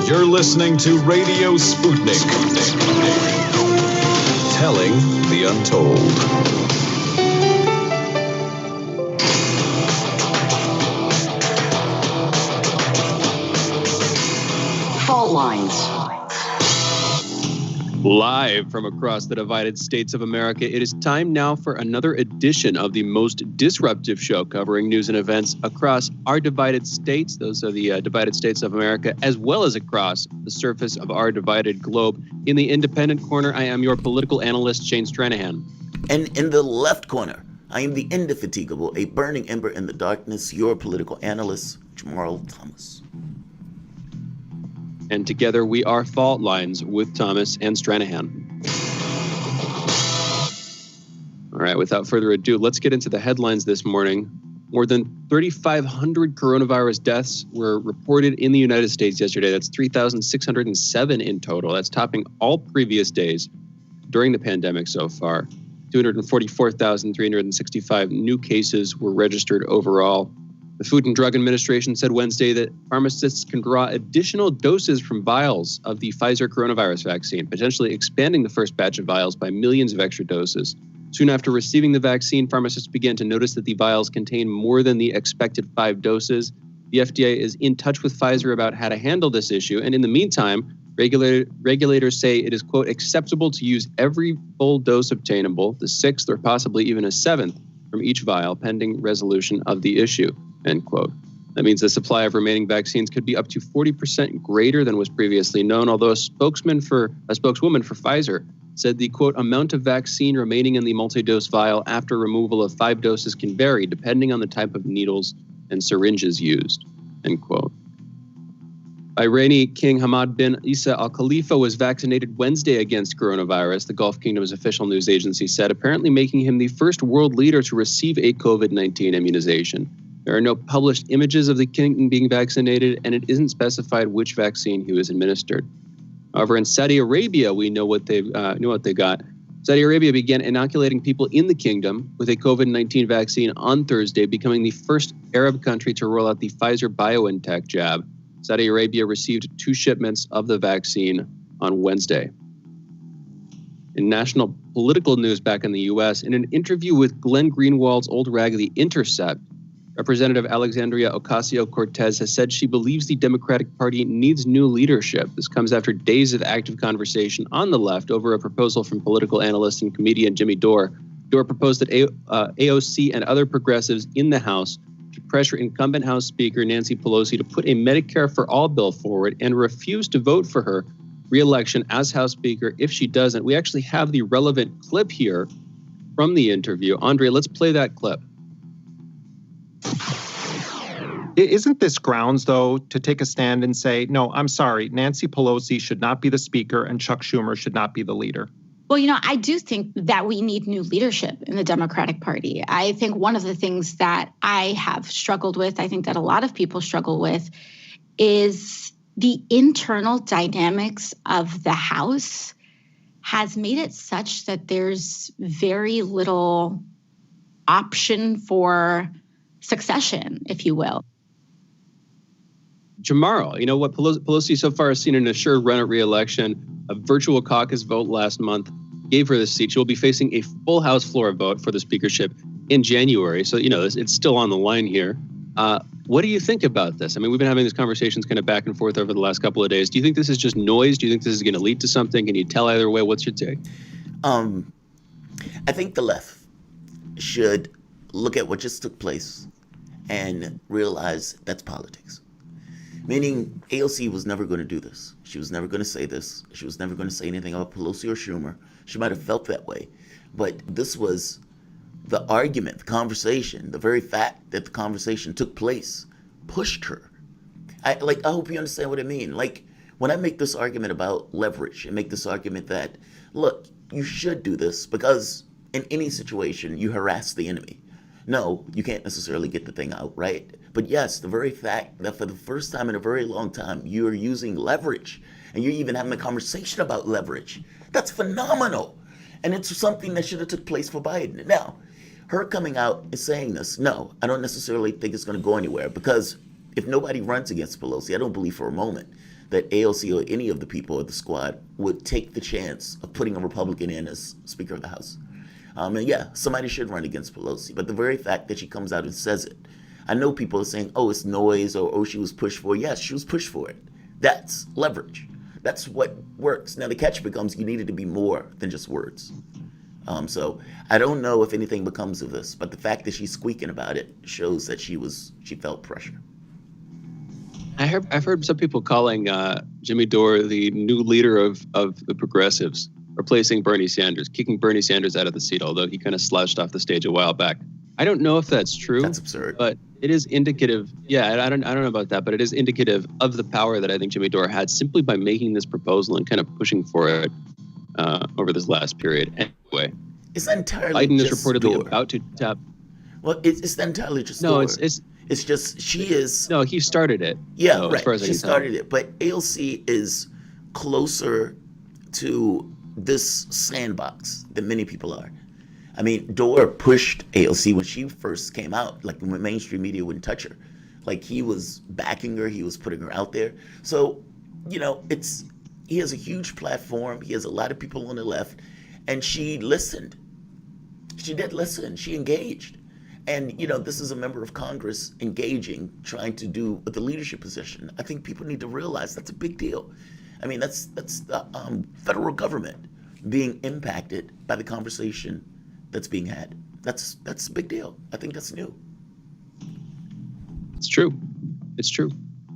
You're listening to Radio Sputnik. Telling the untold. Fault lines. Live from across the divided states of America, it is time now for another edition of the most disruptive show covering news and events across our divided states. Those are the divided states of America, as well as across the surface of our divided globe. In the independent corner, I am your political analyst, Shane Stranahan. And in the left corner, I am the indefatigable, a burning ember in the darkness, your political analyst, Jamarl Thomas. And together we are Fault Lines with Thomas and Stranahan. All right, without further ado, let's get into the headlines this morning. More than 3,500 coronavirus deaths were reported in the United States yesterday. That's 3,607 in total. That's topping all previous days during the pandemic so far. 244,365 new cases were registered overall. The Food and Drug Administration said Wednesday that pharmacists can draw additional doses from vials of the Pfizer coronavirus vaccine, potentially expanding the first batch of vials by millions of extra doses. Soon after receiving the vaccine, pharmacists began to notice that the vials contain more than the expected 5 doses. The FDA is in touch with Pfizer about how to handle this issue, and in the meantime, regulators say it is, quote, acceptable to use every full dose obtainable, the 6th or possibly even a 7th, from each vial, pending resolution of the issue. End quote. That means the supply of remaining vaccines could be up to 40% greater than was previously known, although a spokeswoman for Pfizer said the, quote, amount of vaccine remaining in the multi-dose vial after removal of 5 doses can vary depending on the type of needles and syringes used, end quote. Iranian King Hamad bin Isa Al Khalifa was vaccinated Wednesday against coronavirus, the Gulf Kingdom's official news agency said, apparently making him the first world leader to receive a COVID-19 immunization. There are no published images of the king being vaccinated, and it isn't specified which vaccine he was administered. However, in Saudi Arabia, we know what they got. Saudi Arabia began inoculating people in the kingdom with a COVID-19 vaccine on Thursday, becoming the first Arab country to roll out the Pfizer BioNTech jab. Saudi Arabia received 2 shipments of the vaccine on Wednesday. In national political news back in the U.S., in an interview with Glenn Greenwald's old rag, The Intercept, Representative Alexandria Ocasio-Cortez has said she believes the Democratic Party needs new leadership. This comes after days of active conversation on the left over a proposal from political analyst and comedian Jimmy Dore. Dore proposed that AOC and other progressives in the House should pressure incumbent House Speaker Nancy Pelosi to put a Medicare for All bill forward and refuse to vote for her re-election as House Speaker if she doesn't. We actually have the relevant clip here from the interview. Andre, let's play that clip. Isn't this grounds, though, to take a stand and say, no, I'm sorry, Nancy Pelosi should not be the speaker and Chuck Schumer should not be the leader? Well, I do think that we need new leadership in the Democratic Party. I think one of the things that I have struggled with, I think that a lot of people struggle with, is the internal dynamics of the House has made it such that there's very little option for succession, if you will. Jamarl, what Pelosi so far has seen an assured run at re-election. A virtual caucus vote last month gave her the seat. She will be facing a full House floor vote for the speakership in January. So, it's still on the line here. What do you think about this? I mean, we've been having these conversations kind of back and forth over the last couple of days. Do you think this is just noise? Do you think this is going to lead to something? Can you tell either way? What's your take? I think the left should look at what just took place and realize that's politics. Meaning AOC was never going to do this. She was never going to say this. She was never going to say anything about Pelosi or Schumer. She might have felt that way. But this was the argument, the conversation, the very fact that the conversation took place pushed her. I hope you understand what I mean. Like, when I make this argument about leverage and make this argument that, look, you should do this because in any situation you harass the enemy. No, you can't necessarily get the thing out, right? But yes, the very fact that for the first time in a very long time, you are using leverage and you're even having a conversation about leverage. That's phenomenal. And it's something that should have took place for Biden. Now, her coming out and saying this, no, I don't necessarily think it's going to go anywhere because if nobody runs against Pelosi, I don't believe for a moment that AOC or any of the people of the squad would take the chance of putting a Republican in as Speaker of the House. And yeah, somebody should run against Pelosi, but the very fact that she comes out and says it, I know people are saying, oh, it's noise, or oh, she was pushed for it. Yes, she was pushed for it. That's leverage. That's what works. Now the catch becomes you needed to be more than just words. So I don't know if anything becomes of this, but the fact that she's squeaking about it shows that she felt pressure. I've heard some people calling Jimmy Dore the new leader of the progressives, replacing Bernie Sanders, kicking Bernie Sanders out of the seat, although he kind of slouched off the stage a while back. I don't know if that's true. That's absurd. But it is indicative. Yeah, I don't know about that, but it is indicative of the power that I think Jimmy Dore had simply by making this proposal and kind of pushing for it over this last period. Anyway, it's entirely Biden just is reportedly Dore. about to tap. Well, it's entirely just No, Dore. it's just she is. No, he started it. Yeah, so, right. As far as I She can tell. started it, but AOC is closer to this sandbox than many people are. I mean, Dore pushed AOC when she first came out, like when mainstream media wouldn't touch her. Like he was backing her, he was putting her out there. So, you know, he has a huge platform. He has a lot of people on the left, and she listened. She did listen. She engaged. And, you know, this is a member of Congress engaging, trying to do with the leadership position. I think people need to realize that's a big deal. I mean, that's the federal government being impacted by the conversation that's being had. That's a big deal. I think that's new. It's true. It's true.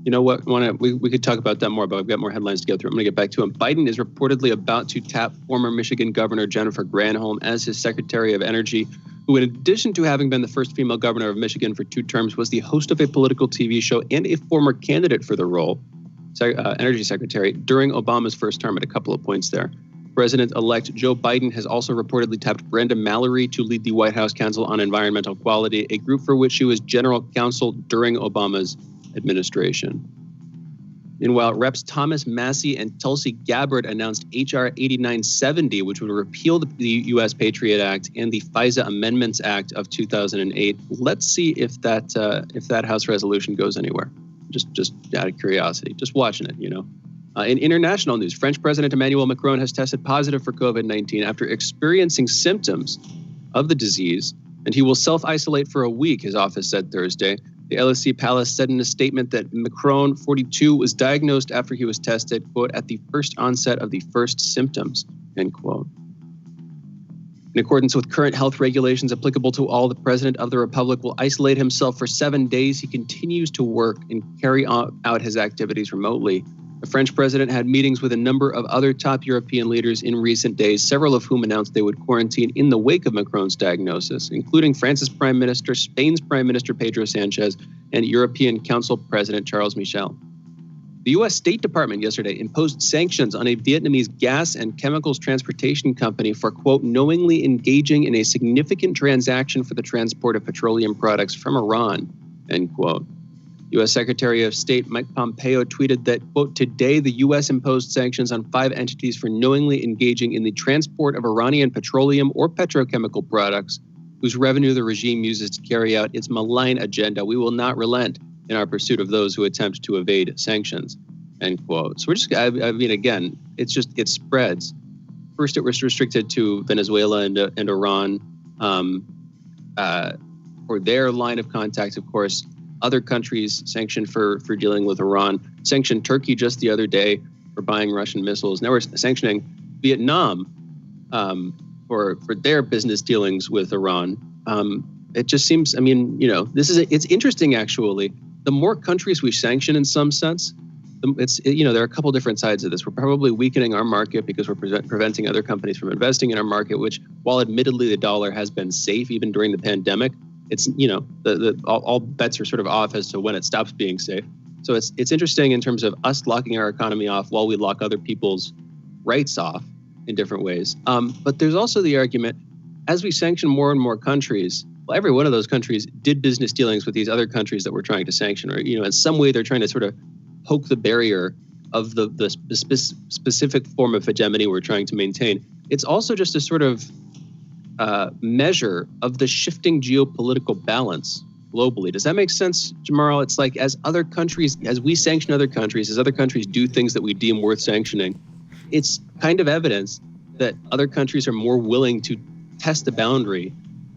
You know what? We could talk about that more, but I've got more headlines to get through. I'm going to get back to him. Biden is reportedly about to tap former Michigan Governor Jennifer Granholm as his Secretary of Energy, who, in addition to having been the first female governor of Michigan for 2 terms, was the host of a political TV show and a former candidate for the role, Energy Secretary, during Obama's first term at a couple of points there. President-elect Joe Biden has also reportedly tapped Brenda Mallory to lead the White House Council on Environmental Quality, a group for which she was general counsel during Obama's administration. Meanwhile, Reps Thomas Massie and Tulsi Gabbard announced H.R. 8970, which would repeal the U.S. Patriot Act and the FISA Amendments Act of 2008. Let's see if that House resolution goes anywhere. Just out of curiosity, just watching it, you know. In international news, French President Emmanuel Macron has tested positive for COVID-19 after experiencing symptoms of the disease, and he will self-isolate for a week, his office said Thursday. The LSE Palace said in a statement that Macron, 42, was diagnosed after he was tested, quote, at the first onset of the first symptoms, end quote. In accordance with current health regulations applicable to all, the President of the Republic will isolate himself for 7 days. He continues to work and carry out his activities remotely. The French president had meetings with a number of other top European leaders in recent days, several of whom announced they would quarantine in the wake of Macron's diagnosis, including France's Prime Minister, Spain's Prime Minister Pedro Sanchez, and European Council President Charles Michel. The U.S. State Department yesterday imposed sanctions on a Vietnamese gas and chemicals transportation company for, quote, knowingly engaging in a significant transaction for the transport of petroleum products from Iran, end quote. U.S. Secretary of State Mike Pompeo tweeted that, quote, today the U.S. imposed sanctions on 5 entities for knowingly engaging in the transport of Iranian petroleum or petrochemical products whose revenue the regime uses to carry out its malign agenda. We will not relent in our pursuit of those who attempt to evade sanctions, end quote. So we're just, I mean, again, it spreads. First, it was restricted to Venezuela and Iran for their line of contact, of course. Other countries sanctioned for dealing with Iran, sanctioned Turkey just the other day for buying Russian missiles. Now we're sanctioning Vietnam for their business dealings with Iran. It just seems, I mean, you know, it's interesting actually. The more countries we sanction in some sense, there are a couple different sides of this. We're probably weakening our market because we're preventing other companies from investing in our market, which, while admittedly the dollar has been safe even during the pandemic, it's, you know, all bets are sort of off as to when it stops being safe. So it's interesting in terms of us locking our economy off while we lock other people's rights off in different ways. But there's also the argument, as we sanction more and more countries, well, every one of those countries did business dealings with these other countries that we're trying to sanction, or, you know, in some way they're trying to sort of poke the barrier of the specific form of hegemony we're trying to maintain. It's also just a sort of measure of the shifting geopolitical balance globally. Does that make sense, Jamarl? It's like as we sanction other countries, as other countries do things that we deem worth sanctioning, it's kind of evidence that other countries are more willing to test the boundary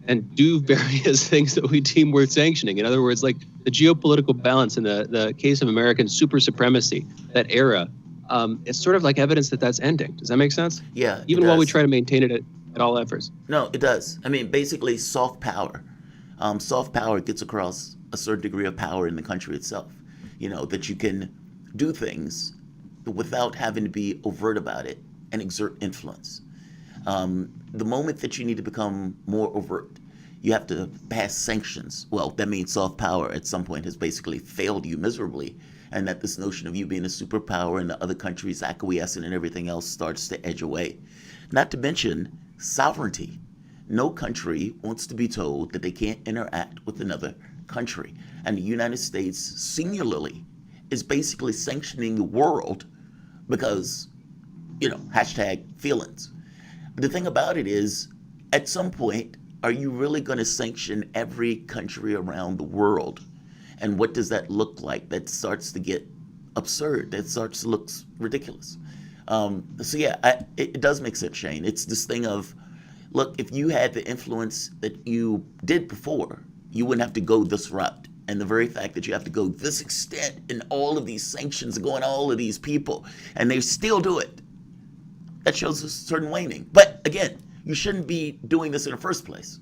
and do various things that we deem worth sanctioning. In other words, like the geopolitical balance in the case of American super supremacy, that era, it's sort of like evidence that that's ending. Does that make sense? Yeah. Even while we try to maintain it at all efforts. No, it does. I mean, basically soft power. Soft power gets across a certain degree of power in the country itself. You know, that you can do things without having to be overt about it and exert influence. The moment that you need to become more overt, you have to pass sanctions. Well, that means soft power at some point has basically failed you miserably, and that this notion of you being a superpower and the other countries acquiescing and everything else starts to edge away. Not to mention sovereignty. No country wants to be told that they can't interact with another country. And the United States singularly is basically sanctioning the world because, hashtag feelings. But the thing about it is, at some point, are you really going to sanction every country around the world? And what does that look like? That starts to get absurd. That starts to look ridiculous. It does make sense, Shane. It's this thing of, look, if you had the influence that you did before, you wouldn't have to go this route. And the very fact that you have to go this extent in all of these sanctions going all of these people, and they still do it, that shows a certain waning. But again, you shouldn't be doing this in the first place.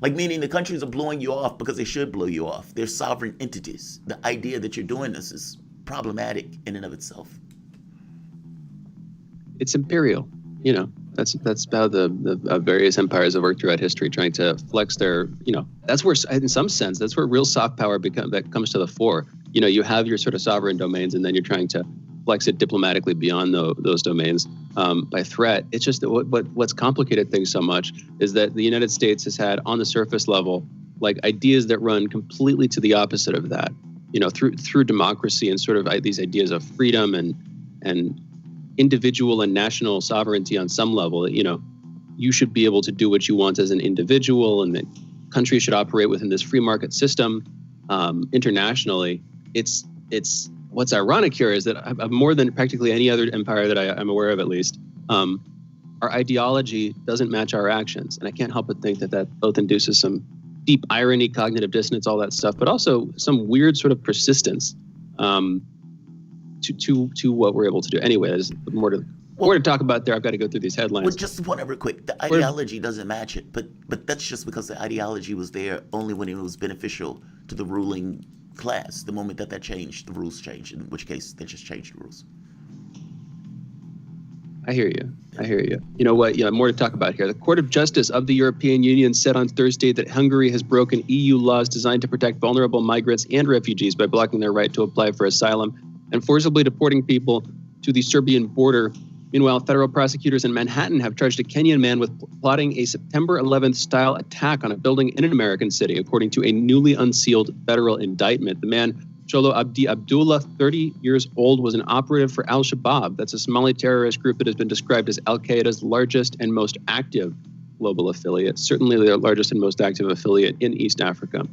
Like, meaning the countries are blowing you off because they should blow you off. They're sovereign entities. The idea that you're doing this is problematic in and of itself. It's imperial. That's how the various empires have worked throughout history, trying to flex their, that's where, in some sense, that's where real soft power that comes to the fore. You have your sort of sovereign domains, and then you're trying to flex it diplomatically beyond those domains by threat. It's just that what's complicated things so much is that the United States has had, on the surface level, like ideas that run completely to the opposite of that. Through democracy and sort of these ideas of freedom and individual and national sovereignty on some level. You should be able to do what you want as an individual, and that countries should operate within this free market system internationally. It's what's ironic here is that more than practically any other empire that I'm aware of, at least, our ideology doesn't match our actions. And I can't help but think that both induces some deep irony, cognitive dissonance, all that stuff, but also some weird sort of persistence to what we're able to do. Anyway, there's more to talk about there. I've got to go through these headlines. Well, just one real quick. The ideology doesn't match it, but that's just because the ideology was there only when it was beneficial to the ruling class. The moment that changed, the rules changed, in which case they just changed the rules. I hear you. You know what? More to talk about here. The Court of Justice of the European Union said on Thursday that Hungary has broken EU laws designed to protect vulnerable migrants and refugees by blocking their right to apply for asylum and forcibly deporting people to the Serbian border. Meanwhile, federal prosecutors in Manhattan have charged a Kenyan man with plotting a September 11th style attack on a building in an American city, according to a newly unsealed federal indictment. The man, Cholo Abdi Abdullah, 30 years old, was an operative for Al-Shabaab. That's a Somali terrorist group that has been described as Al-Qaeda's largest and most active global affiliate, certainly their largest and most active affiliate in East Africa.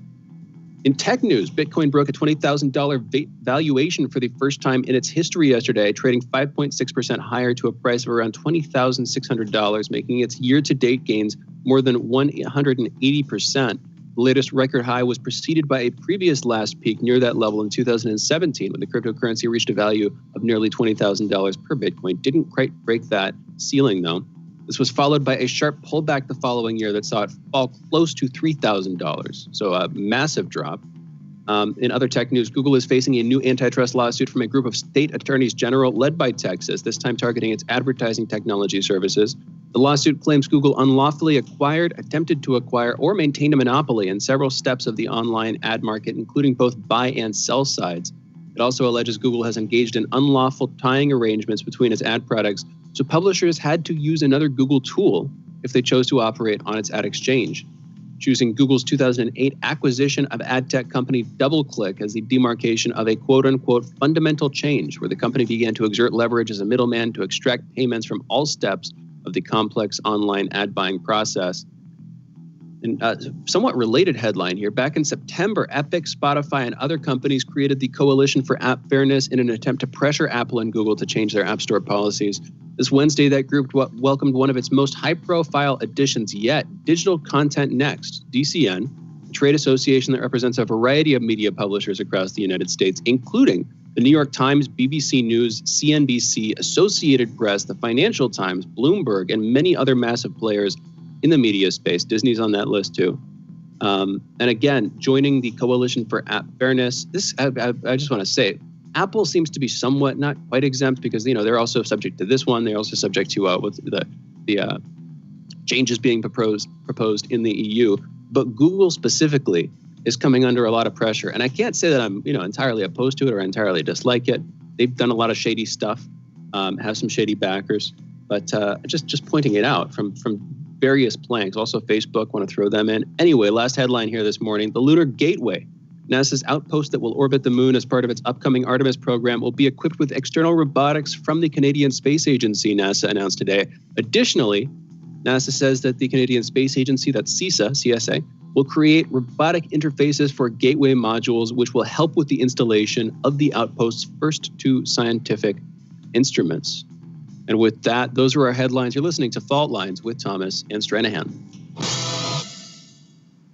In tech news, Bitcoin broke a $20,000 valuation for the first time in its history yesterday, trading 5.6% higher to a price of around $20,600, making its year-to-date gains more than 180%. The latest record high was preceded by a previous last peak near that level in 2017, when the cryptocurrency reached a value of nearly $20,000 per Bitcoin. Didn't quite break that ceiling, though. This was followed by a sharp pullback the following year that saw it fall close to $3,000. So a massive drop. In other tech news, Google is facing a new antitrust lawsuit from a group of state attorneys general led by Texas, this time targeting its advertising technology services. The lawsuit claims Google unlawfully acquired, attempted to acquire, or maintained a monopoly in several steps of the online ad market, including both buy and sell sides. It also alleges Google has engaged in unlawful tying arrangements between its ad products, so publishers had to use another Google tool if they chose to operate on its ad exchange, choosing Google's 2008 acquisition of ad tech company DoubleClick as the demarcation of a quote-unquote fundamental change, where the company began to exert leverage as a middleman to extract payments from all steps of the complex online ad buying process. And somewhat related headline here. Back in September, Epic, Spotify, and other companies created the Coalition for App Fairness in an attempt to pressure Apple and Google to change their App Store policies. This Wednesday, that group welcomed one of its most high-profile additions yet, Digital Content Next, DCN, a trade association that represents a variety of media publishers across the United States, including the New York Times, BBC News, CNBC, Associated Press, the Financial Times, Bloomberg, and many other massive players in the media space. Disney's on that list too. And again, joining the Coalition for App Fairness, I just want to say, Apple seems to be somewhat not quite exempt because, they're also subject to this one. They're also subject to with the changes being proposed in the EU. But Google specifically is coming under a lot of pressure. And I can't say that I'm, entirely opposed to it or entirely dislike it. They've done a lot of shady stuff, have some shady backers, but just pointing it out from various planks. Also, Facebook, want to throw them in. Anyway, last headline here this morning, the Lunar Gateway, NASA's outpost that will orbit the moon as part of its upcoming Artemis program, will be equipped with external robotics from the Canadian Space Agency, NASA announced today. Additionally, NASA says that the Canadian Space Agency, that's CSA, will create robotic interfaces for Gateway modules, which will help with the installation of the outpost's first two scientific instruments. And with that, those are our headlines. You're listening to Fault Lines with Thomas and Stranahan.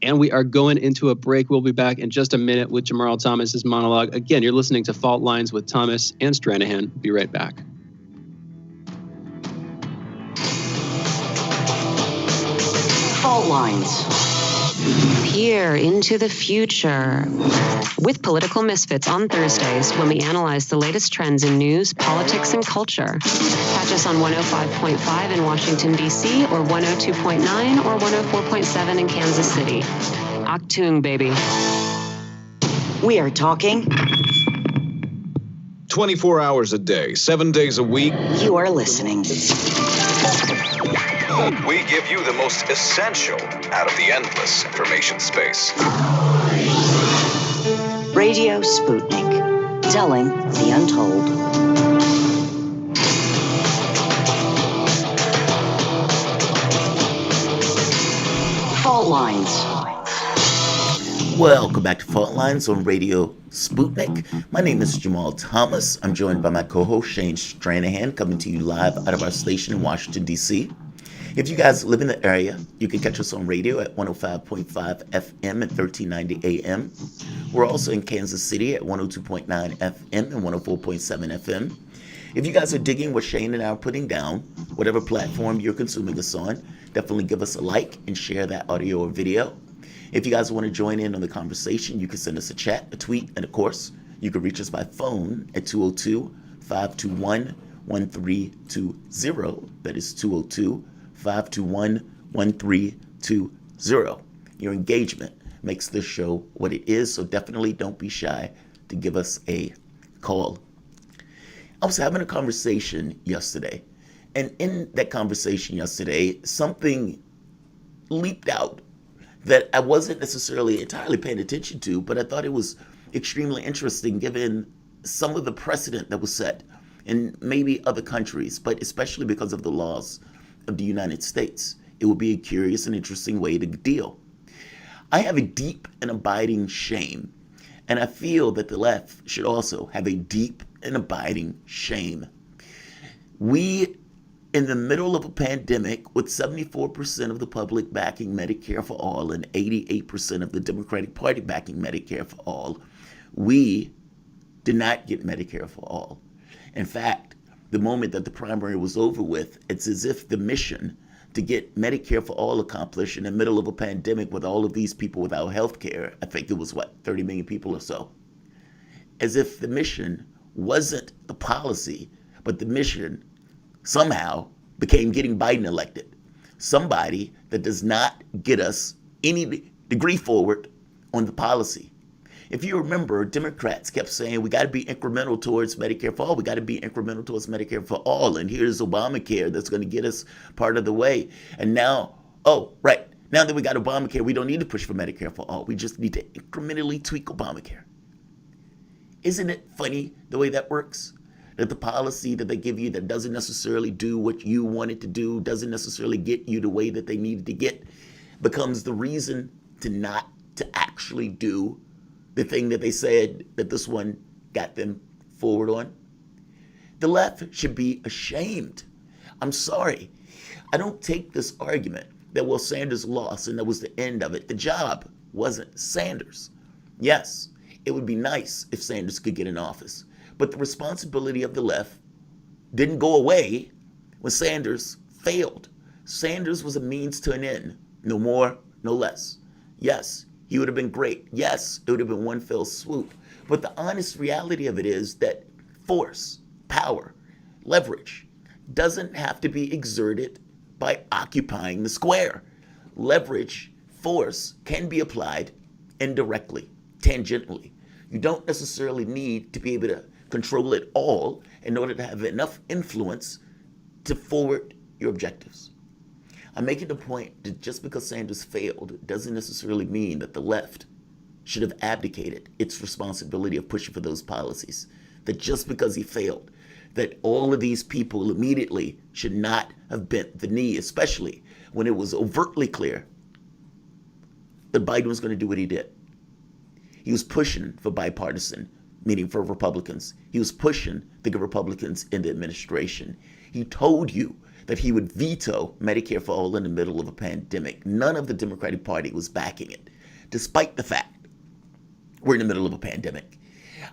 And we are going into a break. We'll be back in just a minute with Jamarl Thomas's monologue. Again, you're listening to Fault Lines with Thomas and Stranahan. Be right back. Fault Lines. Peer into the future with Political Misfits on Thursdays when we analyze the latest trends in news, politics, and culture. Catch us on 105.5 in Washington, D.C. or 102.9 or 104.7 in Kansas City. Achtung, baby. We are talking. 24 hours a day, 7 days a week. You are listening. We give you the most essential out of the endless information space. Radio Sputnik, telling the untold. Fault Lines. Welcome back to Fault Lines on Radio Sputnik. My name is Jamarl Thomas. I'm joined by my co-host Shane Stranahan, coming to you live out of our station in Washington, D.C. If you guys live in the area, you can catch us on radio at 105.5 FM and 1390 AM. We're also in Kansas City at 102.9 FM and 104.7 FM. If you guys are digging what Shane and I are putting down, whatever platform you're consuming us on, definitely give us a like and share that audio or video. If you guys want to join in on the conversation, you can send us a chat, a tweet, and of course, you can reach us by phone at 202-521-1320. That is 202-521-1320. Your engagement makes this show what it is, so definitely don't be shy to give us a call. I was having a conversation yesterday, and in that conversation yesterday, something leaped out that I wasn't necessarily entirely paying attention to, but I thought it was extremely interesting given some of the precedent that was set in maybe other countries, but especially because of the laws of the United States. It would be a curious and interesting way to deal. I have a deep and abiding shame, and I feel that the left should also have a deep and abiding shame. We, in the middle of a pandemic with 74% of the public backing Medicare for all and 88% of the Democratic Party backing Medicare for all, we did not get Medicare for all. In fact, the moment that the primary was over with, it's as if the mission to get Medicare for all accomplished in the middle of a pandemic with all of these people without health care, I think it was 30 million people or so, as if the mission wasn't the policy, but the mission somehow became getting Biden elected. Somebody that does not get us any degree forward on the policy. If you remember, Democrats kept saying we got to be incremental towards Medicare for all. We got to be incremental towards Medicare for all. And here's Obamacare that's going to get us part of the way. And now, now that we got Obamacare, we don't need to push for Medicare for all. We just need to incrementally tweak Obamacare. Isn't it funny the way that works? That the policy that they give you that doesn't necessarily do what you want it to do, doesn't necessarily get you the way that they needed to get, becomes the reason to actually do the thing that they said that this one got them forward on. The left should be ashamed. I'm sorry. I don't take this argument that, well, Sanders lost and that was the end of it. The job wasn't Sanders. Yes, it would be nice if Sanders could get in office, but the responsibility of the left didn't go away when Sanders failed. Sanders was a means to an end, no more, no less. Yes, he would have been great. Yes, it would have been one fell swoop. But the honest reality of it is that force, power, leverage doesn't have to be exerted by occupying the square. Leverage, force can be applied indirectly, tangentially. You don't necessarily need to be able to control it all in order to have enough influence to forward your objectives. I'm making the point that just because Sanders failed doesn't necessarily mean that the left should have abdicated its responsibility of pushing for those policies. That just because he failed, that all of these people immediately should not have bent the knee, especially when it was overtly clear that Biden was going to do what he did. He was pushing for bipartisan, meaning for Republicans. He was pushing to get Republicans in the administration. He told you that he would veto Medicare for all in the middle of a pandemic. None of the Democratic Party was backing it, despite the fact we're in the middle of a pandemic.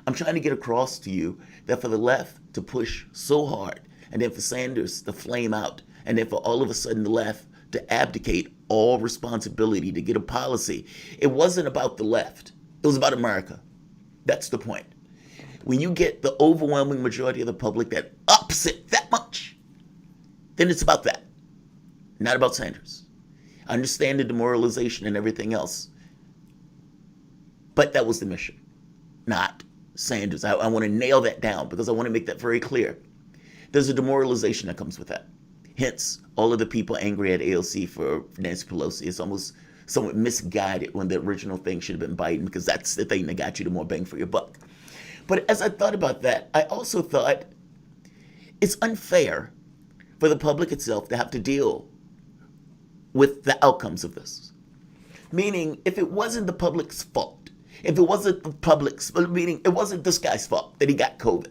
I'm trying to get across to you that for the left to push so hard, and then for Sanders to flame out, and then for all of a sudden the left to abdicate all responsibility to get a policy, it wasn't about the left. It was about America. That's the point. When you get the overwhelming majority of the public that ups it that much, then it's about that, not about Sanders. I understand the demoralization and everything else, but that was the mission, not Sanders. I want to nail that down because I want to make that very clear. There's a demoralization that comes with that. Hence, all of the people angry at AOC for Nancy Pelosi is almost somewhat misguided when the original thing should have been Biden, because that's the thing that got you the more bang for your buck. But as I thought about that, I also thought it's unfair for the public itself to have to deal with the outcomes of this. Meaning, if it wasn't the public's fault, if it wasn't the public's, meaning it wasn't this guy's fault that he got COVID,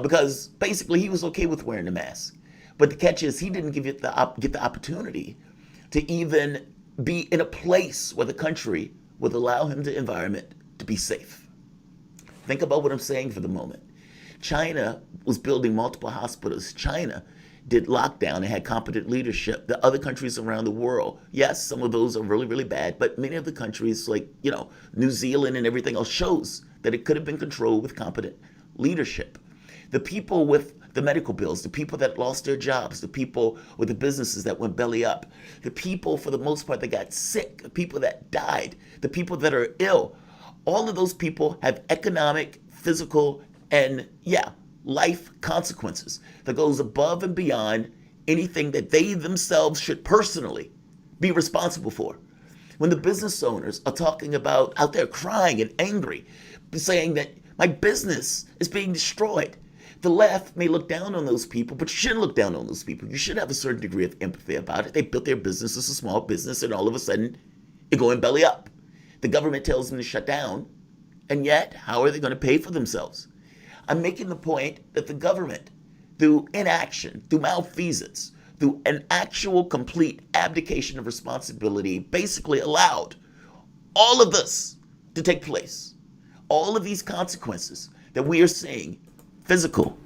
because basically he was okay with wearing the mask. But the catch is he didn't get the opportunity to even be in a place where the country would allow him the environment to be safe. Think about what I'm saying for the moment. China was building multiple hospitals. China did lockdown and had competent leadership. The other countries around the world, yes, some of those are really, really bad, but many of the countries like, New Zealand and everything else shows that it could have been controlled with competent leadership. The people with the medical bills, the people that lost their jobs, the people with the businesses that went belly up, the people for the most part that got sick, the people that died, the people that are ill, all of those people have economic, physical, and life consequences that goes above and beyond anything that they themselves should personally be responsible for. When the business owners are talking about out there crying and angry, saying that my business is being destroyed, the left may look down on those people, but you shouldn't look down on those people. You should have a certain degree of empathy about it. They built their business as a small business, and all of a sudden, it going belly up. The government tells them to shut down, and yet, how are they going to pay for themselves? I'm making the point that the government, through inaction, through malfeasance, through an actual complete abdication of responsibility, basically allowed all of this to take place. All of these consequences that we are seeing, physical,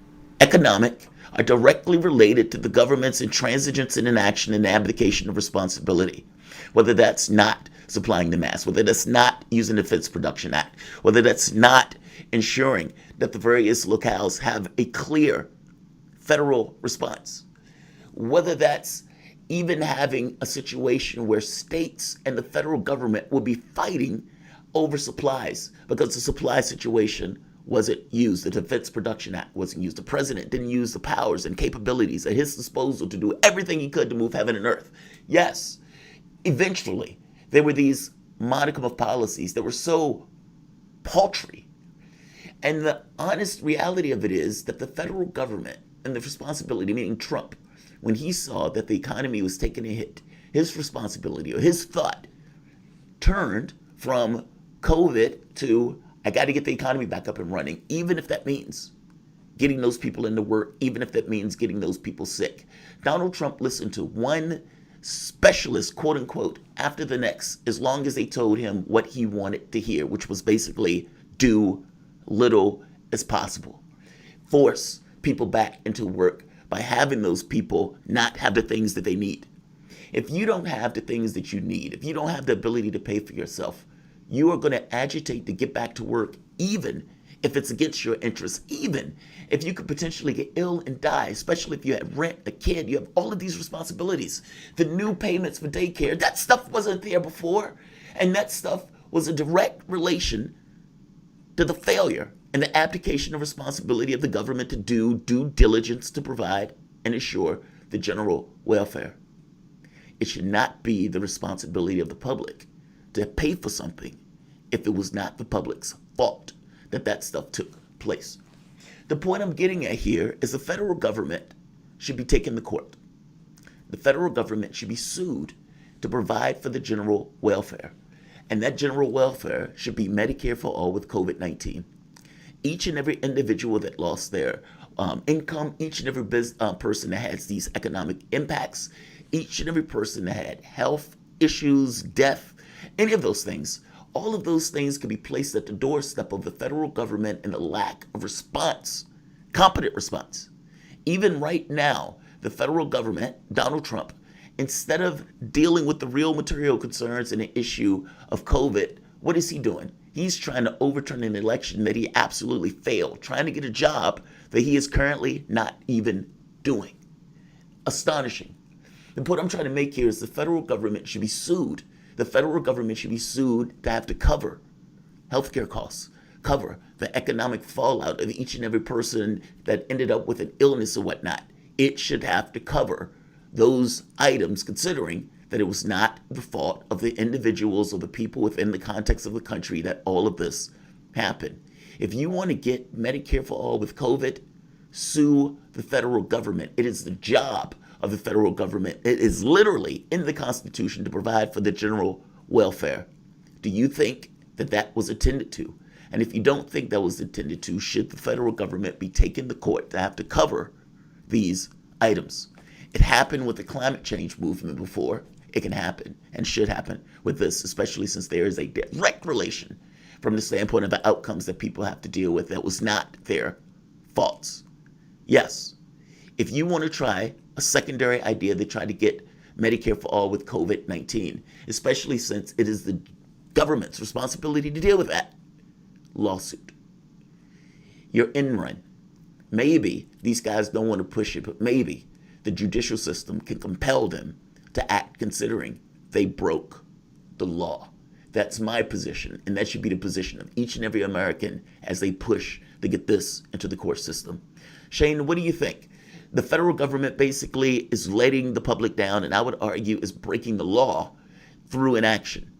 economic, are directly related to the government's intransigence and inaction and abdication of responsibility. Whether that's not supplying the mask, whether that's not using the Defense Production Act, whether that's not ensuring that the various locales have a clear federal response, whether that's even having a situation where states and the federal government will be fighting over supplies because the supply situation wasn't used. The Defense Production Act wasn't used. The president didn't use the powers and capabilities at his disposal to do everything he could to move heaven and earth. Yes, eventually, there were these modicum of policies that were so paltry. And the honest reality of it is that the federal government and the responsibility, meaning Trump, when he saw that the economy was taking a hit, his responsibility or his thought turned from COVID to, I got to get the economy back up and running, even if that means getting those people into work, even if that means getting those people sick. Donald Trump listened to one specialist, quote unquote, after the next, as long as they told him what he wanted to hear, which was basically do little as possible. Force people back into work by having those people not have the things that they need. If you don't have the things that you need, if you don't have the ability to pay for yourself, you are going to agitate to get back to work, even if it's against your interests, even if you could potentially get ill and die, especially if you had rent, a kid, you have all of these responsibilities. The new payments for daycare, that stuff wasn't there before. And that stuff was a direct relation to the failure and the abdication of responsibility of the government to do due diligence to provide and assure the general welfare. It should not be the responsibility of the public to pay for something if it was not the public's fault that stuff took place. The point I'm getting at here is the federal government should be taken to court. The federal government should be sued to provide for the general welfare. And that general welfare should be Medicare for all with COVID-19. Each and every individual that lost their income, each and every person that has these economic impacts, each and every person that had health issues, death, any of those things, all of those things can be placed at the doorstep of the federal government and the lack of response, competent response. Even right now, the federal government, Donald Trump, instead of dealing with the real material concerns and the issue of COVID, what is he doing? He's trying to overturn an election that he absolutely failed, trying to get a job that he is currently not even doing. Astonishing. The point I'm trying to make here is the federal government should be sued. The federal government should be sued to have to cover healthcare costs, cover the economic fallout of each and every person that ended up with an illness or whatnot. It should have to cover those items, considering that it was not the fault of the individuals or the people within the context of the country that all of this happened. If you want to get Medicare for all with COVID, sue the federal government. It is the job of the federal government. It is literally in the Constitution to provide for the general welfare. Do you think that that was attended to? And if you don't think that was attended to, should the federal government be taken to court to have to cover these items? It happened with the climate change movement before. It can happen and should happen with this, especially since there is a direct relation from the standpoint of the outcomes that people have to deal with that was not their faults. Yes, if you want to try a secondary idea to try to get Medicare for all with COVID-19, especially since it is the government's responsibility to deal with that, lawsuit. Your end run. Maybe these guys don't want to push it, but maybe the judicial system can compel them to act considering they broke the law. That's my position, and that should be the position of each and every American as they push to get this into the court system. Shane, what do you think? The federal government basically is letting the public down, and I would argue is breaking the law through inaction,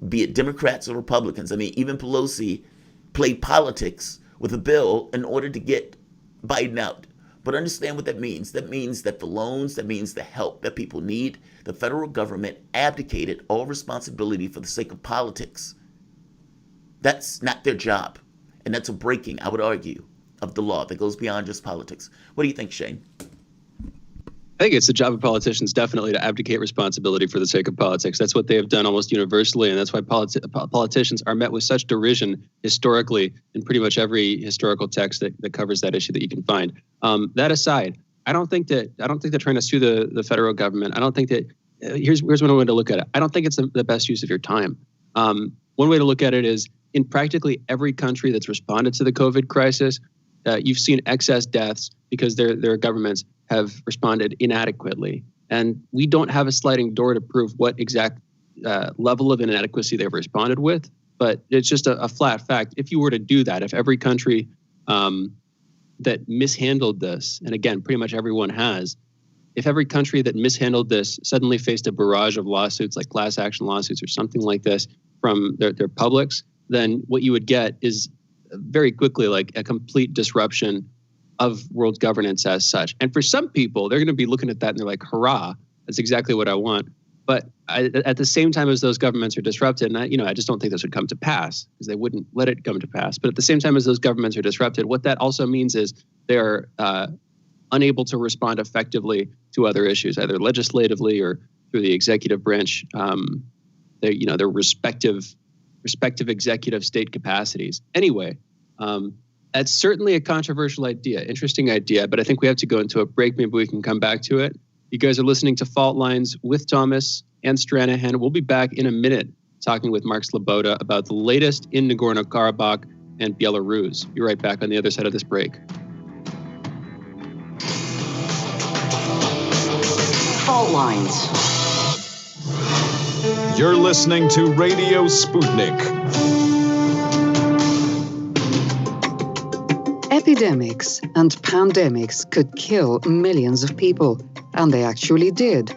be it Democrats or Republicans. I mean, even Pelosi played politics with a bill in order to get Biden out. But understand what that means. That means that the loans, that means the help that people need, the federal government abdicated all responsibility for the sake of politics. That's not their job. And that's a breaking, I would argue, of the law that goes beyond just politics. What do you think, Shane? I think it's the job of politicians definitely to abdicate responsibility for the sake of politics. That's what they have done almost universally, and that's why politicians are met with such derision historically in pretty much every historical text that covers that issue that you can find. That aside, I don't think they're trying to sue the federal government. I don't think that here's one way to look at it. I don't think it's the best use of your time. One way to look at it is in practically every country that's responded to the COVID crisis, you've seen excess deaths because their governments have responded inadequately. And we don't have a sliding door to prove what exact level of inadequacy they've responded with, but it's just a flat fact. If you were to do that, if every country that mishandled this, and again, pretty much everyone has, if every country that mishandled this suddenly faced a barrage of lawsuits like class action lawsuits or something like this from their publics, then what you would get is very quickly like a complete disruption of world governance as such. And for some people, they're going to be looking at that and they're like, hurrah, that's exactly what I want. But at the same time as those governments are disrupted, and I just don't think this would come to pass because they wouldn't let it come to pass. But at the same time as those governments are disrupted, what that also means is they are unable to respond effectively to other issues, either legislatively or through the executive branch, their respective executive state capacities. Anyway, that's certainly a controversial idea, interesting idea, but I think we have to go into a break. Maybe we can come back to it. You guys are listening to Fault Lines with Thomas and Stranahan. We'll be back in a minute talking with Mark Sloboda about the latest in Nagorno-Karabakh and Belarus. Be right back on the other side of this break. Fault Lines. You're listening to Radio Sputnik. Epidemics and pandemics could kill millions of people, and they actually did.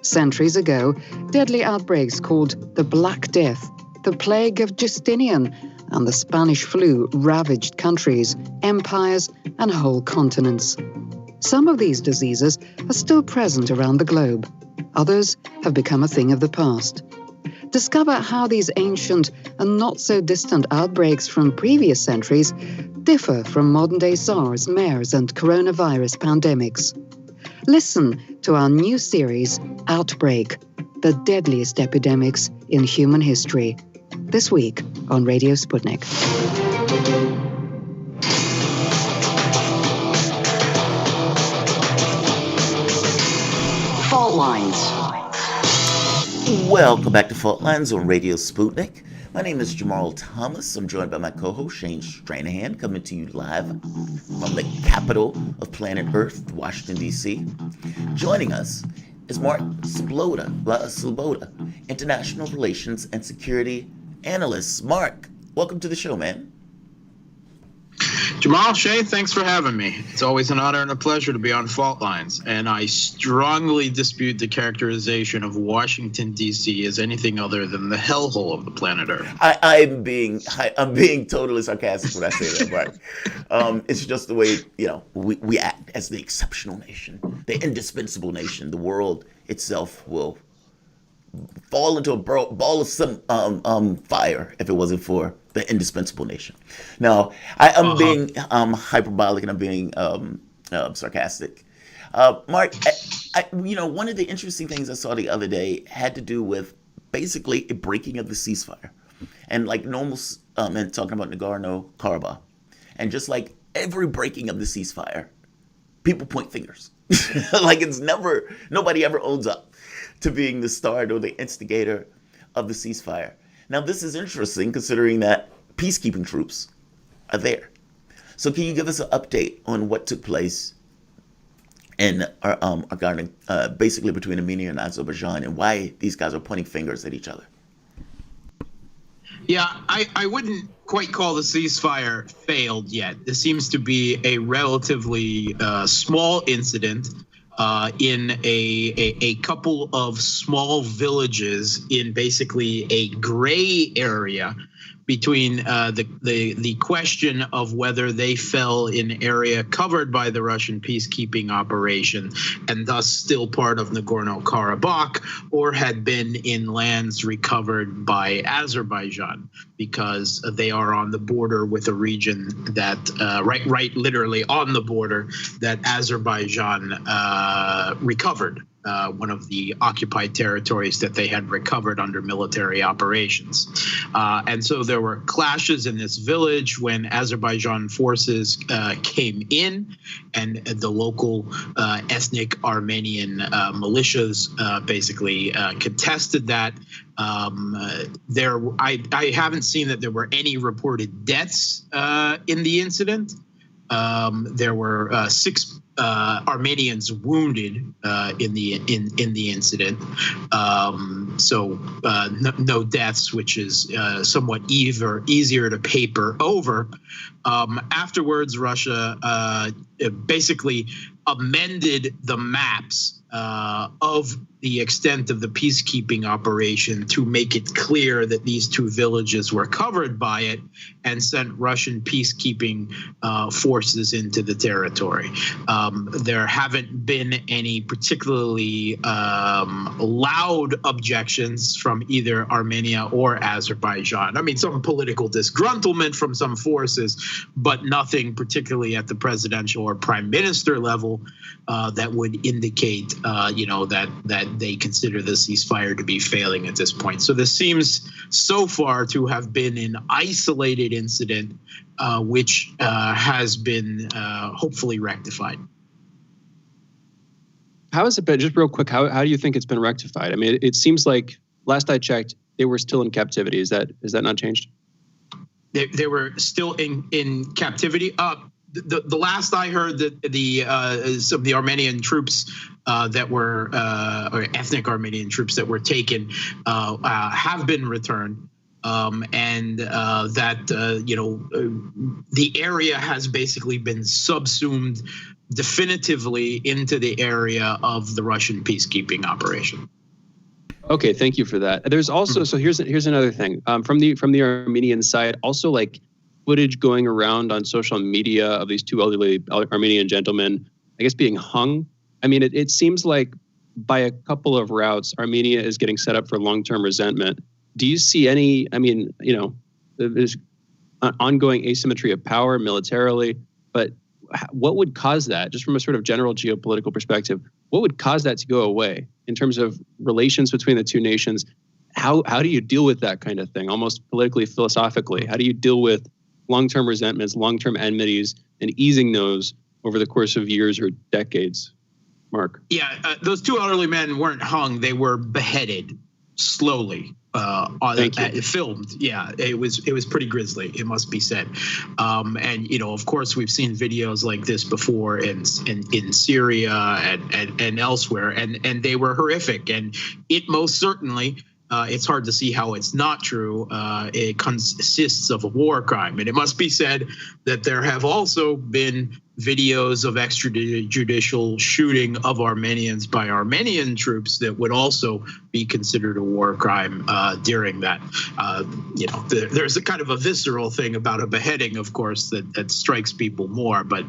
Centuries ago, deadly outbreaks called the Black Death, the plague of Justinian, and the Spanish flu ravaged countries, empires, and whole continents. Some of these diseases are still present around the globe. Others have become a thing of the past. Discover how these ancient and not so distant outbreaks from previous centuries differ from modern-day SARS, MERS, and coronavirus pandemics. Listen to our new series, Outbreak, the deadliest epidemics in human history, this week on Radio Sputnik. Fault Lines. Welcome back to Fault Lines on Radio Sputnik. My name is Jamarl Thomas. I'm joined by my co-host Shane Stranahan, coming to you live from the capital of planet Earth, Washington, D.C. Joining us is Mark Sloboda, International Relations and Security Analyst. Mark, welcome to the show, man. Jamarl, Shane, thanks for having me. It's always an honor and a pleasure to be on Fault Lines, and I strongly dispute the characterization of Washington, D.C. as anything other than the hellhole of the planet Earth. I'm being totally sarcastic when I say that, Mark. It's just the way, we act as the exceptional nation, the indispensable nation. The world itself will fall into a ball of some fire if it wasn't for the indispensable nation. Now, I'm being hyperbolic and I'm being sarcastic. Mark, one of the interesting things I saw the other day had to do with basically a breaking of the ceasefire, and like normal, and talking about Nagorno-Karabakh, and just like every breaking of the ceasefire, people point fingers, like nobody ever owns up to being the start or the instigator of the ceasefire. Now, this is interesting considering that peacekeeping troops are there. So can you give us an update on what took place in basically between Armenia and Azerbaijan, and why these guys are pointing fingers at each other? Yeah, I wouldn't quite call the ceasefire failed yet. This seems to be a relatively small incident in a couple of small villages in basically a gray area between the question of whether they fell in area covered by the Russian peacekeeping operation and thus still part of Nagorno-Karabakh, or had been in lands recovered by Azerbaijan, because they are on the border with a region that right literally on the border that Azerbaijan recovered. One of the occupied territories that they had recovered under military operations. And so there were clashes in this village when Azerbaijan forces came in, and the local ethnic Armenian militias basically contested that. I haven't seen that there were any reported deaths in the incident. There were 6 Armenians wounded in the incident, so no deaths, which is somewhat easier to paper over. Afterwards, Russia basically amended the maps of the extent of the peacekeeping operation to make it clear that these two villages were covered by it, and sent Russian peacekeeping forces into the territory. There haven't been any particularly loud objections from either Armenia or Azerbaijan. I mean, some political disgruntlement from some forces, but nothing particularly at the presidential or prime minister level that would indicate, that they consider the ceasefire to be failing at this point. So this seems so far to have been an isolated incident, which has been hopefully rectified. How has it been, just real quick, how do you think it's been rectified? I mean, it seems like last I checked, they were still in captivity. Is that not changed? They were still in captivity. The last I heard, that some of the Armenian troops that were, or ethnic Armenian troops that were taken, have been returned, and that the area has basically been subsumed definitively into the area of the Russian peacekeeping operation. Okay, thank you for that. There's also, so here's another thing from the Armenian side, also like footage going around on social media of these two elderly Armenian gentlemen, I guess, being hung. I mean, it seems like by a couple of routes, Armenia is getting set up for long-term resentment. Do you see any, there's ongoing asymmetry of power militarily, but what would cause that, just from a sort of general geopolitical perspective, what would cause that to go away in terms of relations between the two nations? How do you deal with that kind of thing, almost politically, philosophically? How do you deal with long-term resentments, long-term enmities, and easing those over the course of years or decades? Mark? Yeah, those two elderly men weren't hung. They were beheaded slowly. Filmed. Yeah, it was pretty grisly, it must be said. And of course, we've seen videos like this before in Syria and elsewhere, and they were horrific. And it most certainly, it's hard to see how it's not true. It consists of a war crime. And it must be said that there have also been videos of extrajudicial shooting of Armenians by Armenian troops that would also be considered a war crime during that. There's a kind of a visceral thing about a beheading, of course, that strikes people more. But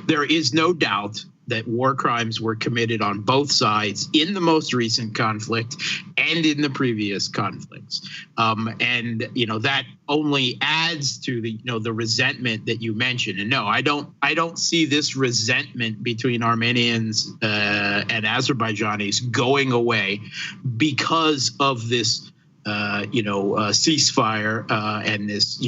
there is no doubt that war crimes were committed on both sides in the most recent conflict and in the previous conflicts. And that only adds to the resentment that you mentioned. And no, I don't see this resentment between Armenians and Azerbaijanis going away because of this ceasefire and this,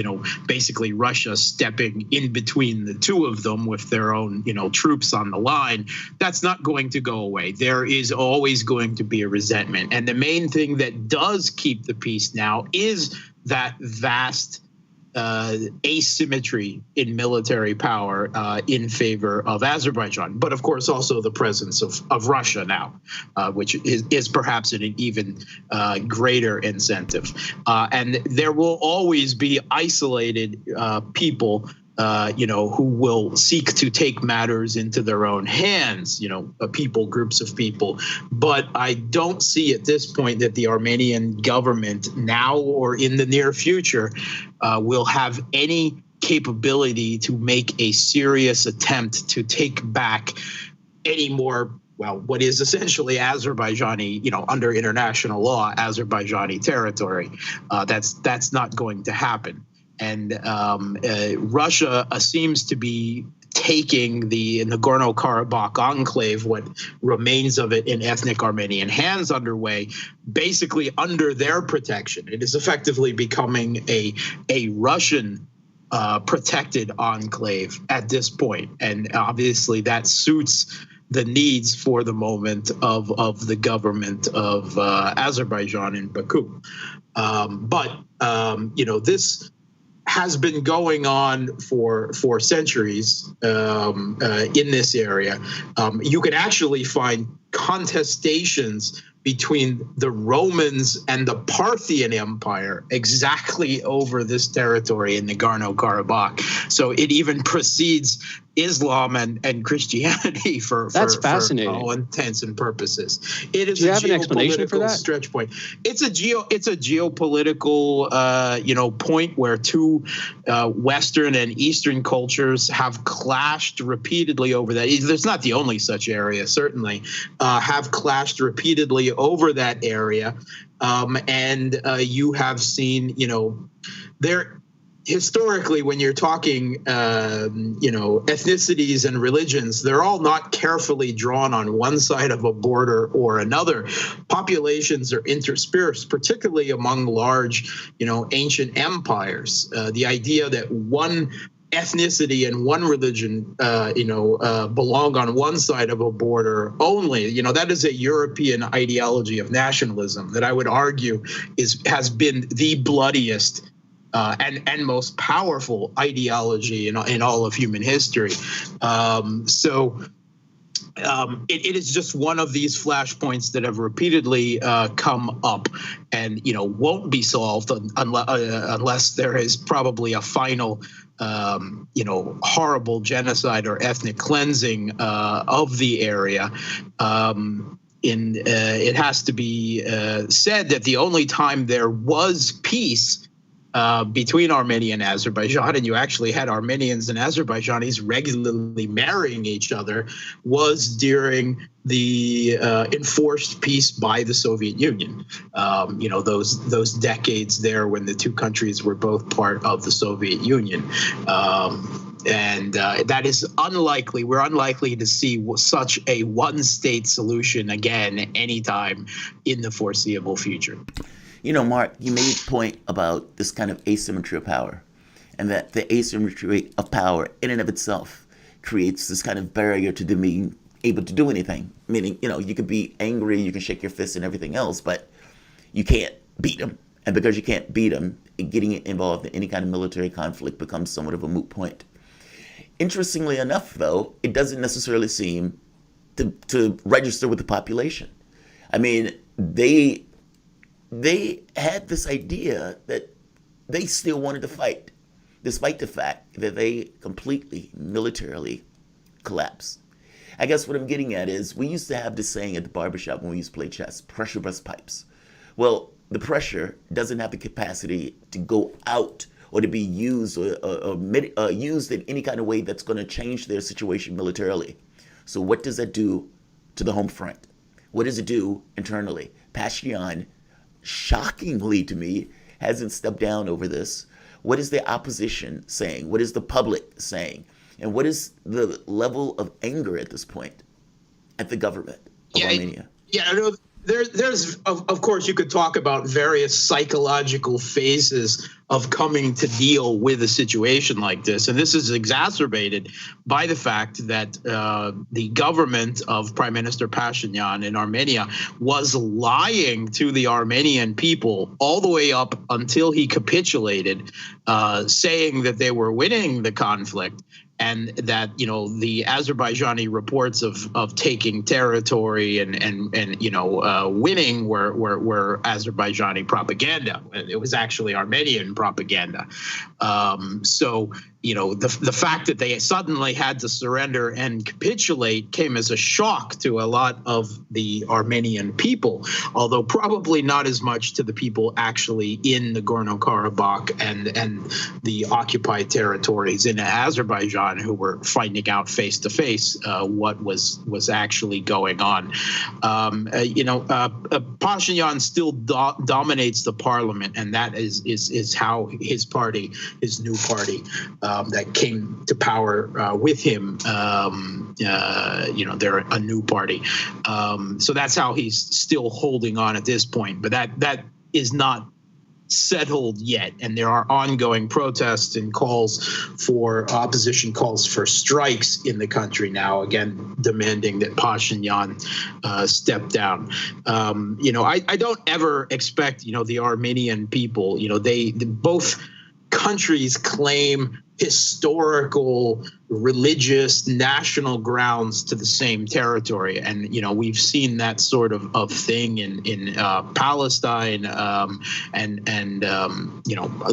basically Russia stepping in between the two of them with their own, troops on the line. That's not going to go away. There is always going to be a resentment. And the main thing that does keep the peace now is that vast asymmetry in military power in favor of Azerbaijan, but of course also the presence of Russia now, which is perhaps an even greater incentive. And there will always be isolated people who will seek to take matters into their own hands, groups of people. But I don't see at this point that the Armenian government now or in the near future will have any capability to make a serious attempt to take back any more, what is essentially Azerbaijani, under international law, Azerbaijani territory. That's not going to happen. And Russia seems to be taking the Nagorno-Karabakh enclave, what remains of it in ethnic Armenian hands underway, basically under their protection. It is effectively becoming a Russian protected enclave at this point. And obviously that suits the needs for the moment of the government of Azerbaijan in Baku. But this has been going on for centuries in this area. You can actually find contestations between the Romans and the Parthian Empire exactly over this territory in Nagorno-Karabakh. So it even precedes Islam and Christianity for fascinating. all intents and purposes. It is Do you have an explanation for that? Stretch point. It's a geopolitical point where two Western and Eastern cultures have clashed repeatedly over that. There's not the only such area, certainly, have clashed repeatedly over that area, and you have seen, there. Historically, when you're talking, ethnicities and religions, they're all not carefully drawn on one side of a border or another. Populations are interspersed, particularly among large, ancient empires. The idea that one ethnicity and one religion, belong on one side of a border only, that is a European ideology of nationalism that I would argue has been the bloodiest and most powerful ideology in all of human history. It is just one of these flashpoints that have repeatedly come up and, won't be solved unless there is probably a final, horrible genocide or ethnic cleansing of the area. It has to be said that the only time there was peace between Armenia and Azerbaijan, and you actually had Armenians and Azerbaijanis regularly marrying each other, was during the enforced peace by the Soviet Union. Those decades there when the two countries were both part of the Soviet Union. And that is unlikely. We're unlikely to see such a one-state solution again anytime in the foreseeable future. Mark, you made a point about this kind of asymmetry of power, and that the asymmetry of power in and of itself creates this kind of barrier to them being able to do anything. Meaning, you can be angry, you can shake your fist and everything else, but you can't beat them. And because you can't beat them, getting involved in any kind of military conflict becomes somewhat of a moot point. Interestingly enough, though, it doesn't necessarily seem to register with the population. I mean, they had this idea that they still wanted to fight, despite the fact that they completely militarily collapsed. I guess what I'm getting at is, we used to have this saying at the barbershop when we used to play chess: pressure busts pipes. Well, the pressure doesn't have the capacity to go out or to be used or used in any kind of way that's going to change their situation militarily. So what does that do to the home front? What does it do internally? Pashinyan, shockingly to me, hasn't stepped down over this. What is the opposition saying? What is the public saying? And what is the level of anger at this point at the government of Armenia? I know there's of course, you could talk about various psychological phases of coming to deal with a situation like this. And this is exacerbated by the fact that the government of Prime Minister Pashinyan in Armenia was lying to the Armenian people all the way up until he capitulated, saying that they were winning the conflict. And that, the Azerbaijani reports of taking territory and winning were Azerbaijani propaganda. It was actually Armenian propaganda. The fact that they suddenly had to surrender and capitulate came as a shock to a lot of the Armenian people, although probably not as much to the people actually in the Nagorno-Karabakh and the occupied territories in Azerbaijan, who were finding out face to face what was actually going on. Pashinyan still dominates the parliament, and that is how his party, his new party, that came to power with him, they're a new party. So that's how he's still holding on at this point. But that is not settled yet, and there are ongoing protests and opposition calls for strikes in the country now, again demanding that Pashinyan step down. I don't ever expect the Armenian people, they both countries claim historical, religious, national grounds to the same territory. And, we've seen that sort of thing in Palestine and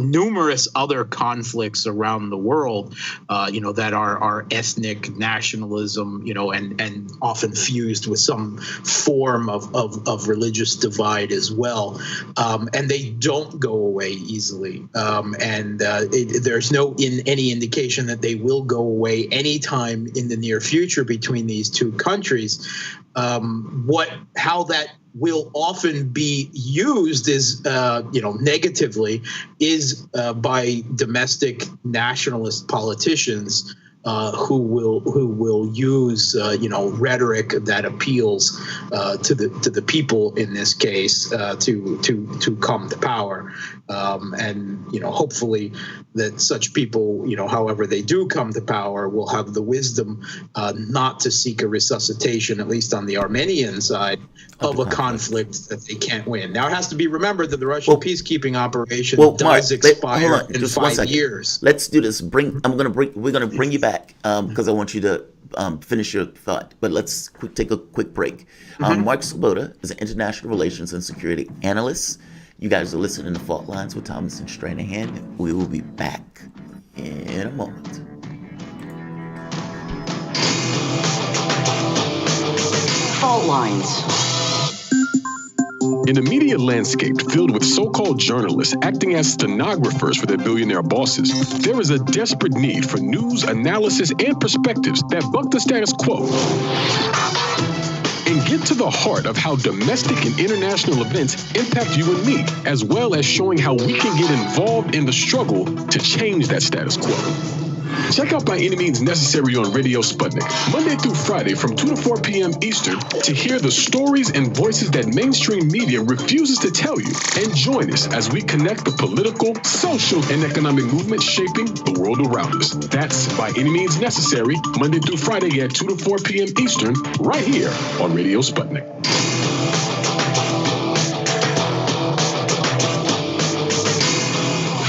numerous other conflicts around the world, that are ethnic nationalism, and often fused with some form of religious divide as well. And they don't go away easily. There's no any indication that they will go away anytime in the near future between these two countries. How that will often be used is, negatively, is by domestic nationalist politicians who will use rhetoric that appeals to the people in this case to come to power, and hopefully that such people, however they do come to power, will have the wisdom not to seek a resuscitation, at least on the Armenian side, of a conflict that they can't win. Now, it has to be remembered that the Russian peacekeeping operation does expire in 5 years. Let's do this. We're gonna bring you back because I want you to finish your thought. But let's take a quick break. Mark Sloboda is an international relations and security analyst. You guys are listening to Fault Lines with Thomas and Stranahan. We will be back in a moment. Fault Lines. In a media landscape filled with so-called journalists acting as stenographers for their billionaire bosses, there is a desperate need for news, analysis, and perspectives that buck the status quo and get to the heart of how domestic and international events impact you and me, as well as showing how we can get involved in the struggle to change that status quo. Check out By Any Means Necessary on Radio Sputnik, Monday through Friday from 2 to 4 p.m. Eastern, to hear the stories and voices that mainstream media refuses to tell you. And join us as we connect the political, social, and economic movements shaping the world around us. That's By Any Means Necessary, Monday through Friday at 2 to 4 p.m. Eastern, right here on Radio Sputnik.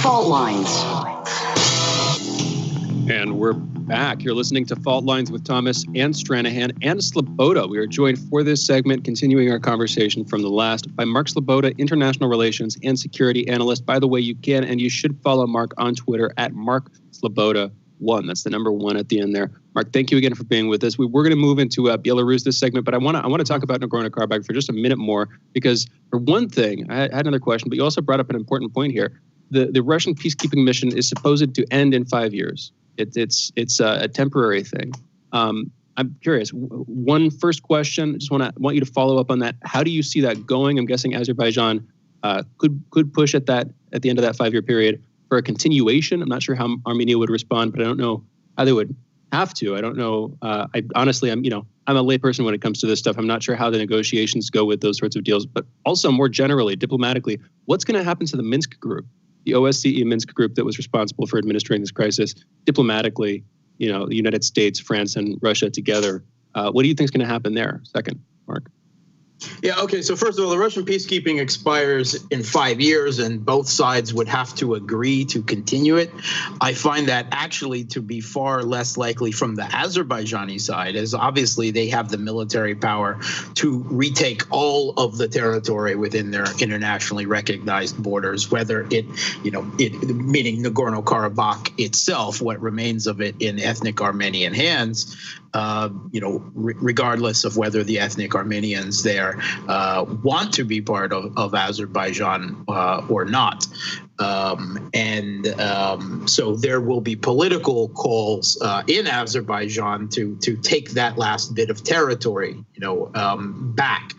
Fault Lines. And we're back. You're listening to Fault Lines with Thomas and Stranahan and Sloboda. We are joined for this segment, continuing our conversation from the last, by Mark Sloboda, international relations and security analyst. By the way, you can and you should follow Mark on Twitter at MarkSloboda1. That's the number 1 at the end there. Mark, thank you again for being with us. We're going to move into Belarus this segment, but I want to talk about Nagorno-Karabakh for just a minute more, because for one thing, I had another question, but you also brought up an important point here. The Russian peacekeeping mission is supposed to end in 5 years. It's a temporary thing. I'm curious. One first question. Just want you to follow up on that. How do you see that going? I'm guessing Azerbaijan could push at the end of that 5-year period for a continuation. I'm not sure how Armenia would respond, but I don't know how they would have to. I don't know. I honestly, I'm a layperson when it comes to this stuff. I'm not sure how the negotiations go with those sorts of deals. But also more generally, diplomatically, what's going to happen to the Minsk group? The OSCE Minsk group that was responsible for administering this crisis diplomatically, the United States, France, and Russia together. What do you think is going to happen there? Second, Mark. Yeah, okay. So first of all, the Russian peacekeeping expires in 5 years, and both sides would have to agree to continue it. I find that actually to be far less likely from the Azerbaijani side, as obviously they have the military power to retake all of the territory within their internationally recognized borders, whether meaning Nagorno-Karabakh itself, what remains of it in ethnic Armenian hands, regardless of whether the ethnic Armenians there want to be part of Azerbaijan or not. So there will be political calls in Azerbaijan to take that last bit of territory, back.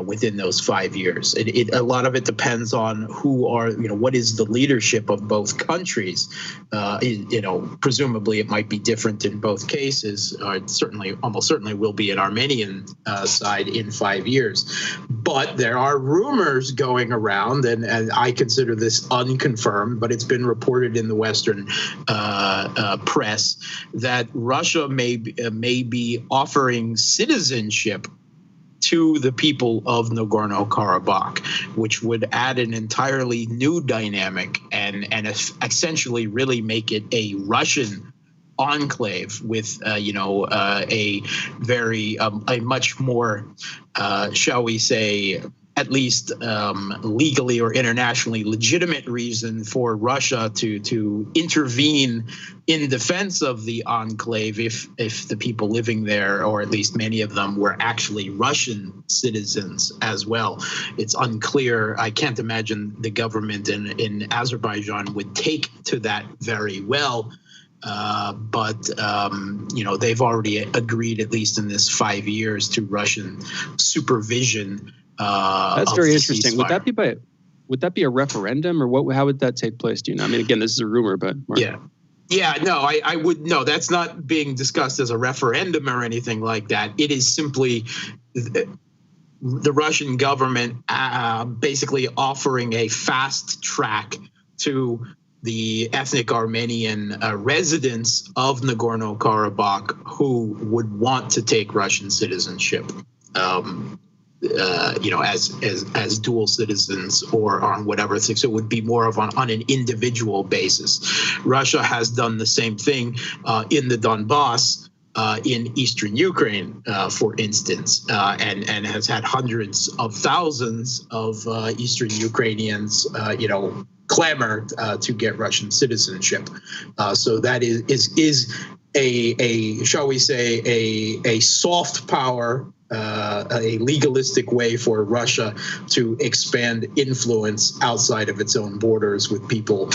Within those 5 years, a lot of it depends on what is the leadership of both countries. Presumably it might be different in both cases. It almost certainly will be an Armenian side in 5 years. But there are rumors going around, and I consider this unconfirmed, but it's been reported in the Western press that Russia may be offering citizenship to the people of Nagorno-Karabakh, which would add an entirely new dynamic and essentially really make it a Russian enclave with a very a much more shall we say at least legally or internationally legitimate reason for Russia to intervene in defense of the enclave if the people living there, or at least many of them, were actually Russian citizens as well. It's unclear. I can't imagine the government in Azerbaijan would take to that very well. But they've already agreed, at least in this 5 years, to Russian supervision. That's very interesting. Ceasefire. Would that be a referendum, or what? How would that take place? Do you know? I mean, again, this is a rumor, but Mark. No, I would no. That's not being discussed as a referendum or anything like that. It is simply the Russian government basically offering a fast track to the ethnic Armenian residents of Nagorno-Karabakh who would want to take Russian citizenship. As dual citizens or on whatever thing. So it would be more of on an individual basis. Russia has done the same thing in the Donbass, in eastern Ukraine, for instance, and has had hundreds of thousands of eastern Ukrainians, clamor to get Russian citizenship. So that is a shall we say a soft power. A legalistic way for Russia to expand influence outside of its own borders, with people,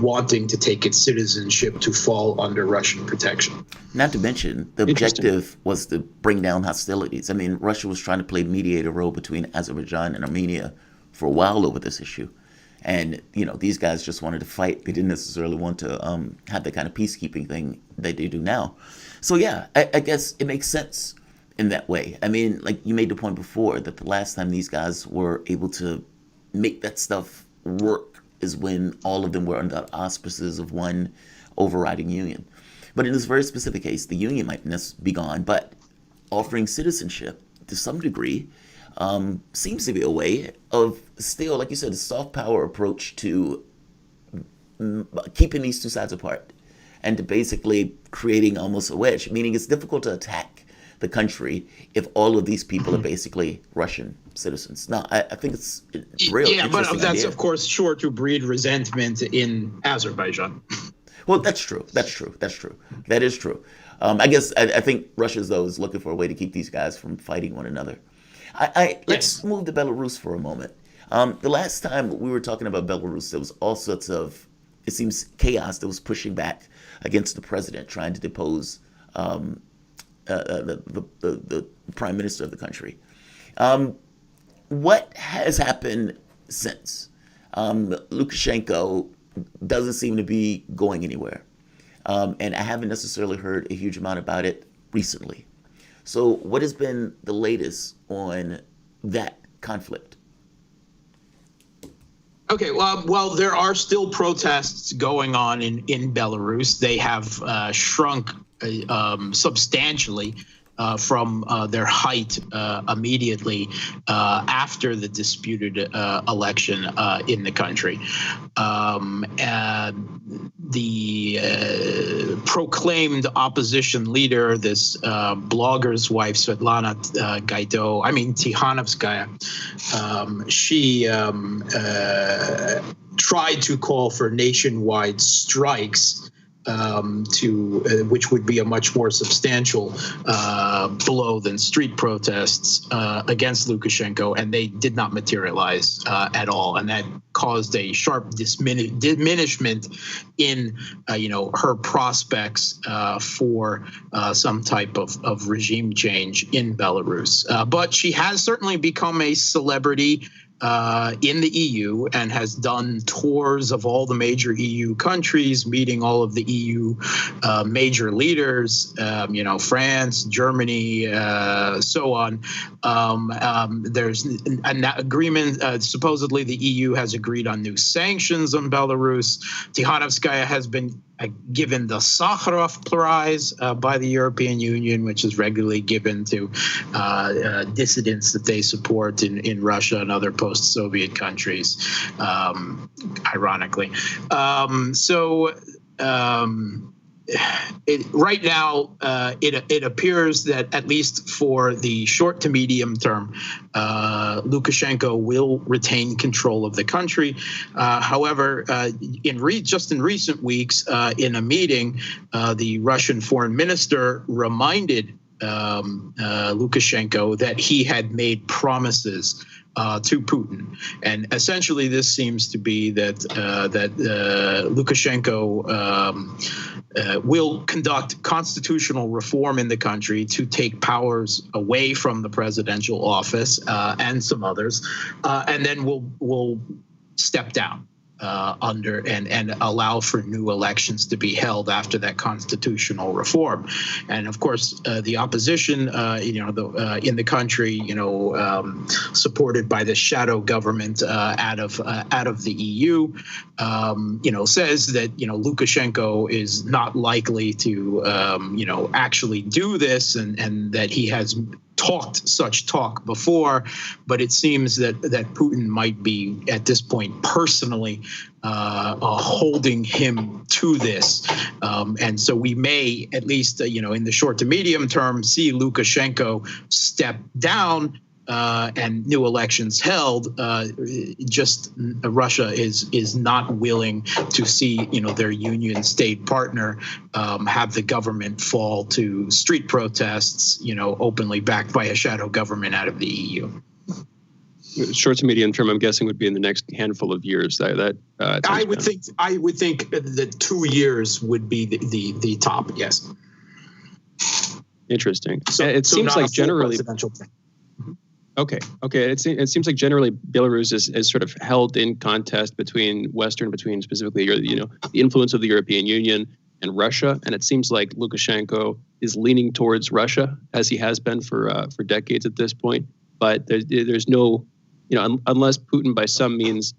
wanting to take its citizenship to fall under Russian protection. Not to mention, the objective was to bring down hostilities. I mean, Russia was trying to play mediator role between Azerbaijan and Armenia for a while over this issue. And, these guys just wanted to fight. They didn't necessarily want to have the kind of peacekeeping thing that they do now. So, yeah, I guess it makes sense in that way. I mean, like you made the point before that the last time these guys were able to make that stuff work is when all of them were under auspices of one overriding union. But in this very specific case, the union might be gone, but offering citizenship to some degree seems to be a way of still, like you said, a soft power approach to keeping these two sides apart and to basically creating almost a wedge, meaning it's difficult to attack the country if all of these people are basically Russian citizens. Now, I think it's real. Yeah, but that's of course sure to breed resentment in Azerbaijan. Well, that's true. That is true. I guess I think Russia, though, is looking for a way to keep these guys from fighting one another. Let's move to Belarus for a moment. The last time we were talking about Belarus, there was all sorts of, it seems, chaos that was pushing back against the president, trying to depose the prime minister of the country. What has happened since? Lukashenko doesn't seem to be going anywhere. And I haven't necessarily heard a huge amount about it recently. So what has been the latest on that conflict? Okay, well, there are still protests going on in Belarus. They have shrunk substantially from their height immediately after the disputed election in the country. The proclaimed opposition leader, this blogger's wife, Svetlana Tikhanovskaya, she tried to call for nationwide strikes which would be a much more substantial blow than street protests against Lukashenko, and they did not materialize at all, and that caused a sharp diminishment in her prospects for some type of regime change in Belarus. But she has certainly become a celebrity in the EU and has done tours of all the major EU countries, meeting all of the EU major leaders, France, Germany, so on. There's an agreement. Supposedly, the EU has agreed on new sanctions on Belarus. Tikhanovskaya has been given the Sakharov Prize by the European Union, which is regularly given to dissidents that they support in Russia and other post-Soviet countries, ironically. Right now, it appears that at least for the short to medium term, Lukashenko will retain control of the country. However, just in recent weeks, in a meeting, the Russian foreign minister reminded Lukashenko that he had made promises to Putin, and essentially this seems to be that Lukashenko will conduct constitutional reform in the country to take powers away from the presidential office and some others, and then will step down and allow for new elections to be held after that constitutional reform. And of course, the opposition, in the country, supported by the shadow government out of the EU, says that Lukashenko is not likely to actually do this, and that he has talked such talk before, but it seems that Putin might be at this point personally holding him to this, and so we may, at least in the short to medium term, see Lukashenko step down and new elections held. Russia is not willing to see their union state partner have the government fall to street protests, openly backed by a shadow government out of the EU. Short to medium term, I'm guessing, would be in the next handful of years. I would think that 2 years would be the top. Yes. Interesting. It seems like generally. Okay. It seems like generally Belarus is sort of held in contest between specifically the influence of the European Union and Russia, and it seems like Lukashenko is leaning towards Russia, as he has been for decades at this point. But there's no, unless Putin by some means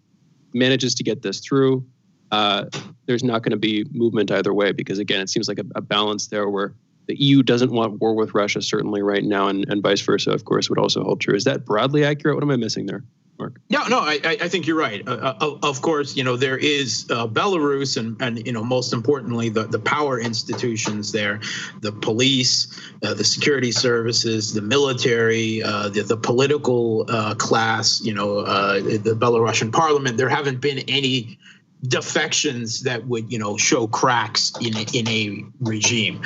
manages to get this through, there's not going to be movement either way, because again, it seems like a balance there where the EU doesn't want war with Russia, certainly right now, and vice versa, of course, would also hold true. Is that broadly accurate? What am I missing there, Mark? No, I think you're right. Of course, there is Belarus and most importantly, the power institutions there, the police, the security services, the military, the political class, the Belarusian parliament. There haven't been any defections that would show cracks in a regime.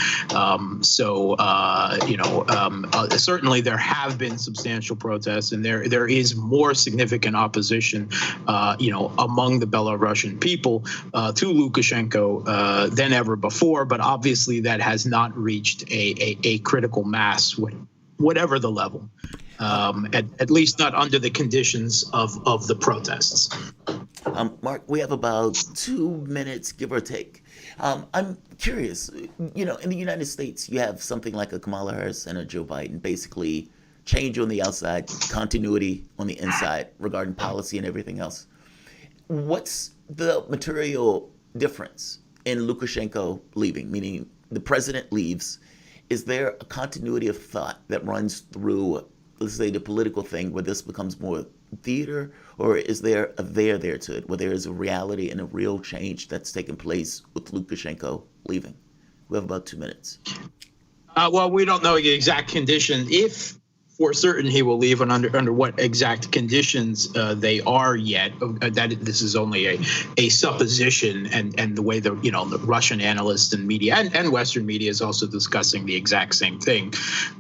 Certainly there have been substantial protests, and there is more significant opposition among the Belarusian people to Lukashenko than ever before, but obviously that has not reached a critical mass, whatever the level, at least not under the conditions of the protests. Mark, we have about 2 minutes, give or take. I'm curious, in the United States, you have something like a Kamala Harris and a Joe Biden, basically change on the outside, continuity on the inside regarding policy and everything else. What's the material difference in Lukashenko leaving, meaning the president leaves? Is there a continuity of thought that runs through, let's say, the political thing where this becomes more theater, or is there a there to it, where there is a reality and a real change that's taken place with Lukashenko leaving? We have about 2 minutes. Well, we don't know the exact condition. If for certain he will leave, and under what exact conditions they are yet, that this is only a supposition, and the way the Russian analysts and media and Western media is also discussing the exact same thing.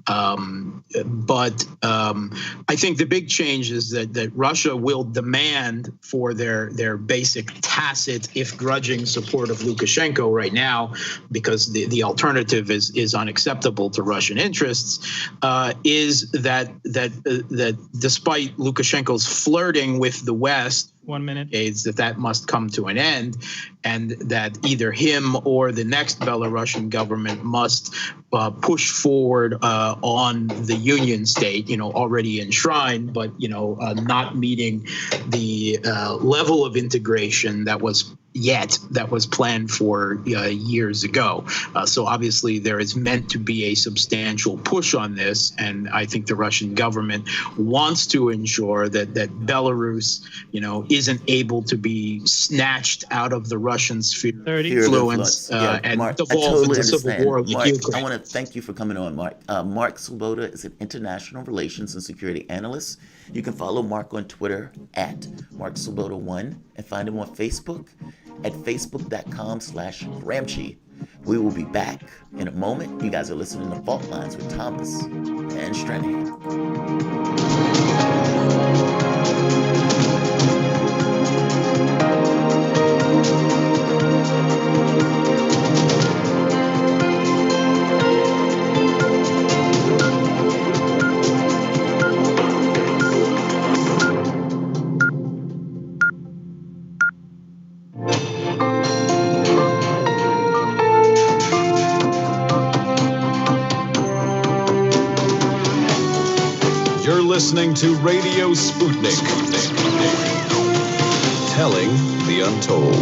But I think the big change is that Russia will demand for their basic tacit, if grudging, support of Lukashenko right now, because the alternative is unacceptable to Russian interests, is that despite Lukashenko's flirting with the West, 1 minute, that must come to an end, and that either him or the next Belarusian government must push forward on the union state, already enshrined, but not meeting the level of integration that was yet that was planned for years ago. So obviously there is meant to be a substantial push on this, and I think the Russian government wants to ensure that Belarus, isn't able to be snatched out of the Russian sphere of influence and Mark, devolve into civil war like Mark, Ukraine. I want to thank you for coming on, Mark. Mark Swoboda is an international relations and security analyst. You can follow Mark on Twitter at MarkSwoboda1 and find him on Facebook at facebook.com/Gramsci. We will be back in a moment. You guys are listening to Fault Lines with Thomas and Stranahan. Listening to Radio Sputnik. Telling the untold.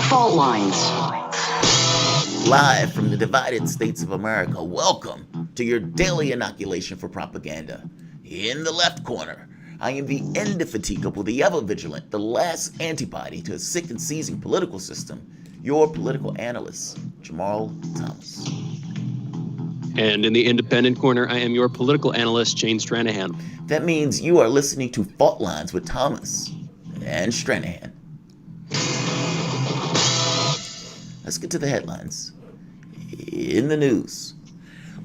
Fault lines. Live from the divided states of America, welcome to your daily inoculation for propaganda. In the left corner, I am the indefatigable, the ever-vigilant, the last antibody to a sick and seizing political system, your political analyst, Jamarl Thomas. And in the independent corner, I am your political analyst, Shane Stranahan. That means you are listening to Fault Lines with Thomas and Stranahan. Let's get to the headlines. In the news,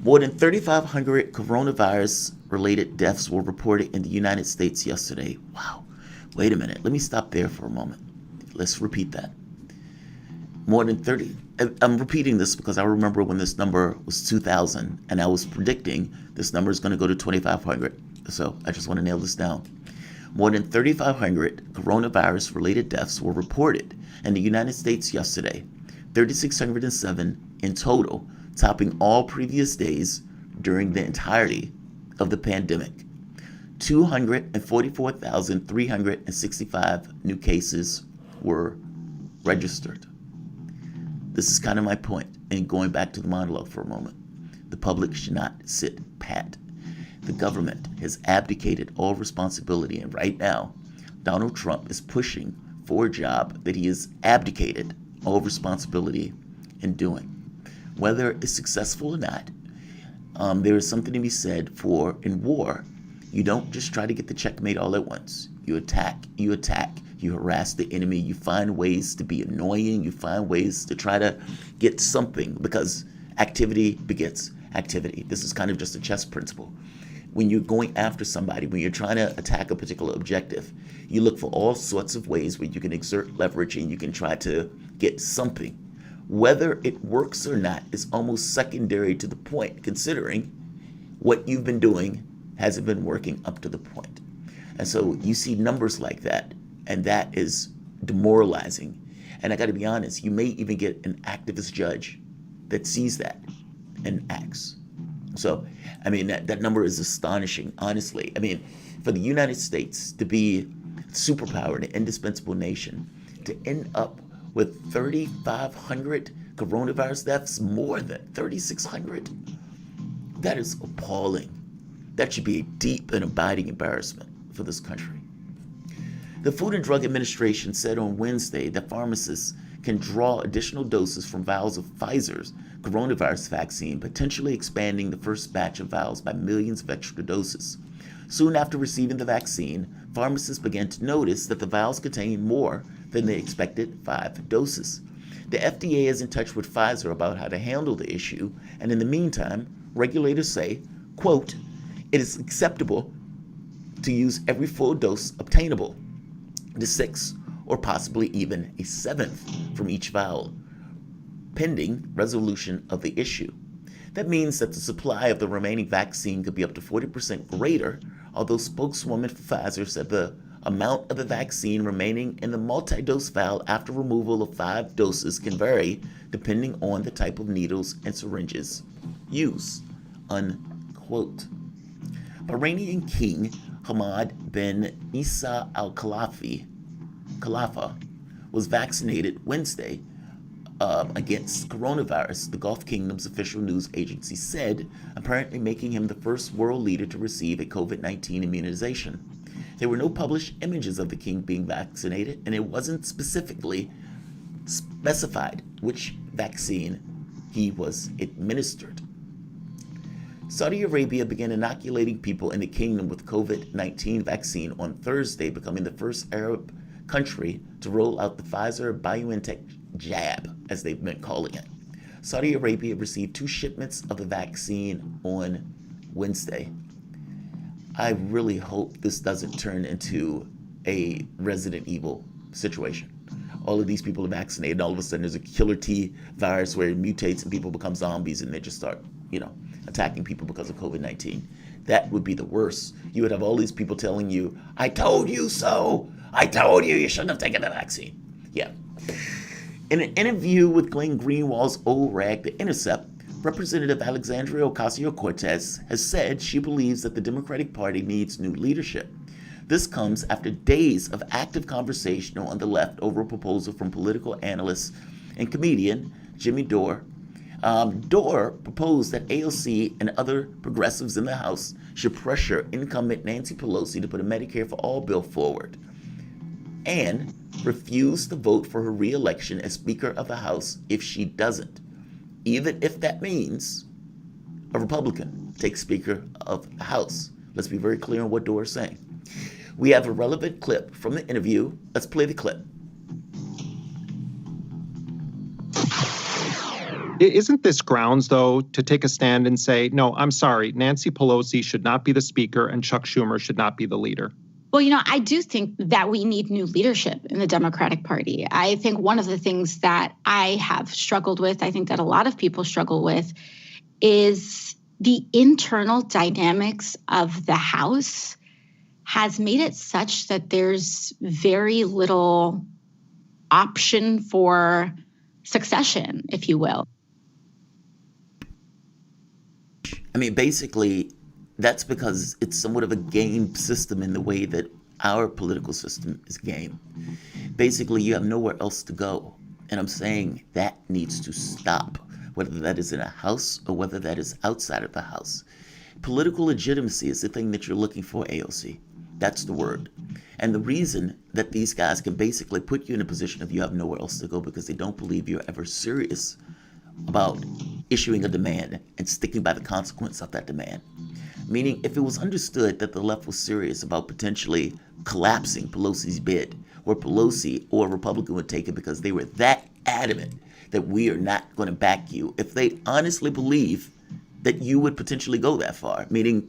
more than 3,500 coronavirus-related deaths were reported in the United States yesterday. Wow. Wait a minute. Let me stop there for a moment. Let's repeat that. More than 30. I'm repeating this because I remember when this number was 2,000, and I was predicting this number is going to go to 2,500. So I just want to nail this down. More than 3,500 coronavirus-related deaths were reported in the United States yesterday, 3,607 in total, topping all previous days during the entirety of the pandemic. 244,365 new cases were registered. This is kind of my point, and going back to the monologue for a moment. The public should not sit pat. The government has abdicated all responsibility, and right now, Donald Trump is pushing for a job that he has abdicated all responsibility in doing. Whether it's successful or not, there is something to be said for, in war, you don't just try to get the checkmate all at once. You attack, you harass the enemy, you find ways to be annoying, you find ways to try to get something, because activity begets activity. This is kind of just a chess principle. When you're going after somebody, when you're trying to attack a particular objective, you look for all sorts of ways where you can exert leverage and you can try to get something. Whether it works or not is almost secondary to the point, considering what you've been doing hasn't been working up to the point. And so you see numbers like that, and that is demoralizing. And I got to be honest, you may even get an activist judge that sees that and acts. So, I mean, that number is astonishing, honestly. I mean, for the United States to be a superpower, an indispensable nation, to end up with 3,500 coronavirus deaths, more than 3,600, that is appalling. That should be a deep and abiding embarrassment for this country. The Food and Drug Administration said on Wednesday that pharmacists can draw additional doses from vials of Pfizer's coronavirus vaccine, potentially expanding the first batch of vials by millions of extra doses. Soon after receiving the vaccine, pharmacists began to notice that the vials contained more than the expected 5 doses. The FDA is in touch with Pfizer about how to handle the issue, and in the meantime, regulators say, quote, "It is acceptable to use every full dose obtainable, the 6th or possibly even a 7th from each vial, pending resolution of the issue." That means that the supply of the remaining vaccine could be up to 40% greater, although spokeswoman for Pfizer said the amount of the vaccine remaining in the multi-dose vial after removal of 5 doses can vary depending on the type of needles and syringes used, unquote. quote. Bahraini King Hamad bin Isa Al Khalifa was vaccinated Wednesday against coronavirus, the Gulf Kingdom's official news agency said, apparently making him the first world leader to receive a COVID-19 immunization. There were no published images of the king being vaccinated, and it wasn't specifically specified which vaccine he was administered. Saudi Arabia began inoculating people in the kingdom with COVID-19 vaccine on Thursday, becoming the first Arab country to roll out the Pfizer-BioNTech jab, as they've been calling it. Saudi Arabia received 2 shipments of the vaccine on Wednesday. I really hope this doesn't turn into a Resident Evil situation. All of these people are vaccinated, and all of a sudden there's a killer T virus where it mutates and people become zombies and they just start, attacking people because of COVID-19. That would be the worst. You would have all these people telling you, I told you so. I told you shouldn't have taken the vaccine. Yeah. In an interview with Glenn Greenwald's old rag, The Intercept, Representative Alexandria Ocasio-Cortez has said she believes that the Democratic Party needs new leadership. This comes after days of active conversation on the left over a proposal from political analyst and comedian Jimmy Dore. Dore proposed that AOC and other progressives in the House should pressure incumbent Nancy Pelosi to put a Medicare for All bill forward and refuse to vote for her re-election as Speaker of the House if she doesn't, even if that means a Republican takes Speaker of the House. Let's be very clear on what Dore is saying. We have a relevant clip from the interview. Let's play the clip. Isn't this grounds, though, to take a stand and say, no, I'm sorry, Nancy Pelosi should not be the Speaker and Chuck Schumer should not be the leader? Well, I do think that we need new leadership in the Democratic Party. I think one of the things that I have struggled with, I think that a lot of people struggle with, is the internal dynamics of the House has made it such that there's very little option for succession, if you will. I mean, basically, that's because it's somewhat of a game system in the way that our political system is game. Basically, you have nowhere else to go. And I'm saying that needs to stop, whether that is in a house or whether that is outside of the house. Political legitimacy is the thing that you're looking for, AOC. That's the word. And the reason that these guys can basically put you in a position of you have nowhere else to go because they don't believe you're ever serious about issuing a demand and sticking by the consequence of that demand. Meaning, if it was understood that the left was serious about potentially collapsing Pelosi's bid, where Pelosi or a Republican would take it because they were that adamant that we are not going to back you, if they honestly believe that you would potentially go that far, meaning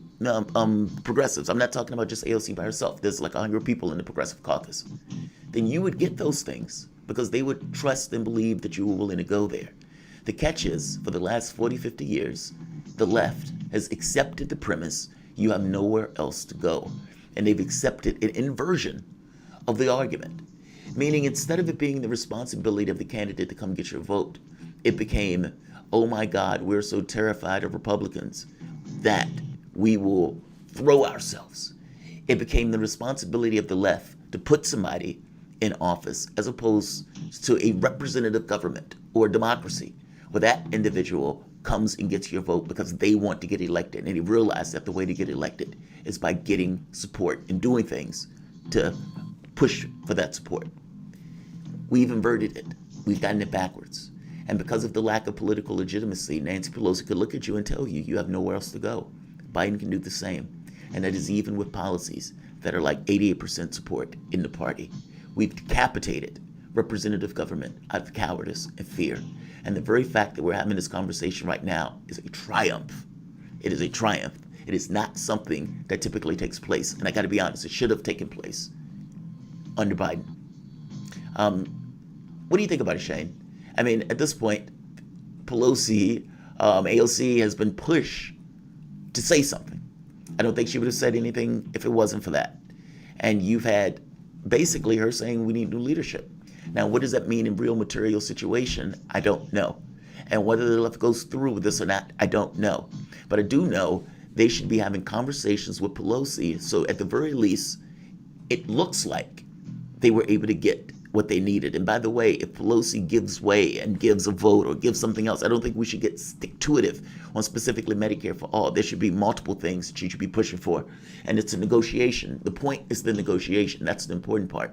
progressives, I'm not talking about just AOC by herself, there's like 100 people in the progressive caucus, then you would get those things because they would trust and believe that you were willing to go there. The catch is, for the last 40, 50 years, the left has accepted the premise you have nowhere else to go. And they've accepted an inversion of the argument. Meaning, instead of it being the responsibility of the candidate to come get your vote, it became, oh my God, we're so terrified of Republicans that we will throw ourselves. It became the responsibility of the left to put somebody in office as opposed to a representative government or democracy, where that individual comes and gets your vote because they want to get elected. And they realize that the way to get elected is by getting support and doing things to push for that support. We've inverted it. We've gotten it backwards. And because of the lack of political legitimacy, Nancy Pelosi could look at you and tell you you have nowhere else to go. Biden can do the same. And that is even with policies that are like 88% support in the party. We've decapitated representative government out of cowardice and fear. And the very fact that we're having this conversation right now is a triumph. It is a triumph. It is not something that typically takes place. And I got to be honest, it should have taken place under Biden. What do you think about it, Shane? I mean, at this point, Pelosi, AOC has been pushed to say something. I don't think she would have said anything if it wasn't for that. And you've had basically her saying we need new leadership. Now, what does that mean in real material situation? I don't know. And whether the left goes through with this or not, I don't know. But I do know they should be having conversations with Pelosi. So at the very least, it looks like they were able to get what they needed. And by the way, if Pelosi gives way and gives a vote or gives something else, I don't think we should get stick-to-itive on specifically Medicare for all. There should be multiple things that you should be pushing for. And it's a negotiation. The point is the negotiation. That's the important part.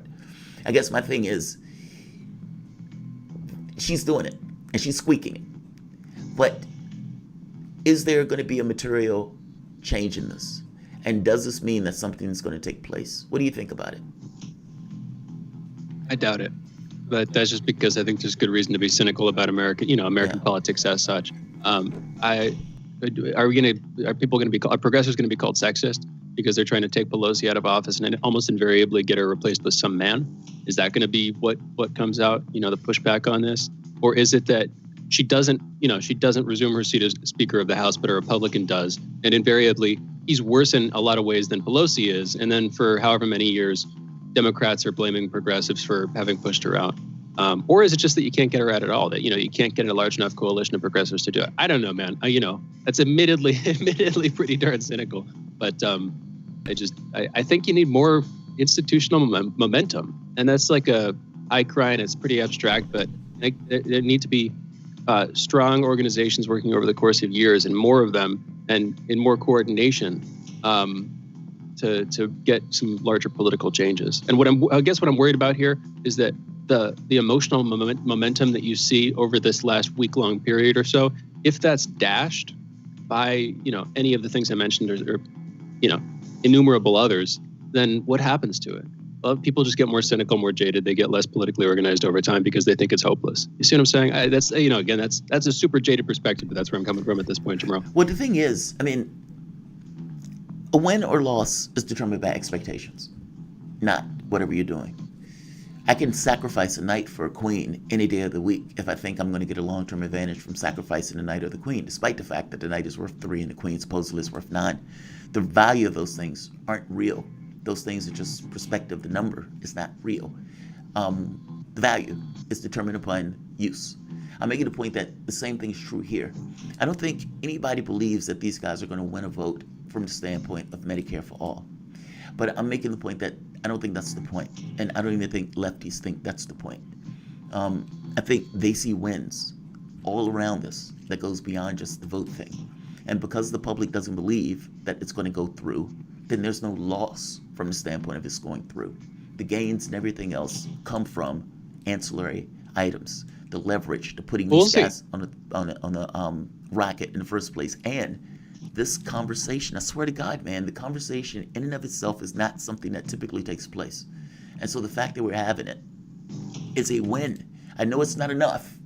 I guess my thing is, she's doing it and she's squeaking it. But is there going to be a material change in this? And does this mean that something's going to take place? What do you think about it? I doubt it, but that's just because I think there's good reason to be cynical about American politics as such. Are progressives going to be called sexist because they're trying to take Pelosi out of office and almost invariably get her replaced with some man? Is that going to be what comes out? The pushback on this, or is it that she doesn't resume her seat as Speaker of the House, but a Republican does, and invariably he's worse in a lot of ways than Pelosi is, and then for however many years, Democrats are blaming progressives for having pushed her out. Or is it just that you can't get her out at all? That you can't get a large enough coalition of progressives to do it? I don't know, man. That's admittedly pretty darn cynical. But I think you need more institutional momentum, and that's like a high cry, and it's pretty abstract. But there need to be strong organizations working over the course of years, and more of them, and in more coordination. To get some larger political changes. And what I'm worried about here is that the emotional momentum that you see over this last week-long period or so, if that's dashed by any of the things I mentioned or innumerable others, then what happens to it? Well, people just get more cynical, more jaded. They get less politically organized over time because they think it's hopeless. You see what I'm saying? That's a super jaded perspective, but that's where I'm coming from at this point, Jamarl. Well, the thing is, a win or loss is determined by expectations, not whatever you're doing. I can sacrifice a knight for a queen any day of the week if I think I'm going to get a long-term advantage from sacrificing the knight or the queen, despite the fact that the knight is worth 3 and the queen supposedly is worth 9. The value of those things aren't real. Those things are just perspective. The number is not real. The value is determined upon use. I'm making the point that the same thing is true here. I don't think anybody believes that these guys are going to win a vote from the standpoint of Medicare for all. But I'm making the point that I don't think that's the point. And I don't even think lefties think that's the point. I think they see wins all around this that goes beyond just the vote thing. And because the public doesn't believe that it's going to go through, then there's no loss from the standpoint of it's going through. The gains and everything else come from ancillary items, the leverage, the putting these guys on the rocket in the first place, and this conversation. I swear to God, man, the conversation in and of itself is not something that typically takes place. And so the fact that we're having it is a win. I know it's not enough,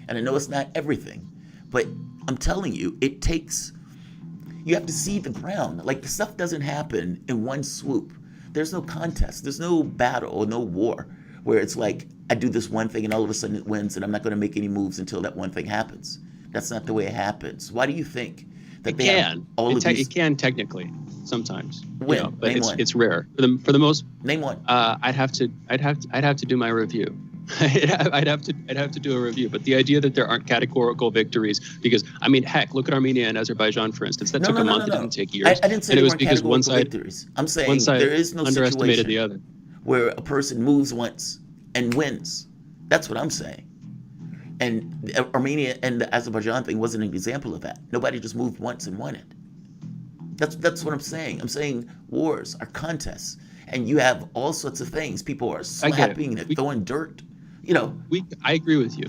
and I know it's not everything, but I'm telling you, you have to see the ground. Like, the stuff doesn't happen in one swoop. There's no contest. There's no battle or no war where it's like, I do this one thing and all of a sudden it wins and I'm not going to make any moves until that one thing happens. That's not the way it happens. Why do you think that it can technically sometimes? When? But Name one. It's rare. For the most. Name one. I'd have to do my review. I'd have to do a review. But the idea that there aren't categorical victories, because heck, look at Armenia and Azerbaijan, for instance. That took a month. It didn't take years. I didn't say and it was weren't because categorical one side victories. I'm saying there is no underestimated situation the other, where a person moves once and wins. That's what I'm saying. And the Armenia and the Azerbaijan thing wasn't an example of that. Nobody just moved once and won it. That's what I'm saying. I'm saying wars are contests, and you have all sorts of things. People are slapping and throwing dirt. I agree with you.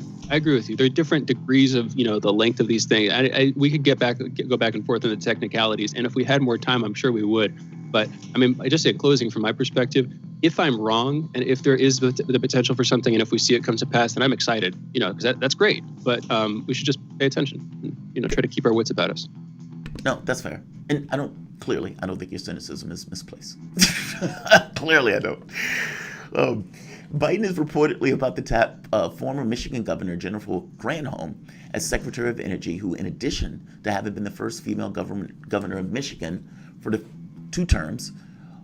There are different degrees of the length of these things. We could go back and forth on the technicalities, and if we had more time, I'm sure we would. But I just say closing from my perspective. If I'm wrong, and if there is the potential for something, and if we see it come to pass, then I'm excited. Because that's great. But we should just pay attention. And, try to keep our wits about us. No, that's fair. And I don't think your cynicism is misplaced. Clearly, I don't. Biden is reportedly about to tap former Michigan Governor Jennifer Granholm as Secretary of Energy, who, in addition to having been the first female governor of Michigan for the 2 terms,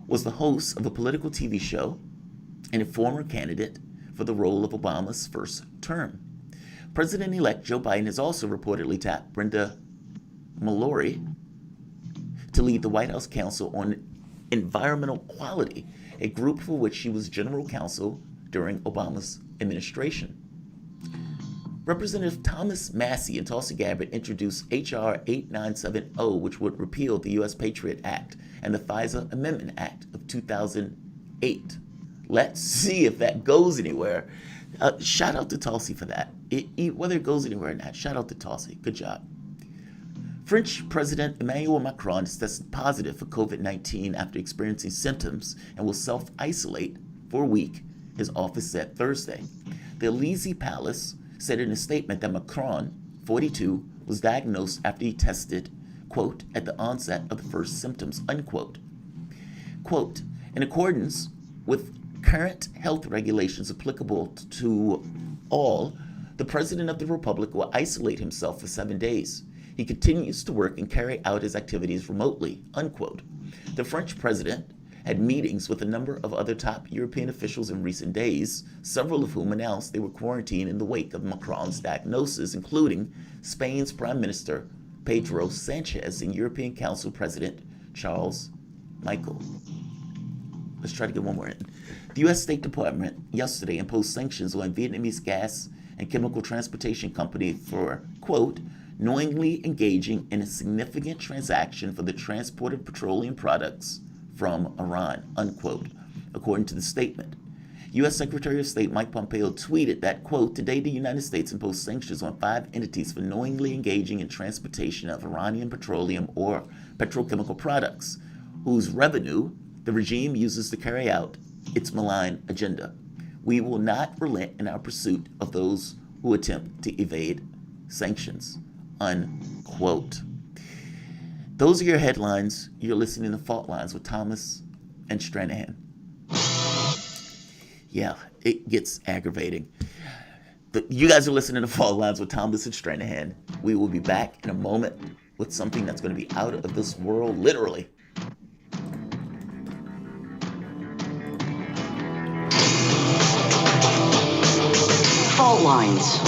was the host of a political TV show and a former candidate for the role of Obama's first term. President-elect Joe Biden has also reportedly tapped Brenda Mallory to lead the White House Council on Environmental Quality, a group for which she was general counsel during Obama's administration. Representative Thomas Massey and Tulsi Gabbard introduced H.R. 8970, which would repeal the U.S. Patriot Act and the FISA Amendment Act of 2008. Let's see if that goes anywhere. Shout out to Tulsi for that. Whether it goes anywhere or not, shout out to Tulsi. Good job. French President Emmanuel Macron has tested positive for COVID-19 after experiencing symptoms and will self-isolate for a week, his office said Thursday. The Élysée Palace said in a statement that Macron, 42, was diagnosed after he tested, quote, at the onset of the first symptoms, unquote. Quote, in accordance with current health regulations applicable to all, the President of the Republic will isolate himself for 7 days. He continues to work and carry out his activities remotely, unquote. The French president had meetings with a number of other top European officials in recent days, several of whom announced they were quarantined in the wake of Macron's diagnosis, including Spain's Prime Minister Pedro Sanchez and European Council President Charles Michel. Let's try to get one more in. The U.S. State Department yesterday imposed sanctions on Vietnamese gas and chemical transportation company for, quote, knowingly engaging in a significant transaction for the transport of petroleum products from Iran, unquote, according to the statement. U.S. Secretary of State Mike Pompeo tweeted that, quote, today the United States imposed sanctions on 5 entities for knowingly engaging in transportation of Iranian petroleum or petrochemical products, whose revenue the regime uses to carry out its malign agenda. We will not relent in our pursuit of those who attempt to evade sanctions, unquote. Those are your headlines. You're listening to Fault Lines with Thomas and Stranahan. Yeah, it gets aggravating. You guys are listening to Fault Lines with Thomas and Stranahan. We will be back in a moment with something that's going to be out of this world, literally. Fault Lines.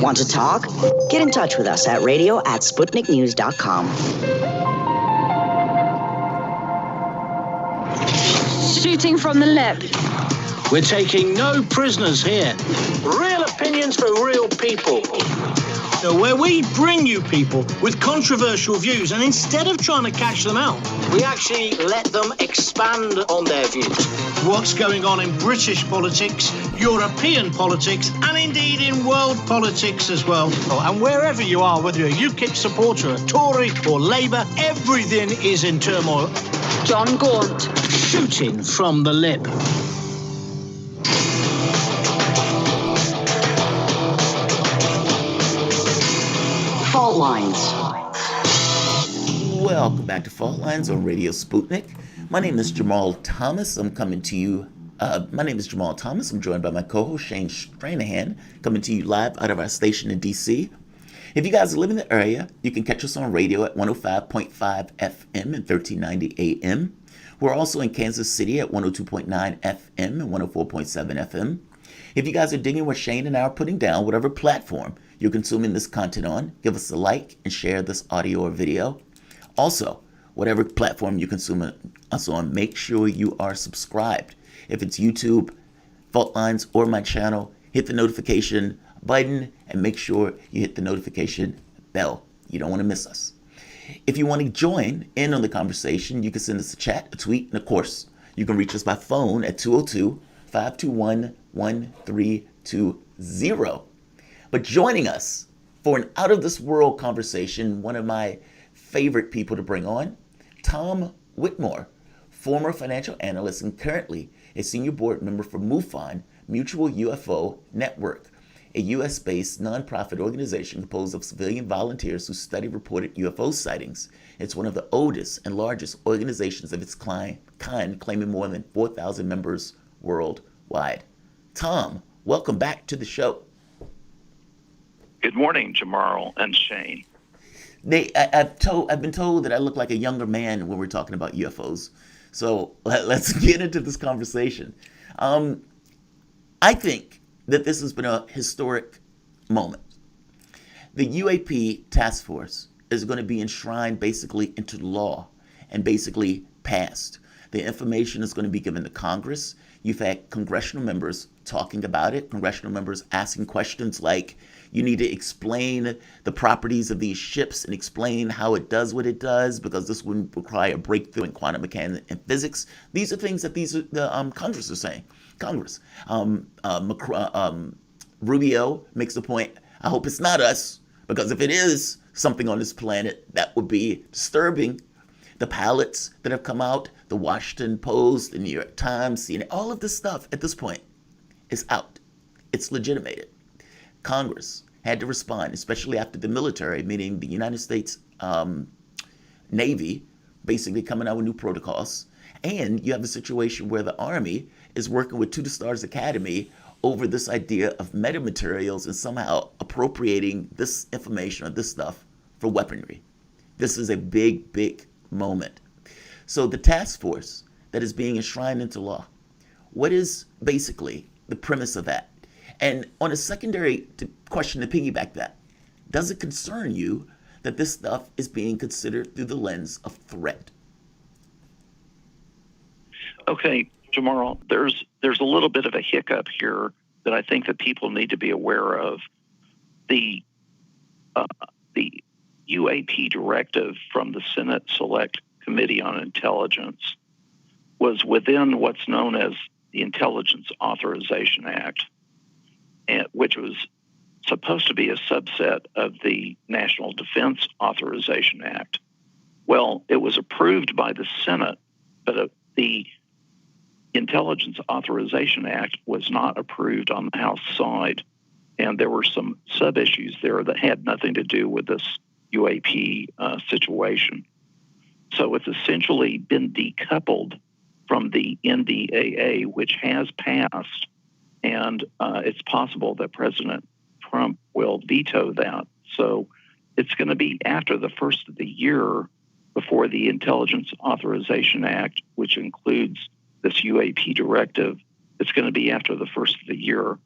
Want to talk? Get in touch with us at radio@sputniknews.com. Shooting from the lip. We're taking no prisoners here. Real opinions for real people. Where we bring you people with controversial views, and instead of trying to catch them out, we actually let them expand on their views. What's going on in British politics, European politics, and indeed in world politics as well. And wherever you are, whether you're a UKIP supporter, a Tory, or Labour, everything is in turmoil. John Gaunt. Shooting from the lip. Fault Lines. Welcome back to Fault Lines on Radio Sputnik. My name is Jamarl Thomas. I'm coming to you. My name is Jamarl Thomas. I'm joined by my co-host Shane Stranahan, coming to you live out of our station in DC. If you guys live in the area, you can catch us on radio at 105.5 FM and 1390 AM. We're also in Kansas City at 102.9 FM and 104.7 FM. If you guys are digging what Shane and I are putting down, whatever platform you're consuming this content on, give us a like and share this audio or video. Also, whatever platform you consume us on, make sure you are subscribed. If it's YouTube, Fault Lines, or my channel, hit the notification button and make sure you hit the notification bell. You don't want to miss us. If you want to join in on the conversation, you can send us a chat, a tweet, and of course, you can reach us by phone at 202-521-1320. But joining us for an out-of-this-world conversation, one of my favorite people to bring on, Tom Whitmore, former financial analyst and currently a senior board member for MUFON, Mutual UFO Network, a U.S.-based nonprofit organization composed of civilian volunteers who study reported UFO sightings. It's one of the oldest and largest organizations of its kind, claiming more than 4,000 members worldwide. Tom, welcome back to the show. Good morning, Jamarl and Shane. I've been told that I look like a younger man when we're talking about UFOs. So let's get into this conversation. I think that this has been a historic moment. The UAP Task Force is going to be enshrined basically into law and basically passed. The information is going to be given to Congress. You've had congressional members talking about it, congressional members asking questions like, you need to explain the properties of these ships and explain how it does what it does, because this would require a breakthrough in quantum mechanics and physics. These are things that Congress are saying. Congress. Rubio makes the point, I hope it's not us, because if it is something on this planet, that would be disturbing. The pallets that have come out, the Washington Post, the New York Times, CNN, all of this stuff at this point is out. It's legitimated. Congress had to respond, especially after the military, meaning the United States Navy, basically coming out with new protocols. And you have a situation where the Army is working with To the Stars Academy over this idea of metamaterials and somehow appropriating this information or this stuff for weaponry. This is a big, big moment. So the task force that is being enshrined into law, what is basically the premise of that? And on a secondary question to piggyback that, does it concern you that this stuff is being considered through the lens of threat? Okay, Jamarl, there's a little bit of a hiccup here that I think that people need to be aware of. The UAP directive from the Senate Select Committee on Intelligence was within what's known as the Intelligence Authorization Act, which was supposed to be a subset of the National Defense Authorization Act. Well, it was approved by the Senate, but the Intelligence Authorization Act was not approved on the House side, and there were some sub-issues there that had nothing to do with this UAP situation. So it's essentially been decoupled from the NDAA, which has passed, and it's possible that President Trump will veto that. So it's going to be after the first of the year before the Intelligence Authorization Act, which includes this UAP directive, it's going to be after the first of the year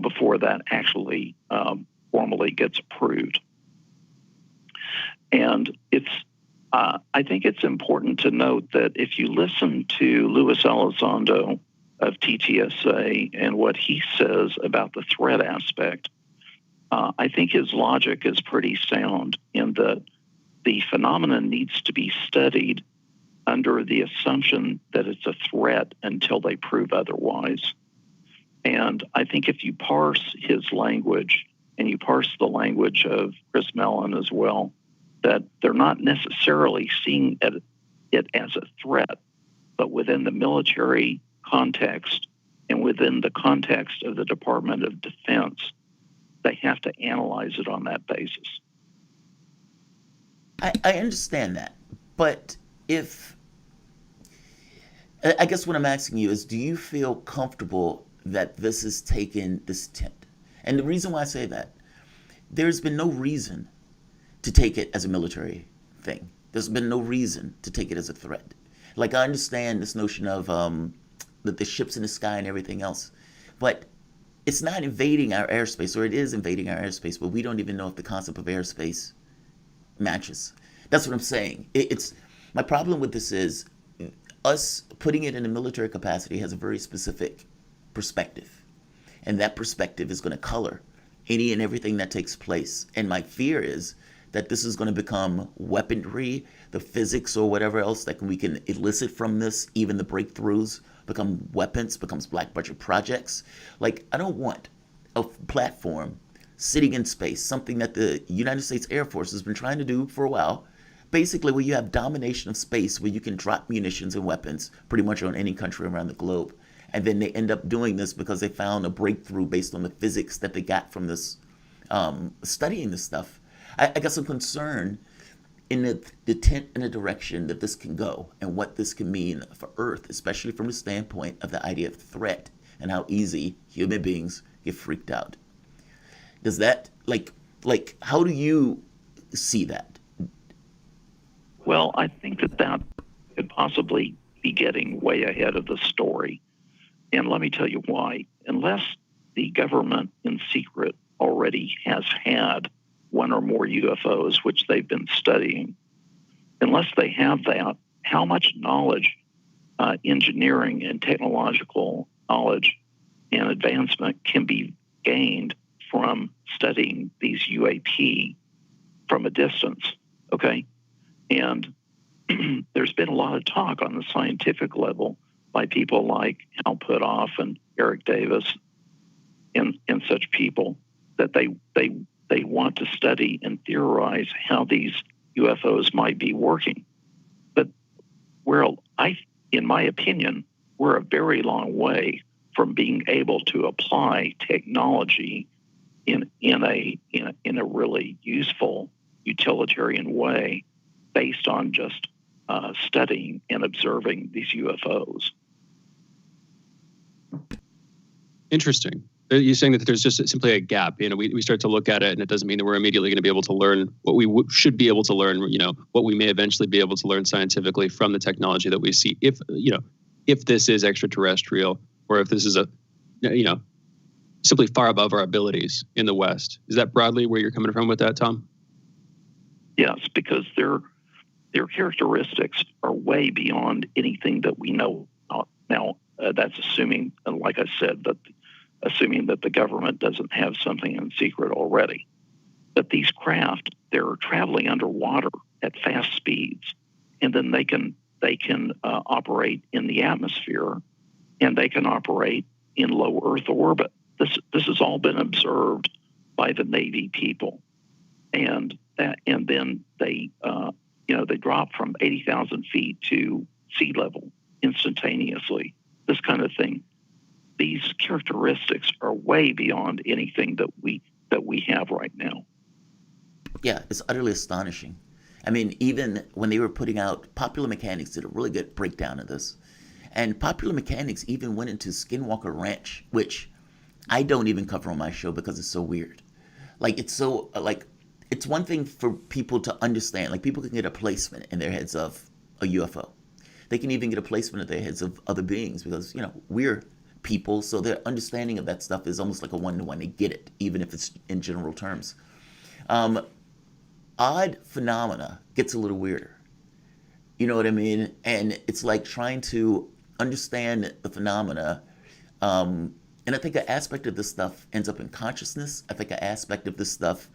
before that actually formally gets approved. And I think it's important to note that if you listen to Luis Elizondo of TTSA and what he says about the threat aspect, I think his logic is pretty sound in that the phenomenon needs to be studied under the assumption that it's a threat until they prove otherwise. And I think if you parse his language and you parse the language of Chris Mellon as well, that they're not necessarily seeing it as a threat, but within the military context and within the context of the Department of Defense, they have to analyze it on that basis. I understand that, but I guess what I'm asking you is, do you feel comfortable that this has taken this tint? And the reason why I say that, there's been no reason to take it as a military thing. There's been no reason to take it as a threat. Like, I understand this notion of the ships in the sky and everything else, but it's not invading our airspace, or it is invading our airspace, but we don't even know if the concept of airspace matches. That's what I'm saying. It's my problem with this is us putting it in a military capacity has a very specific perspective, and that perspective is going to color any and everything that takes place. And my fear is that this is going to become weaponry, the physics or whatever else that we can elicit from this, even the breakthroughs, become weapons, becomes black budget projects. Like, I don't want a platform sitting in space, something that the United States Air Force has been trying to do for a while, basically where you have domination of space, where you can drop munitions and weapons pretty much on any country around the globe. And then they end up doing this because they found a breakthrough based on the physics that they got from this, studying this stuff. I guess I'm concerned in the tent and the direction that this can go and what this can mean for Earth, especially from the standpoint of the idea of threat and how easy human beings get freaked out. Does that, like, how do you see that? Well, I think that could possibly be getting way ahead of the story. And let me tell you why. Unless the government in secret already has had one or more UFOs, which they've been studying. Unless they have that, how much knowledge, engineering and technological knowledge and advancement can be gained from studying these UAP from a distance, okay? And there's been a lot of talk on the scientific level by people like Hal Puthoff and Eric Davis and such people that they want to study and theorize how these UFOs might be working. But in my opinion, we're a very long way from being able to apply technology in a really useful, utilitarian way based on just studying and observing these UFOs. Interesting. You're saying that there's just simply a gap. We start to look at it, and it doesn't mean that we're immediately going to be able to learn what we should be able to learn. What we may eventually be able to learn scientifically from the technology that we see. If this is extraterrestrial, or if this is simply far above our abilities in the West. Is that broadly where you're coming from with that, Tom? Yes, because their characteristics are way beyond anything that we know about. Now, that's assuming, like I said, assuming that the government doesn't have something in secret already. But these craft, they're traveling underwater at fast speeds, and then they can operate in the atmosphere, and they can operate in low Earth orbit. This has all been observed by the Navy people, and then they drop from 80,000 feet to sea level instantaneously. This kind of thing. These characteristics are way beyond anything that we have right now. Yeah, it's utterly astonishing. I mean, even when they were putting out, Popular Mechanics did a really good breakdown of this. And Popular Mechanics even went into Skinwalker Ranch, which I don't even cover on my show because it's so weird. It's one thing for people to understand. Like, people can get a placement in their heads of a UFO. They can even get a placement in their heads of other beings because, we're people, so their understanding of that stuff is almost like a one-to-one. They get it, even if it's in general terms. Odd phenomena gets a little weirder. You know what I mean? And it's like trying to understand the phenomena. And I think an aspect of this stuff ends up in consciousness. I think an aspect of this stuff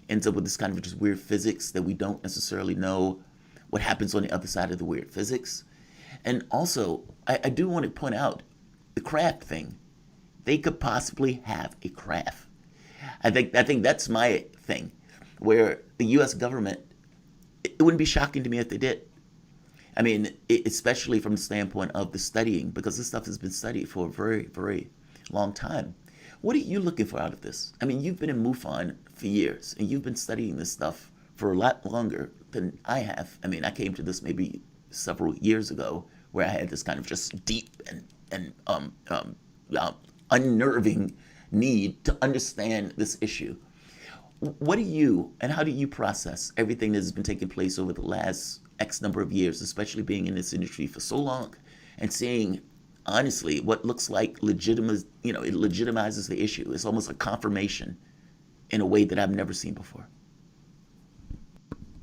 ends up with this kind of just weird physics that we don't necessarily know what happens on the other side of the weird physics. And also, I do want to point out the craft thing. They could possibly have a craft. I think that's my thing, where the U.S. government, it wouldn't be shocking to me if they did. I mean, especially from the standpoint of the studying, because this stuff has been studied for a very, very long time. What are you looking for out of this? I mean, you've been in MUFON for years, and you've been studying this stuff for a lot longer than I have. I mean, I came to this maybe several years ago, where I had this kind of just deep and unnerving need to understand this issue. What do you, and how do you process everything that has been taking place over the last X number of years, especially being in this industry for so long, and seeing, honestly, what looks like it legitimizes the issue. It's almost a confirmation in a way that I've never seen before.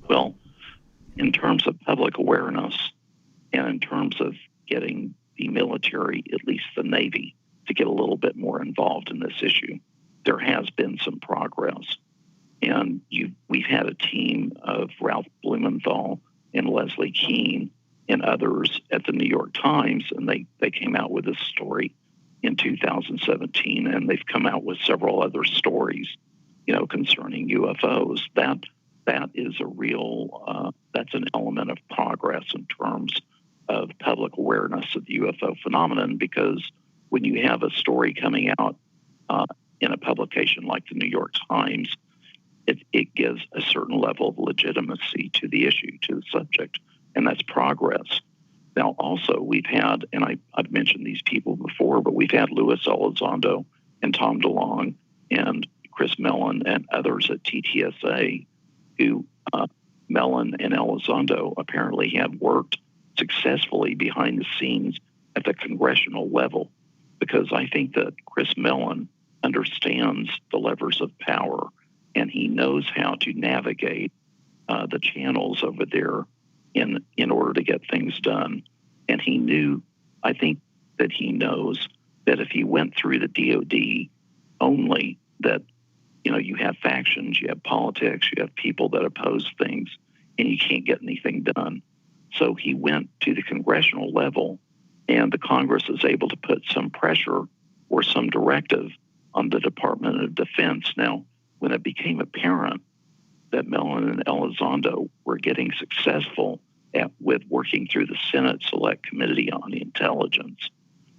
Well, in terms of public awareness, and in terms of getting the military, at least the Navy, to get a little bit more involved in this issue, there has been some progress. And we've had a team of Ralph Blumenthal and Leslie Keene and others at the New York Times, and they came out with this story in 2017, and they've come out with several other stories, concerning UFOs. That is a real, that's an element of progress in terms of public awareness of the UFO phenomenon, because when you have a story coming out in a publication like the New York Times, it gives a certain level of legitimacy to the issue, to the subject, and that's progress. Now, also, we've had, and I've mentioned these people before, but we've had Louis Elizondo and Tom DeLonge and Chris Mellon and others at TTSA who, Mellon and Elizondo apparently have worked successfully behind the scenes at the congressional level, because I think that Chris Mellon understands the levers of power and he knows how to navigate the channels over there in order to get things done. And I think that he knows that if he went through the DOD only, that, you have factions, you have politics, you have people that oppose things, and you can't get anything done. So he went to the congressional level, and the Congress is able to put some pressure or some directive on the Department of Defense. Now, when it became apparent that Mellon and Elizondo were getting successful with working through the Senate Select Committee on the Intelligence,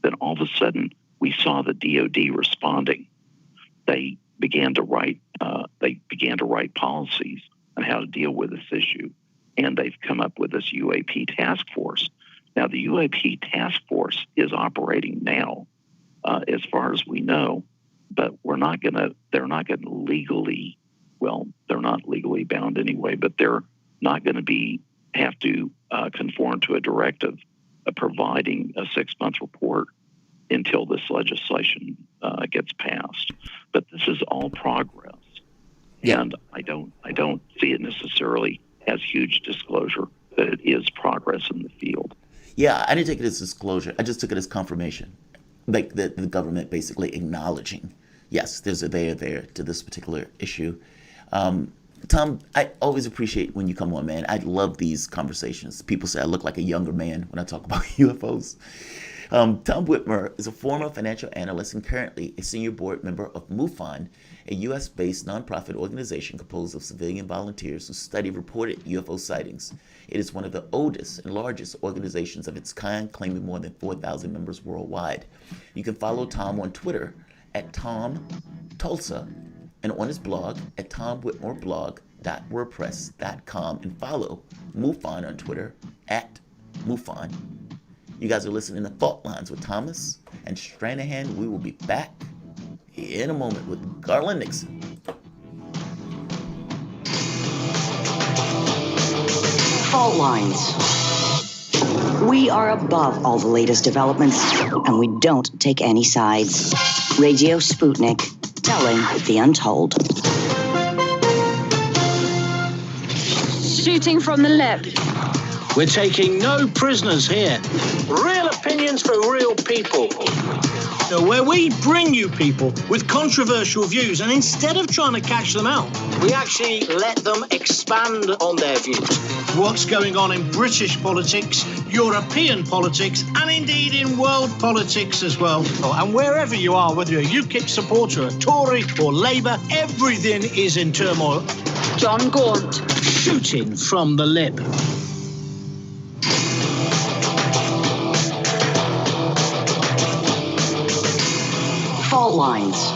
then all of a sudden we saw the DOD responding. They began to write policies on how to deal with this issue, and they've come up with this UAP task force. Now, the UAP task force is operating now, as far as we know, but they're not going to legally, they're not legally bound anyway, but they're not going to have to conform to a directive of providing a 6-month report until this legislation gets passed. But this is all progress, and I don't see it necessarily as huge disclosure, but it is progress in the field. Yeah, I didn't take it as disclosure. I just took it as confirmation, like the government basically acknowledging, yes, there's a there to this particular issue. Tom, I always appreciate when you come on, man. I love these conversations. People say I look like a younger man when I talk about UFOs. Tom Whitmer is a former financial analyst and currently a senior board member of MUFON, a U.S.-based nonprofit organization composed of civilian volunteers who study reported UFO sightings. It is one of the oldest and largest organizations of its kind, claiming more than 4,000 members worldwide. You can follow Tom on Twitter at Tom Tulsa and on his blog at tomwhitmoreblog.wordpress.com, and follow MUFON on Twitter at MUFON. You guys are listening to Fault Lines with Thomas and Stranahan. We will be back in a moment with Garland Nixon. Fault Lines. We are above all the latest developments, and we don't take any sides. Radio Sputnik, telling the untold. Shooting from the left. We're taking no prisoners here. Real opinions for real people. Where we bring you people with controversial views, and instead of trying to catch them out, we actually let them expand on their views. What's going on in British politics, European politics, and indeed in world politics as well. And wherever you are, whether you're a UKIP supporter, a Tory or Labour, everything is in turmoil. John Gaunt. Shooting from the lip. Fault Lines.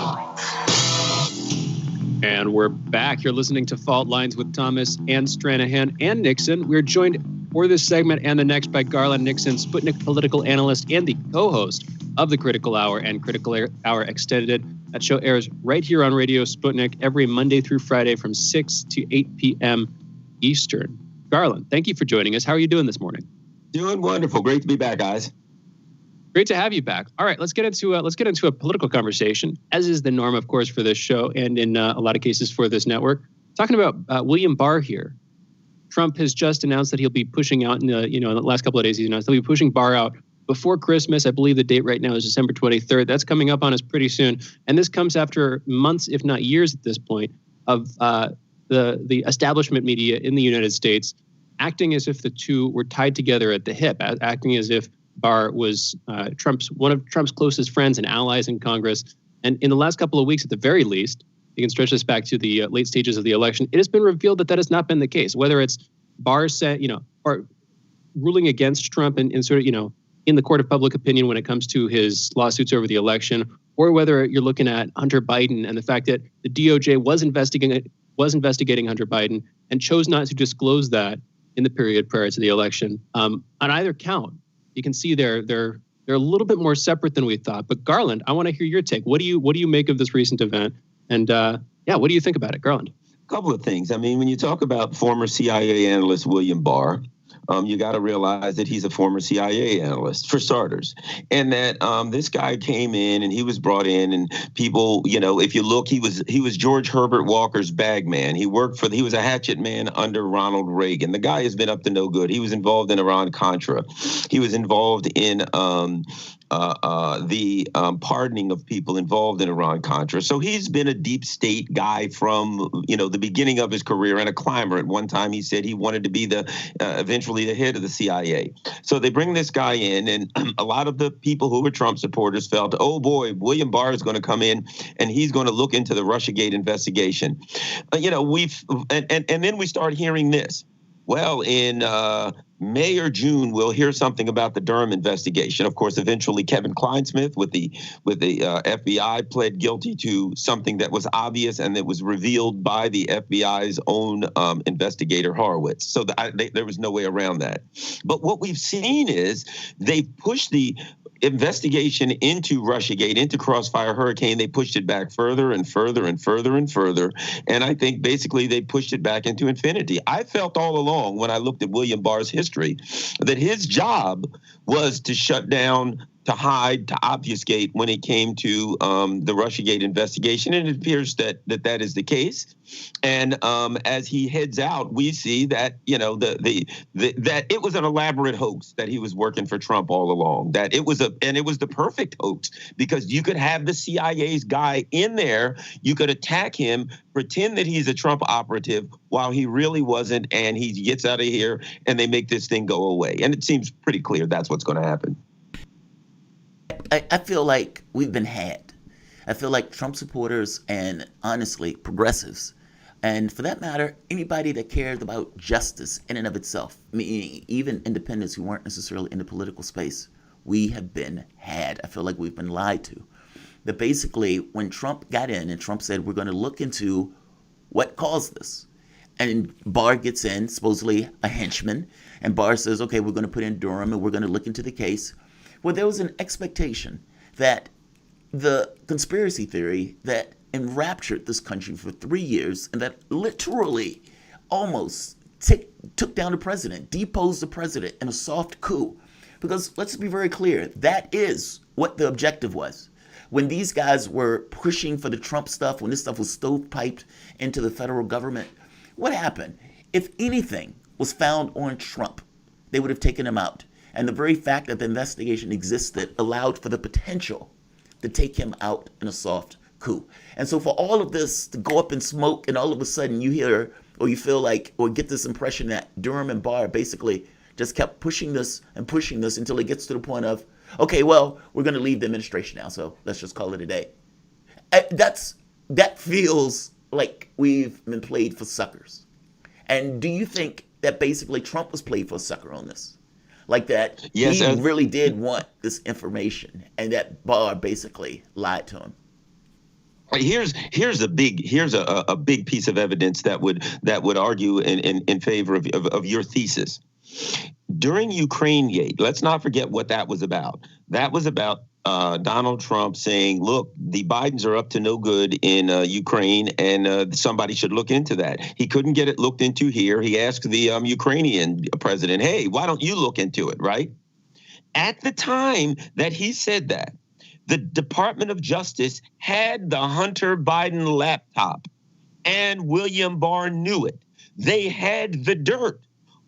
And we're back. You're listening to Fault Lines with Thomas and Stranahan and Nixon. We're joined for this segment and the next by Garland Nixon, Sputnik political analyst and the co-host of the Critical Hour and Critical Hour Extended. That show airs right here on Radio Sputnik every Monday through Friday from 6 to 8 p.m. Eastern. Garland, thank you for joining us. How are you doing this morning? Doing wonderful. Great to be back, guys. Great to have you back. All right, let's get into a political conversation, as is the norm, of course, for this show and in a lot of cases for this network. Talking about William Barr here. Trump has just announced that he'll be pushing out in the last couple of days. He's announced he'll be pushing Barr out before Christmas. I believe the date right now is December 23rd. That's coming up on us pretty soon, and this comes after months, if not years, at this point, of the establishment media in the United States acting as if the two were tied together at the hip, acting as if Barr was one of Trump's closest friends and allies in Congress. And in the last couple of weeks, at the very least, you can stretch this back to the late stages of the election, it has been revealed that has not been the case. Whether it's Barr or ruling against Trump and sort of, in the court of public opinion when it comes to his lawsuits over the election, or whether you're looking at Hunter Biden and the fact that the DOJ was investigating Hunter Biden and chose not to disclose that in the period prior to the election. On either count, you can see they're a little bit more separate than we thought. But Garland, I want to hear your take. What do you make of this recent event? And what do you think about it, Garland? A couple of things. I mean, when you talk about former CIA analyst William Barr, you got to realize that he's a former CIA analyst, for starters. And that this guy came in and he was brought in, and people, if you look, he was George Herbert Walker's bag man. He was a hatchet man under Ronald Reagan. The guy has been up to no good. He was involved in Iran-Contra. He was involved in the pardoning of people involved in Iran-Contra. So he's been a deep state guy from, the beginning of his career, and a climber. At one time, he said he wanted to be eventually the head of the CIA. So they bring this guy in, and a lot of the people who were Trump supporters felt, oh boy, William Barr is going to come in and he's going to look into the Russiagate investigation. And then we start hearing this. Well, in May or June, we'll hear something about the Durham investigation. Of course, eventually Kevin Kleinsmith with the FBI pled guilty to something that was obvious and that was revealed by the FBI's own investigator Horowitz. So there was no way around that. But what we've seen is they've pushed the investigation into Russiagate, into Crossfire Hurricane. They pushed it back further and further and further and further. And I think basically they pushed it back into infinity. I felt all along when I looked at William Barr's history that his job was to shut down, to hide, to obfuscate when it came to the Russiagate investigation. And it appears that is the case. And as he heads out, we see that, that it was an elaborate hoax, that he was working for Trump all along, that it was the perfect hoax, because you could have the CIA's guy in there, you could attack him, pretend that he's a Trump operative while he really wasn't, and he gets out of here and they make this thing go away. And it seems pretty clear that's what's going to happen. I feel like we've been had. I feel like Trump supporters and, honestly, progressives, and for that matter, anybody that cares about justice in and of itself, meaning even independents who weren't necessarily in the political space, we have been had. I feel like we've been lied to. That basically, when Trump got in and Trump said, we're going to look into what caused this, and Barr gets in, supposedly a henchman, and Barr says, okay, we're going to put in Durham and we're going to look into the case. Well, there was an expectation that the conspiracy theory that enraptured this country for 3 years and that literally almost took down the president, deposed the president in a soft coup. Because let's be very clear, that is what the objective was. When these guys were pushing for the Trump stuff, when this stuff was stovepiped into the federal government, what happened? If anything was found on Trump, they would have taken him out. And the very fact that the investigation existed allowed for the potential to take him out in a soft coup. And so for all of this to go up in smoke, and all of a sudden you hear, or you feel like, or get this impression that Durham and Barr basically just kept pushing this until it gets to the point of, okay, well, we're going to leave the administration now, so let's just call it a day. That feels like we've been played for suckers. And do you think that basically Trump was played for a sucker on this? Like that he really did want this information, and that Barr basically lied to him. Here's a big piece of evidence that would argue in favor of your thesis. During Ukrainegate, let's not forget what that was about. That was about Donald Trump saying, look, the Bidens are up to no good in Ukraine, and somebody should look into that. He couldn't get it looked into here. He asked the Ukrainian president, hey, why don't you look into it, right? At the time that he said that, the Department of Justice had the Hunter Biden laptop, and William Barr knew it. They had the dirt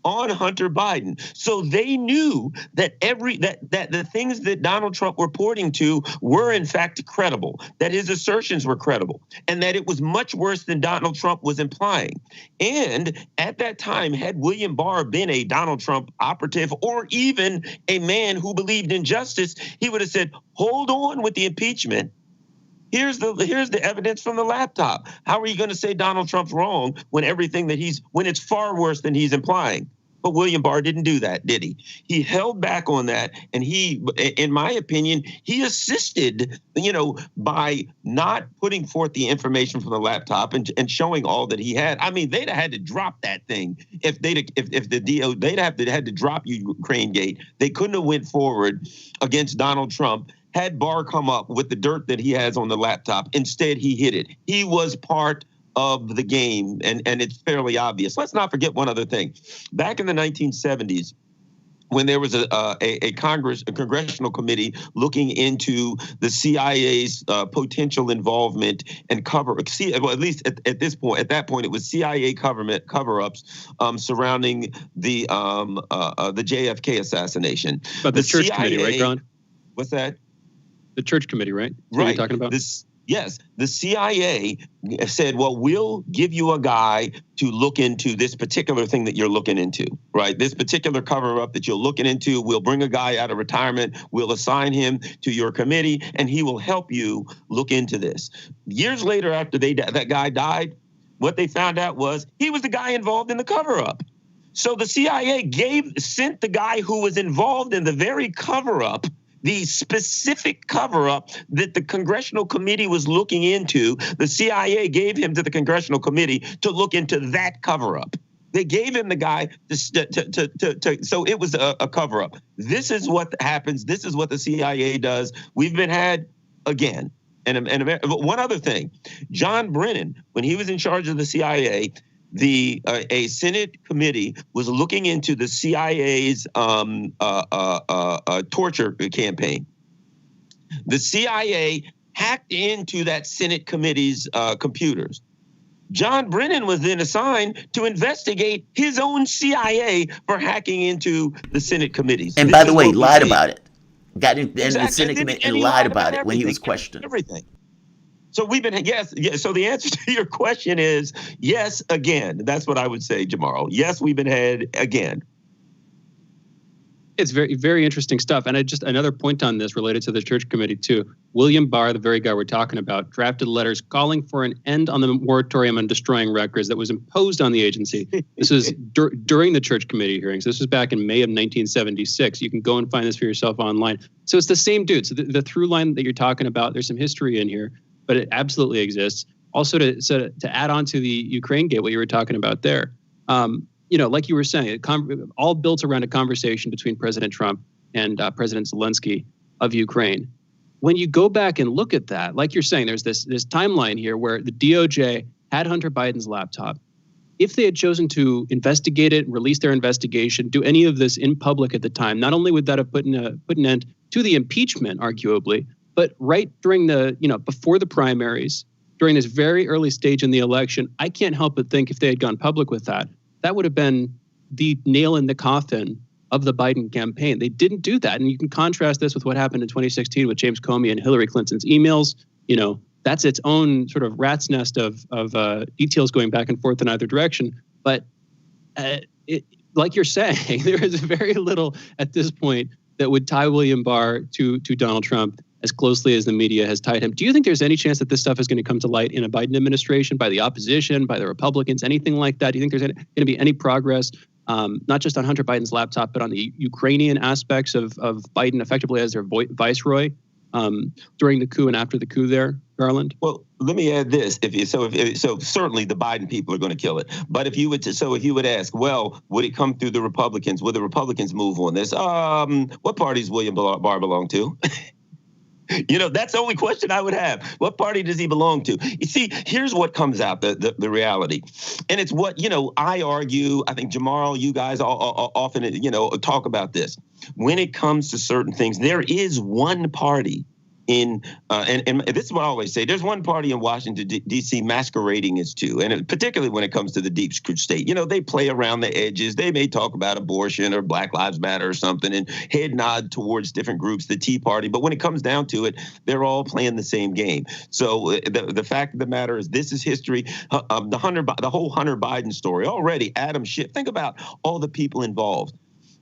on Hunter Biden. So they knew that that the things that Donald Trump were reporting to were in fact credible, that his assertions were credible, and that it was much worse than Donald Trump was implying. And at that time, had William Barr been a Donald Trump operative or even a man who believed in justice, he would have said, hold on with the impeachment. Here's the evidence from the laptop. How are you going to say Donald Trump's wrong when when it's far worse than he's implying? But William Barr didn't do that, did he? He held back on that, and he, in my opinion, he assisted, by not putting forth the information from the laptop and showing all that he had. I mean, they'd have had to drop that thing if they'd have had to drop Ukrainegate. They couldn't have went forward against Donald Trump had Barr come up with the dirt that he has on the laptop. Instead, he hid it. He was part of the game, and it's fairly obvious. Let's not forget one other thing. Back in the 1970s, when there was a congressional committee looking into the CIA's potential involvement and well, at least at that point, it was CIA cover-ups surrounding the JFK assassination. But the Church Committee, right, Ron? What's that? The Church Committee, right? That's right. What you're talking about? Yes, the CIA said, well, we'll give you a guy to look into this particular thing that you're looking into, right? This particular cover-up that you're looking into, we'll bring a guy out of retirement, we'll assign him to your committee, and he will help you look into this. Years later, after that guy died, what they found out was he was the guy involved in the cover-up. So the CIA sent the guy who was involved in the very cover-up, the specific cover-up that the congressional committee was looking into. The CIA gave him to the congressional committee to look into that cover-up. They gave him the guy so it was a cover-up. This is what happens. This is what the CIA does. We've been had again. And one other thing, John Brennan, when he was in charge of the CIA, a Senate committee was looking into the CIA's torture campaign. The CIA hacked into that Senate committee's computers. John Brennan was then assigned to investigate his own CIA for hacking into the Senate committees. And by the way, lied about it. Got in the Senate committee and lied about it when he was questioned. Everything. So we've been, yes. So the answer to your question is yes, again. That's what I would say, Jamarl. Yes, we've been had again. It's very, very interesting stuff. And another point on this related to the Church Committee too. William Barr, the very guy we're talking about, drafted letters calling for an end on the moratorium on destroying records that was imposed on the agency. This was during the Church Committee hearings. This was back in May of 1976. You can go and find this for yourself online. So it's the same dude. So the through line that you're talking about, there's some history in here, but it absolutely exists. Also, to add on to the Ukraine gate, what you were talking about there, like you were saying, all built around a conversation between President Trump and President Zelensky of Ukraine. When you go back and look at that, like you're saying, there's this timeline here where the DOJ had Hunter Biden's laptop. If they had chosen to investigate it, release their investigation, do any of this in public at the time, not only would that have put an end to the impeachment, arguably, but right during before the primaries, during this very early stage in the election, I can't help but think if they had gone public with that, that would have been the nail in the coffin of the Biden campaign. They didn't do that. And you can contrast this with what happened in 2016 with James Comey and Hillary Clinton's emails. That's its own sort of rat's nest of details going back and forth in either direction. But like you're saying, there is very little at this point that would tie William Barr to Donald Trump as closely as the media has tied him. Do you think there's any chance that this stuff is going to come to light in a Biden administration, by the opposition, by the Republicans, anything like that? Do you think there's going to be any progress, not just on Hunter Biden's laptop, but on the Ukrainian aspects of Biden effectively as their viceroy during the coup and after the coup there, Garland? Well, let me add this. So certainly the Biden people are going to kill it. But if you would ask, well, would it come through the Republicans? Would the Republicans move on this? What party does William Barr belong to? That's the only question I would have. What party does he belong to? You see, here's what comes out, the reality. And it's what, I argue, I think Jamarl, you guys often, talk about this. When it comes to certain things, there is one party and this is what I always say, there's one party in Washington, D.C. masquerading as two, and particularly when it comes to the deep state. They play around the edges. They may talk about abortion or Black Lives Matter or something and head nod towards different groups, the Tea Party. But when it comes down to it, they're all playing the same game. So the fact of the matter is this is history. The whole Hunter Biden story already, Adam Schiff, think about all the people involved.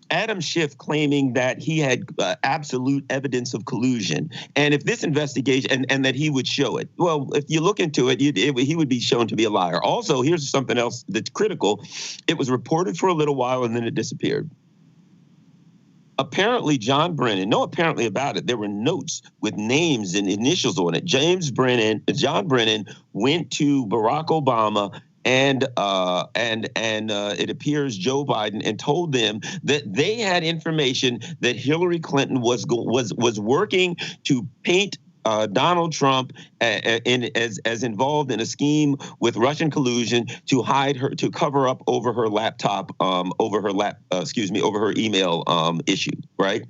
Adam Schiff claiming that he had absolute evidence of collusion, and if this investigation and that he would show it. Well, if you look into it, he would be shown to be a liar. Also, here's something else that's critical. It was reported for a little while and then it disappeared. Apparently, John Brennan, no apparently about it, there were notes with names and initials on it. John Brennan went to Barack Obama and it appears Joe Biden, and told them that they had information that Hillary Clinton was working to paint Donald Trump as involved in a scheme with Russian collusion to hide her, to cover up over her laptop, over her email issue, right?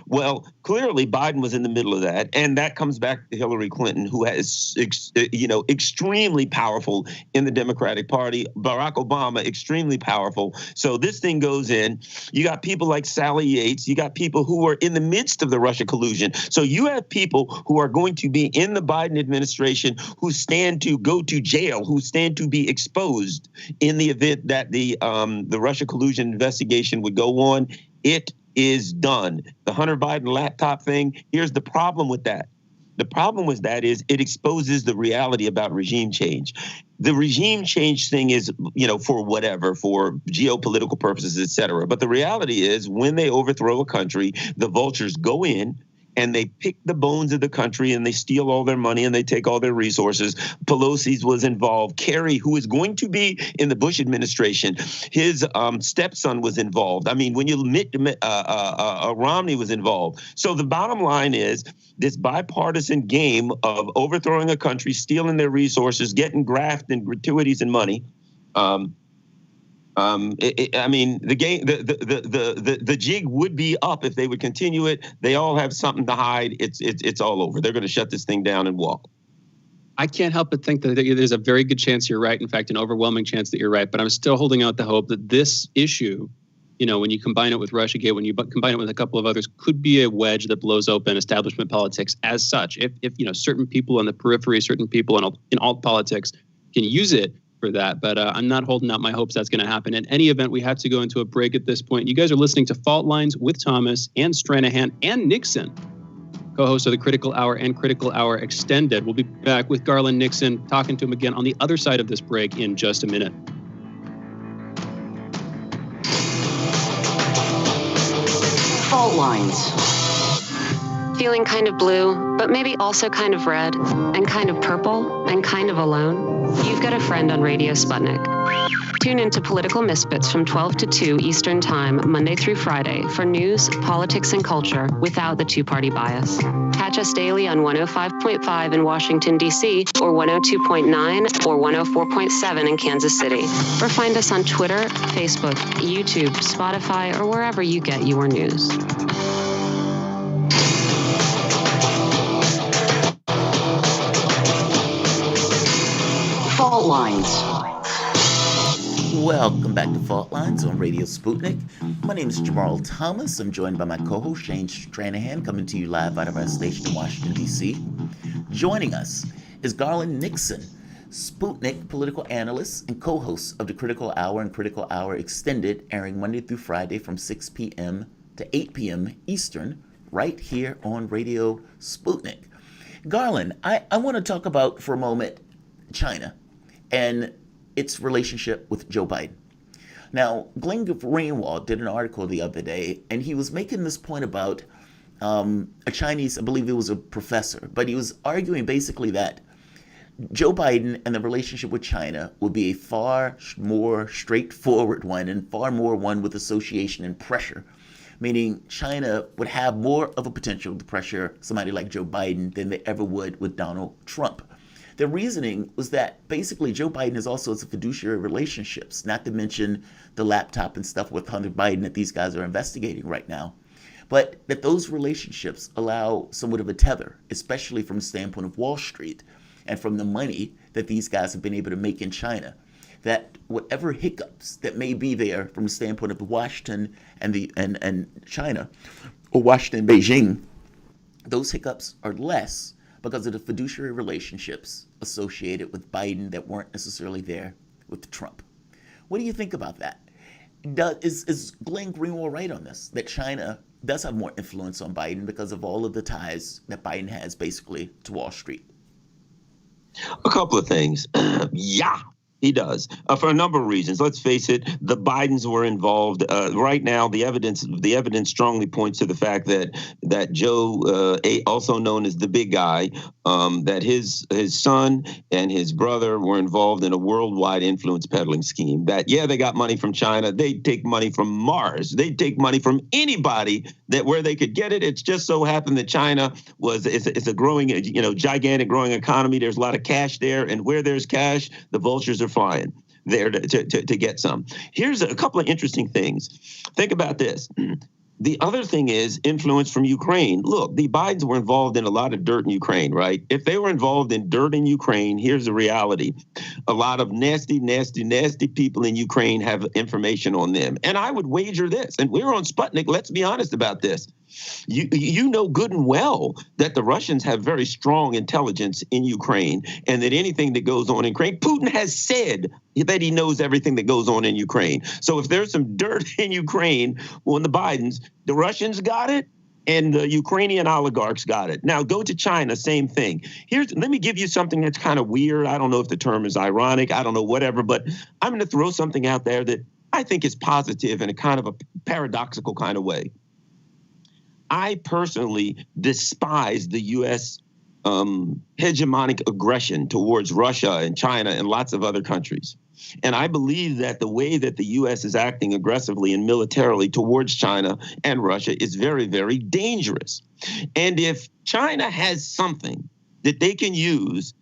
Well, clearly Biden was in the middle of that, and that comes back to Hillary Clinton, who is, extremely powerful in the Democratic Party. Barack Obama, extremely powerful. So this thing goes in. You got people like Sally Yates. You got people who are in the midst of the Russia collusion. So you have people who are going to be in the Biden administration who stand to go to jail, who stand to be exposed in the event that the Russia collusion investigation would go on. It is done. The Hunter Biden laptop thing, here's the problem with that. The problem with that is it exposes the reality about regime change. The regime change thing is, for whatever, for geopolitical purposes, et cetera. But the reality is when they overthrow a country, the vultures go in and they pick the bones of the country and they steal all their money and they take all their resources. Pelosi's was involved. Kerry, who is going to be in the Bush administration, his stepson was involved. I mean, when you admit Romney was involved. So the bottom line is this bipartisan game of overthrowing a country, stealing their resources, getting graft and gratuities and money. The game, the jig would be up if they would continue it. They all have something to hide. It's all over. They're going to shut this thing down and walk. I can't help but think that there's a very good chance you're right. In fact, an overwhelming chance that you're right. But I'm still holding out the hope that this issue, when you combine it with Russiagate, when you combine it with a couple of others, could be a wedge that blows open establishment politics as such. If certain people on the periphery, certain people in alt politics can use it for that, but I'm not holding out my hopes that's going to happen. In any event, we have to go into a break at this point. You guys are listening to Fault Lines with Thomas and Stranahan and Nixon, co-host of the Critical Hour and Critical Hour Extended. We'll be back with Garland Nixon, talking to him again on the other side of this break in just a minute. Fault Lines. Feeling kind of blue, but maybe also kind of red, and kind of purple, and kind of alone? You've got a friend on Radio Sputnik. Tune into Political Misfits from 12 to 2 Eastern Time, Monday through Friday, for news, politics, and culture without the two-party bias. Catch us daily on 105.5 in Washington, D.C., or 102.9 or 104.7 in Kansas City. Or find us on Twitter, Facebook, YouTube, Spotify, or wherever you get your news. Fault Lines. Welcome back to Fault Lines on Radio Sputnik. My name is Jamarl Thomas. I'm joined by my co-host Shane Stranahan, coming to you live out of our station in Washington, D.C. Joining us is Garland Nixon, Sputnik political analyst and co-host of the Critical Hour and Critical Hour Extended, airing Monday through Friday from 6 p.m. to 8 p.m. Eastern, right here on Radio Sputnik. Garland, I want to talk about for a moment China and its relationship with Joe Biden. Now, Glenn Greenwald did an article the other day, and he was making this point about a Chinese, I believe it was a professor, but he was arguing basically that Joe Biden and the relationship with China would be a far more straightforward one and far more one with association and pressure, meaning China would have more of a potential to pressure somebody like Joe Biden than they ever would with Donald Trump. The reasoning was that basically Joe Biden is also a fiduciary relationships, not to mention the laptop and stuff with Hunter Biden that these guys are investigating right now, but that those relationships allow somewhat of a tether, especially from the standpoint of Wall Street and from the money that these guys have been able to make in China, that whatever hiccups that may be there from the standpoint of Washington and China, or Washington and Beijing, those hiccups are less because of the fiduciary relationships associated with Biden that weren't necessarily there with Trump. What do you think about that? Is Glenn Greenwald right on this, that China does have more influence on Biden because of all of the ties that Biden has basically to Wall Street? A couple of things. Yeah, he does, for a number of reasons. Let's face it, the Bidens were involved. Right now, the evidence strongly points to the fact that Joe, also known as the big guy, that his son and his brother were involved in a worldwide influence peddling scheme. That, yeah, they got money from China. They'd take money from Mars. They'd take money from anybody that where they could get it. It's just so happened that China it's a growing, gigantic growing economy. There's a lot of cash there. And where there's cash, the vultures are flying there to get some. Here's a couple of interesting things. Think about this. The other thing is influence from Ukraine. Look, the Bidens were involved in a lot of dirt in Ukraine, right? If they were involved in dirt in Ukraine, here's the reality. A lot of nasty, nasty, nasty people in Ukraine have information on them. And I would wager this, and we're on Sputnik, let's be honest about this. You know good and well that the Russians have very strong intelligence in Ukraine, and that anything that goes on in Ukraine, Putin has said that he knows everything that goes on in Ukraine. So if there's some dirt in Ukraine on the Bidens, the Russians got it and the Ukrainian oligarchs got it. Now go to China, same thing. Let me give you something that's kind of weird. I don't know if the term is ironic. I don't know, whatever, but I'm going to throw something out there that I think is positive in a kind of a paradoxical kind of way. I personally despise the U.S. Hegemonic aggression towards Russia and China and lots of other countries. And I believe that the way that the U.S. is acting aggressively and militarily towards China and Russia is very, very dangerous. And if China has something that they can use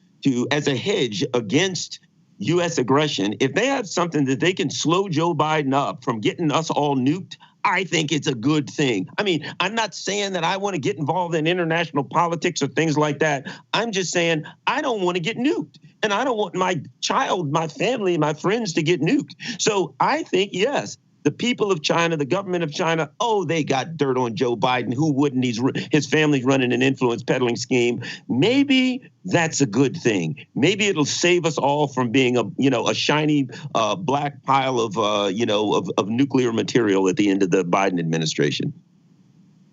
as a hedge against U.S. aggression, if they have something that they can slow Joe Biden up from getting us all nuked, I think it's a good thing. I mean, I'm not saying that I want to get involved in international politics or things like that. I'm just saying I don't want to get nuked. And I don't want my child, my family, my friends to get nuked. So I think, yes, the people of China, the government of China, they got dirt on Joe Biden. Who wouldn't? His family's running an influence peddling scheme. Maybe that's a good thing. Maybe it'll save us all from being a shiny black pile of nuclear material at the end of the Biden administration.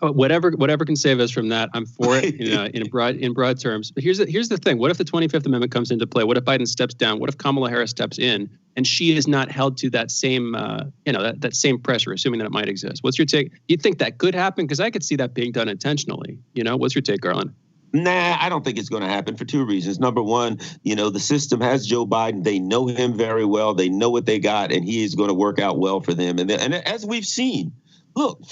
Whatever can save us from that, I'm for it in broad terms. But here's the thing. What if the 25th Amendment comes into play? What if Biden steps down? What if Kamala Harris steps in and she is not held to that same that same pressure, assuming that it might exist? What's your take? Do you think that could happen? Because I could see that being done intentionally. What's your take, Garland? Nah, I don't think it's going to happen for two reasons. Number one, the system has Joe Biden. They know him very well. They know what they got, and he is going to work out well for them. And as we've seen, look,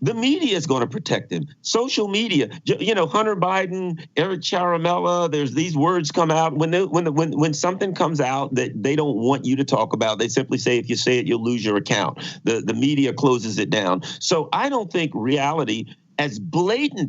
the media is going to protect him. Social media, Hunter Biden, Eric Charamella, there's these words come out when something comes out that they don't want you to talk about. They simply say, if you say it, you'll lose your account. The media closes it down. So I don't think reality, as blatantly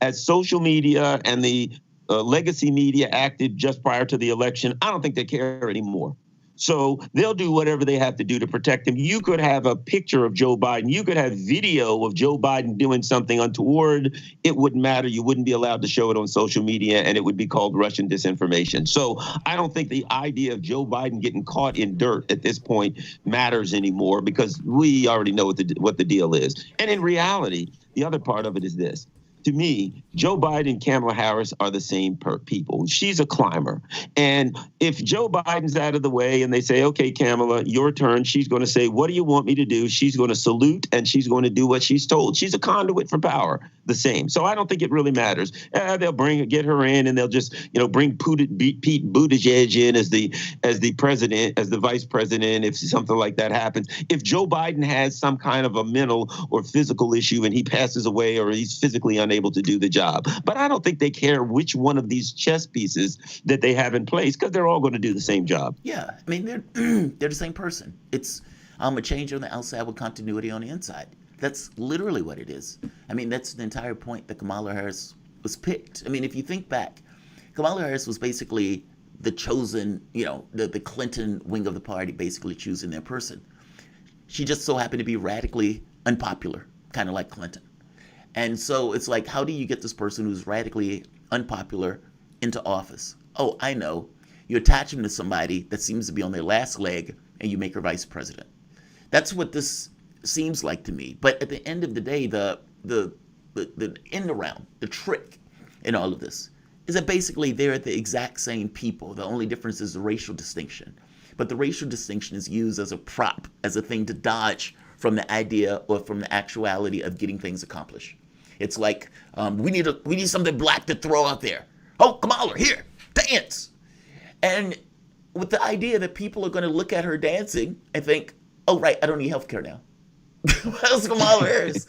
as social media and the legacy media acted just prior to the election, I don't think they care anymore. So they'll do whatever they have to do to protect him. You could have a picture of Joe Biden. You could have video of Joe Biden doing something untoward. It wouldn't matter. You wouldn't be allowed to show it on social media, and it would be called Russian disinformation. So I don't think the idea of Joe Biden getting caught in dirt at this point matters anymore, because we already know what the deal is. And in reality, the other part of it is this. To me, Joe Biden and Kamala Harris are the same people. She's a climber. And if Joe Biden's out of the way and they say, okay, Kamala, your turn, she's going to say, what do you want me to do? She's going to salute and she's going to do what she's told. She's a conduit for power, the same. So I don't think it really matters. They'll get her in, and they'll just, bring Pete Buttigieg in as the president, as the vice president, if something like that happens. If Joe Biden has some kind of a mental or physical issue and he passes away or he's physically unable to do the job. But I don't think they care which one of these chess pieces that they have in place, because they're all going to do the same job. Yeah, I mean, they're the same person. It's a change on the outside with continuity on the inside. That's literally what it is. I mean, that's the entire point that Kamala Harris was picked. I mean, if you think back, Kamala Harris was basically the chosen, the Clinton wing of the party basically choosing their person. She just so happened to be radically unpopular, kind of like Clinton. And so it's like, how do you get this person who's radically unpopular into office? Oh, I know. You attach him to somebody that seems to be on their last leg, and you make her vice president. That's what this seems like to me. But at the end of the day, the end around, the trick in all of this is that basically they're the exact same people. The only difference is the racial distinction. But the racial distinction is used as a prop, as a thing to dodge from the idea or from the actuality of getting things accomplished. It's like we need something black to throw out there. Oh, Kamala, here, dance. And with the idea that people are going to look at her dancing and think, oh, right, I don't need health care now. That's Kamala Harris.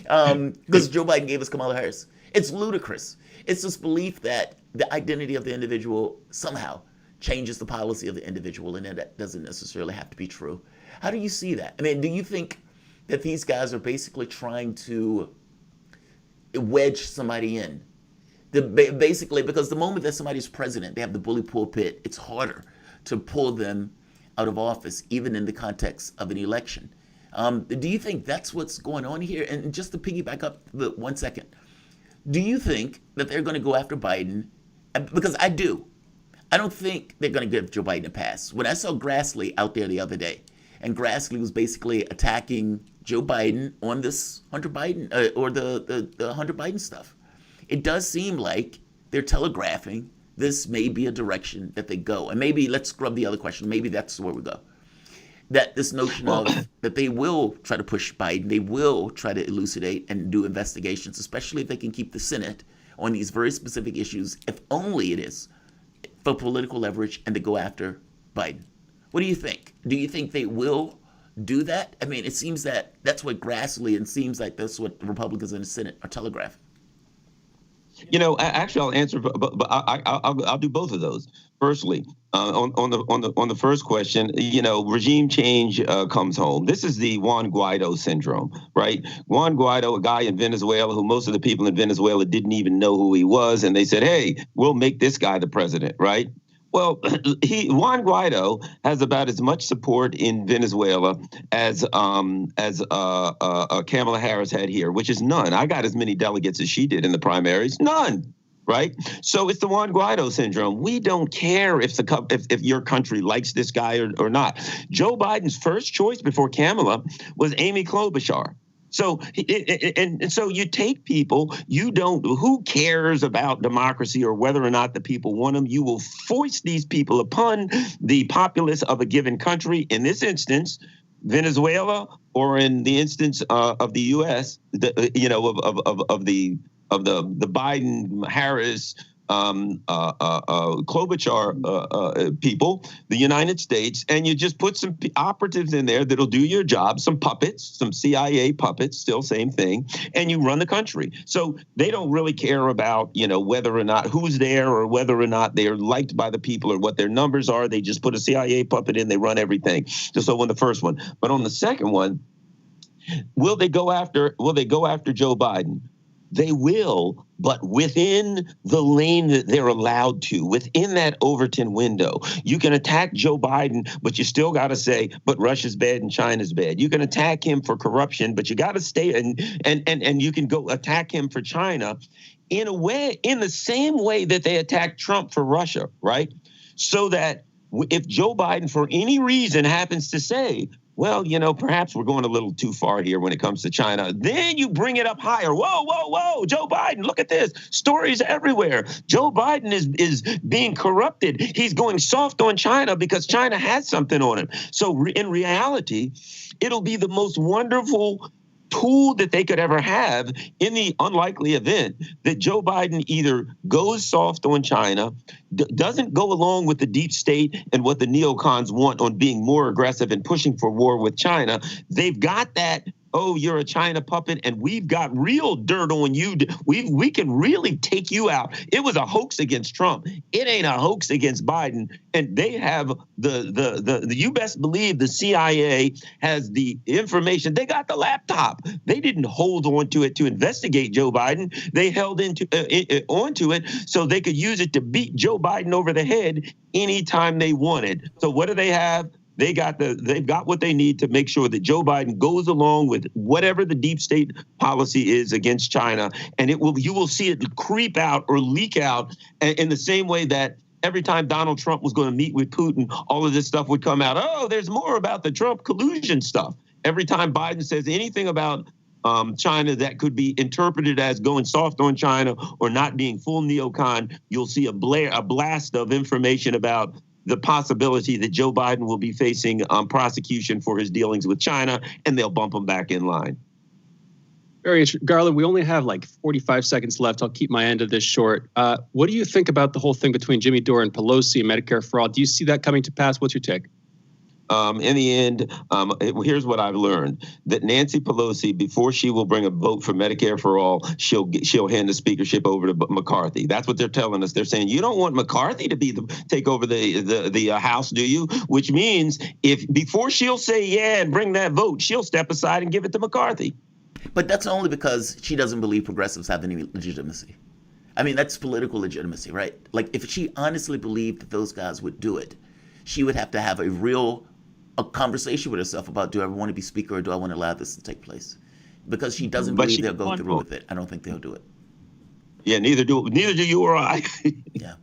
Because Joe Biden gave us Kamala Harris. It's ludicrous. It's this belief that the identity of the individual somehow changes the policy of the individual, and that doesn't necessarily have to be true. How do you see that? I mean, do you think that these guys are basically trying to wedge somebody in? Basically, because the moment that somebody's president, they have the bully pulpit, it's harder to pull them out of office, even in the context of an election. Do you think that's what's going on here? And just to piggyback up the 1 second, do you think that they're going to go after Biden? Because I do. I don't think they're going to give Joe Biden a pass. When I saw Grassley out there the other day, and Grassley was basically attacking Joe Biden on this Hunter Biden or the Hunter Biden stuff, it does seem like they're telegraphing this may be a direction that they go. And maybe let's scrub the other question. Maybe that's where we go. That this notion of that they will try to push Biden, they will try to elucidate and do investigations, especially if they can keep the Senate on these very specific issues, if only it is for political leverage and to go after Biden. What do you think? Do you think they will do that? I mean, it seems that that's what Grassley, and seems like that's what the Republicans in the Senate are telegraphing. You know, actually, I'll answer, but I'll do both of those. Firstly, on the first question, you know, regime change comes home. This is the Juan Guaido syndrome, right? Juan Guaido, a guy in Venezuela who most of the people in Venezuela didn't even know who he was, and they said, "Hey, we'll make this guy the president," right? Well, Juan Guaido has about as much support in Venezuela as Kamala Harris had here, which is none. I got as many delegates as she did in the primaries, none. Right. So it's the Juan Guaido syndrome. We don't care if your country likes this guy or not. Joe Biden's first choice before Kamala was Amy Klobuchar. So and so you take people, who cares about democracy or whether or not the people want them? You will foist these people upon the populace of a given country. In this instance, Venezuela, or in the instance of the U.S., of the Biden, Harris, Klobuchar people, the United States, and you just put some operatives in there that'll do your job, some puppets, some CIA puppets, still same thing, and you run the country. So they don't really care about, whether or not who's there or whether or not they're liked by the people or what their numbers are. They just put a CIA puppet in, they run everything. So on the first one. But on the second one, will they go after Joe Biden? They will, but within the lane that they're allowed to, within that Overton window. You can attack Joe Biden, but you still got to say, but Russia's bad and China's bad. You can attack him for corruption, but you got to stay and you can go attack him for China in a way, in the same way that they attacked Trump for Russia, right? So that if Joe Biden, for any reason, happens to say, well, perhaps we're going a little too far here when it comes to China, then you bring it up higher. Whoa, Joe Biden, look at this. Stories everywhere. Joe Biden is being corrupted. He's going soft on China because China has something on him. So in reality, it'll be the most wonderful tool that they could ever have in the unlikely event that Joe Biden either goes soft on China, doesn't go along with the deep state and what the neocons want on being more aggressive and pushing for war with China. They've got that, oh, you're a China puppet and we've got real dirt on you. We can really take you out. It was a hoax against Trump. It ain't a hoax against Biden. And they have the you best believe the CIA has the information. They got the laptop. They didn't hold on to it to investigate Joe Biden. They held onto it so they could use it to beat Joe Biden over the head anytime they wanted. So what do they have? They've got what they need to make sure that Joe Biden goes along with whatever the deep state policy is against China, and you will see it creep out or leak out in the same way that every time Donald Trump was going to meet with Putin, all of this stuff would come out. Oh, there's more about the Trump collusion stuff. Every time Biden says anything about China that could be interpreted as going soft on China or not being full neocon, you'll see a blast of information about the possibility that Joe Biden will be facing prosecution for his dealings with China, and they'll bump him back in line. Very interesting. Garland, we only have like 45 seconds left. I'll keep my end of this short. What do you think about the whole thing between Jimmy Dore and Pelosi and Medicare for all? Do you see that coming to pass? What's your take? In the end, here's what I've learned: that Nancy Pelosi, before she will bring a vote for Medicare for all, she'll hand the speakership over to McCarthy. That's what they're telling us. They're saying you don't want McCarthy to take over the House, do you? Which means if before she'll say yeah and bring that vote, she'll step aside and give it to McCarthy. But that's only because she doesn't believe progressives have any legitimacy. I mean, that's political legitimacy, right? Like, if she honestly believed that those guys would do it, she would have to have a conversation with herself about, do I want to be speaker or do I want to allow this to take place? Because she doesn't believe they'll go through with it. I don't think they'll do it. Yeah, neither do you or I. Yeah.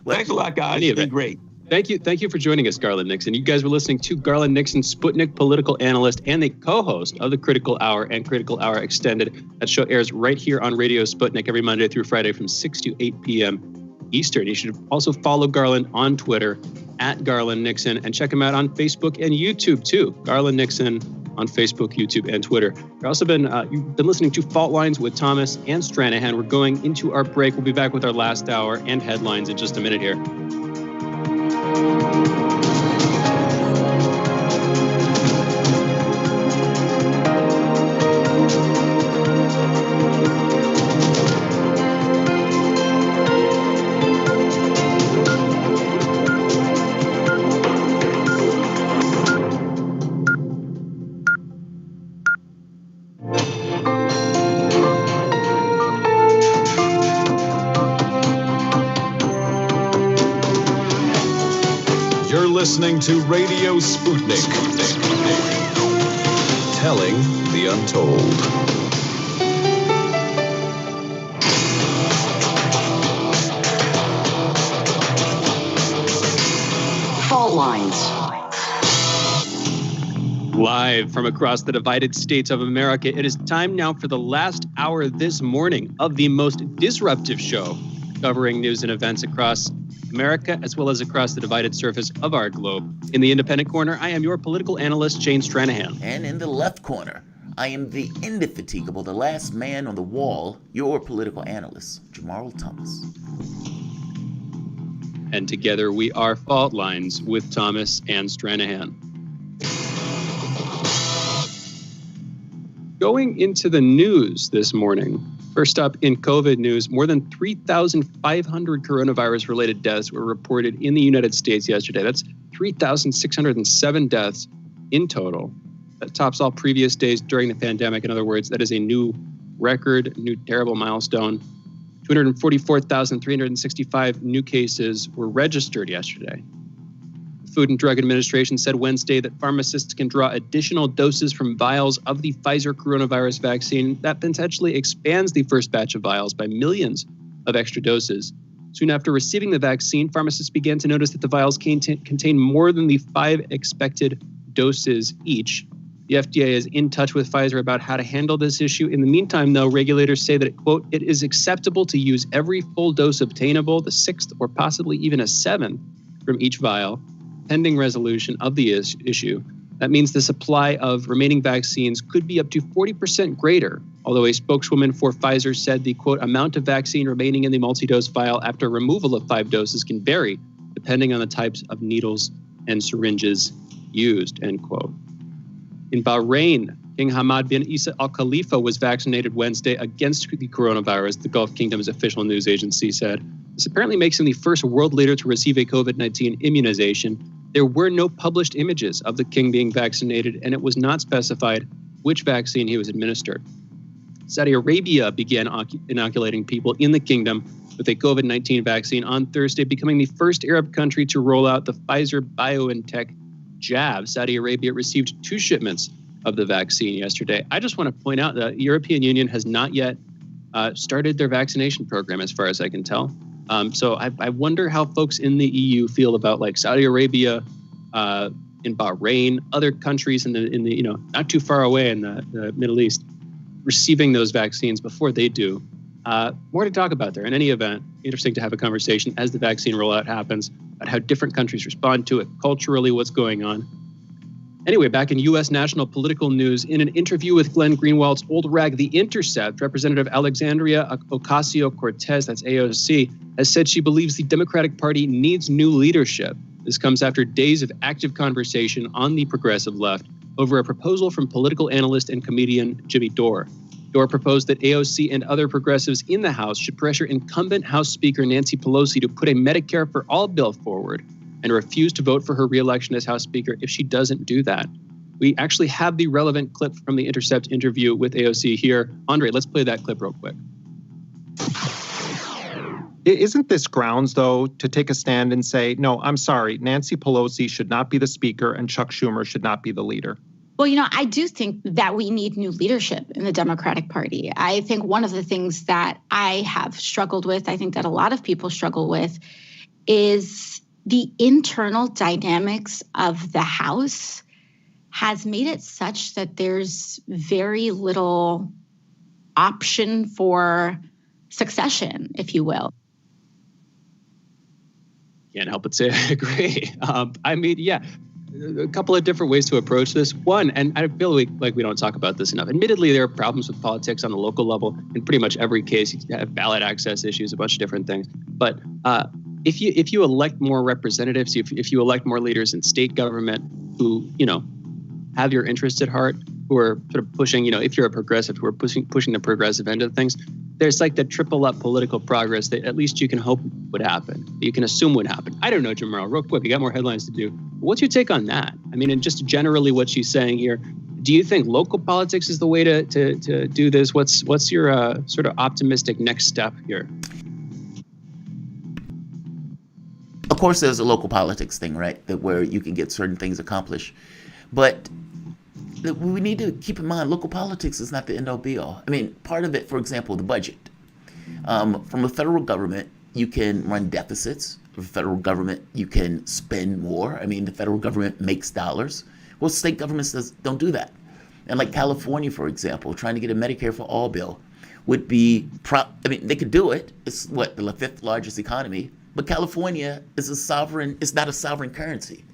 Well, thanks a lot, guys. It's been great. Thank you for joining us, Garland Nixon. You guys were listening to Garland Nixon, Sputnik political analyst and the co-host of the Critical Hour and Critical Hour Extended. That show airs right here on Radio Sputnik every Monday through Friday from 6 to 8 p.m. Eastern. You should also follow Garland on Twitter at Garland Nixon and check him out on Facebook and YouTube too. Garland Nixon on Facebook, YouTube, and Twitter. You've also been listening to Fault Lines with Thomas and Stranahan. We're going into our break. We'll be back with our last hour and headlines in just a minute here. Listening to Radio Sputnik. Telling the untold. Fault lines. Live from across the divided states of America, it is time now for the last hour this morning of the most disruptive show covering news and events across America, as well as across the divided surface of our globe. In the independent corner, I am your political analyst, Shane Stranahan. And in the left corner, I am the indefatigable, the last man on the wall, your political analyst, Jamarl Thomas. And together we are Fault Lines with Thomas and Stranahan. Going into the news this morning, first up in COVID news, more than 3,500 coronavirus-related deaths were reported in the United States yesterday. That's 3,607 deaths in total. That tops all previous days during the pandemic. In other words, that is a new record, new terrible milestone. 244,365 new cases were registered yesterday. The Food and Drug Administration said Wednesday that pharmacists can draw additional doses from vials of the Pfizer coronavirus vaccine. That potentially expands the first batch of vials by millions of extra doses. Soon after receiving the vaccine, pharmacists began to notice that the vials contain more than the 5 expected doses each. The FDA is in touch with Pfizer about how to handle this issue. In the meantime, though, regulators say that, quote, it is acceptable to use every full dose obtainable, the 6th or possibly even a 7th from each vial, pending resolution of the issue. That means the supply of remaining vaccines could be up to 40% greater, although a spokeswoman for Pfizer said the, quote, amount of vaccine remaining in the multi-dose vial after removal of 5 doses can vary depending on the types of needles and syringes used, end quote. In Bahrain, King Hamad bin Isa Al Khalifa was vaccinated Wednesday against the coronavirus, the Gulf Kingdom's official news agency said. This apparently makes him the first world leader to receive a COVID-19 immunization. There were no published images of the king being vaccinated, and it was not specified which vaccine he was administered. Saudi Arabia began inoculating people in the kingdom with a COVID-19 vaccine on Thursday, becoming the first Arab country to roll out the Pfizer-BioNTech jab. Saudi Arabia received 2 shipments of the vaccine yesterday. I just want to point out that the European Union has not yet started their vaccination program, as far as I can tell. So I wonder how folks in the EU feel about like Saudi Arabia, in Bahrain, other countries in the not too far away in the Middle East, receiving those vaccines before they do. More to talk about there. In any event, interesting to have a conversation as the vaccine rollout happens about how different countries respond to it, culturally, what's going on. Anyway, back in U.S. national political news, in an interview with Glenn Greenwald's old rag, The Intercept, Representative Alexandria Ocasio-Cortez, that's AOC, has said she believes the Democratic Party needs new leadership. This comes after days of active conversation on the progressive left over a proposal from political analyst and comedian Jimmy Dore. Dore proposed that AOC and other progressives in the House should pressure incumbent House Speaker Nancy Pelosi to put a Medicare for All bill forward and refuse to vote for her reelection as House Speaker if she doesn't do that. We actually have the relevant clip from the Intercept interview with AOC here. Andre, let's play that clip real quick. Isn't this grounds, though, to take a stand and say, no, I'm sorry, Nancy Pelosi should not be the speaker and Chuck Schumer should not be the leader? Well, you know, I do think that we need new leadership in the Democratic Party. I think one of the things that I have struggled with, I think that a lot of people struggle with, is the internal dynamics of the House has made it such that there's very little option for succession, if you will. Can't help but say I agree. I mean, yeah, a couple of different ways to approach this. One, and I feel like we don't talk about this enough. Admittedly, there are problems with politics on the local level. In pretty much every case, you have ballot access issues, a bunch of different things. But if you elect more representatives, if you elect more leaders in state government who, you know, have your interests at heart, who are sort of pushing, you know, if you're a progressive, who are pushing the progressive end of things, there's like the triple up political progress that at least you can hope would happen. You can assume would happen. I don't know, Jamarl, real quick, we got more headlines to do. What's your take on that? I mean, and just generally what she's saying here, do you think local politics is the way to do this? What's your sort of optimistic next step here? Of course, there's a local politics thing, right? That where you can get certain things accomplished. But we need to keep in mind, local politics is not the end-all be-all. I mean, part of it, for example, the budget. From the federal government, you can run deficits. From the federal government, you can spend more. I mean, the federal government makes dollars. Well, state governments don't do that. And like California, for example, trying to get a Medicare for All bill would be, I mean, they could do it. It's what, the fifth largest economy. But California is it's not a sovereign currency.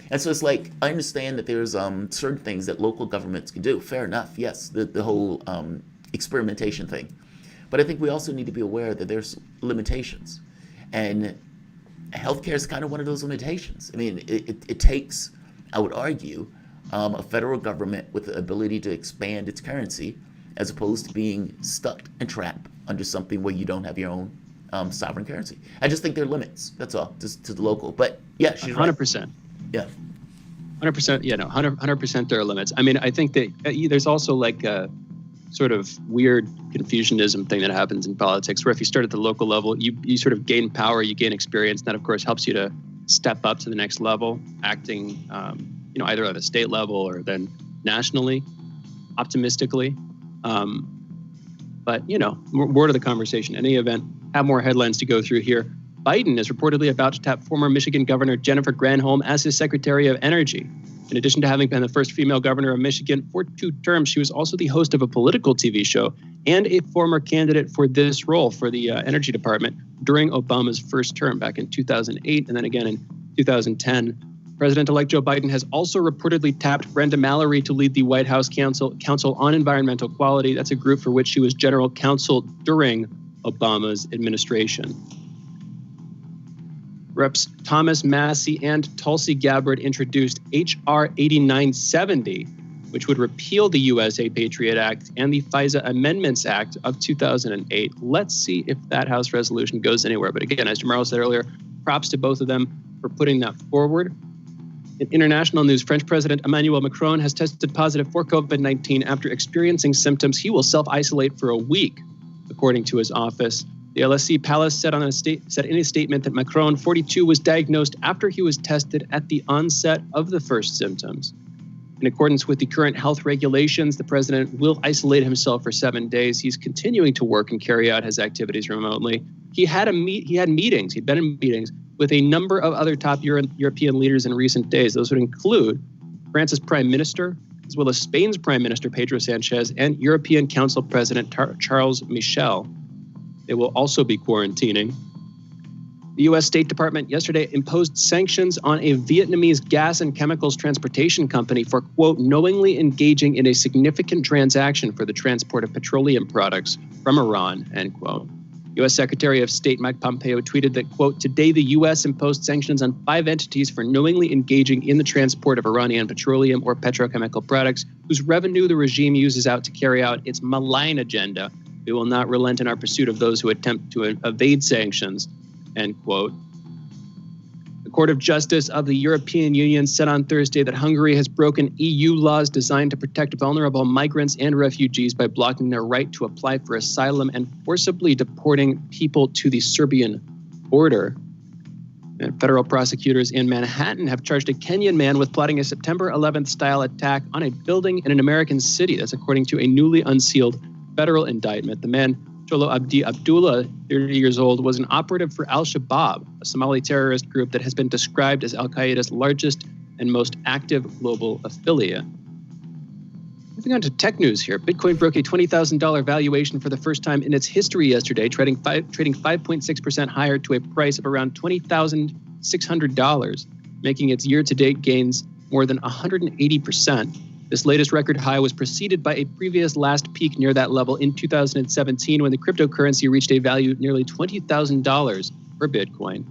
And so it's like, I understand that there's certain things that local governments can do. Fair enough, yes, the whole experimentation thing. But I think we also need to be aware that there's limitations. And healthcare is kind of one of those limitations. I mean, it takes, I would argue, a federal government with the ability to expand its currency as opposed to being stuck and trapped under something where you don't have your own sovereign currency. I just think there are limits, that's all, just to the local. But yeah, she's 100%. Right. Yeah. 100%. Yeah, no, 100% there are limits. I mean, I think that there's also like a sort of weird Confucianism thing that happens in politics, where if you start at the local level, you sort of gain power, you gain experience. And that, of course, helps you to step up to the next level, acting, you know, either at the state level or then nationally, optimistically. But, you know, more to the conversation. In any event, have more headlines to go through here. Biden is reportedly about to tap former Michigan Governor Jennifer Granholm as his Secretary of Energy. In addition to having been the first female governor of Michigan for 2 terms, she was also the host of a political TV show and a former candidate for this role for the Energy Department during Obama's first term back in 2008 and then again in 2010. President-elect Joe Biden has also reportedly tapped Brenda Mallory to lead the White House Council on Environmental Quality. That's a group for which she was general counsel during Obama's administration. Reps Thomas Massie and Tulsi Gabbard introduced H.R. 8970, which would repeal the USA Patriot Act and the FISA Amendments Act of 2008. Let's see if that House resolution goes anywhere. But again, as Jamarl said earlier, props to both of them for putting that forward. In international news, French President Emmanuel Macron has tested positive for COVID-19 after experiencing symptoms. He will self-isolate for a week, according to his office. The LSE Palace said in a statement that Macron, 42, was diagnosed after he was tested at the onset of the first symptoms. In accordance with the current health regulations, the president will isolate himself for 7 days. He's continuing to work and carry out his activities remotely. He'd been in meetings with a number of other top European leaders in recent days. Those would include France's Prime Minister, as well as Spain's Prime Minister Pedro Sanchez and European Council President Charles Michel. They will also be quarantining. The U.S. State Department yesterday imposed sanctions on a Vietnamese gas and chemicals transportation company for, quote, knowingly engaging in a significant transaction for the transport of petroleum products from Iran, end quote. U.S. Secretary of State Mike Pompeo tweeted that, quote, today the U.S. imposed sanctions on 5 entities for knowingly engaging in the transport of Iranian petroleum or petrochemical products whose revenue the regime uses out to carry out its malign agenda. We will not relent in our pursuit of those who attempt to evade sanctions, end quote. The Court of Justice of the European Union said on Thursday that Hungary has broken EU laws designed to protect vulnerable migrants and refugees by blocking their right to apply for asylum and forcibly deporting people to the Serbian border. And federal prosecutors in Manhattan have charged a Kenyan man with plotting a September 11th style attack on a building in an American city. That's according to a newly unsealed federal indictment. The man, Cholo Abdi Abdullah, 30 years old, was an operative for Al-Shabaab, a Somali terrorist group that has been described as Al-Qaeda's largest and most active global affiliate. Moving on to tech news here. Bitcoin broke a $20,000 valuation for the first time in its history yesterday, trading 5.6% higher to a price of around $20,600, making its year-to-date gains more than 180%. This latest record high was preceded by a previous last peak near that level in 2017 when the cryptocurrency reached a value nearly $20,000 per Bitcoin.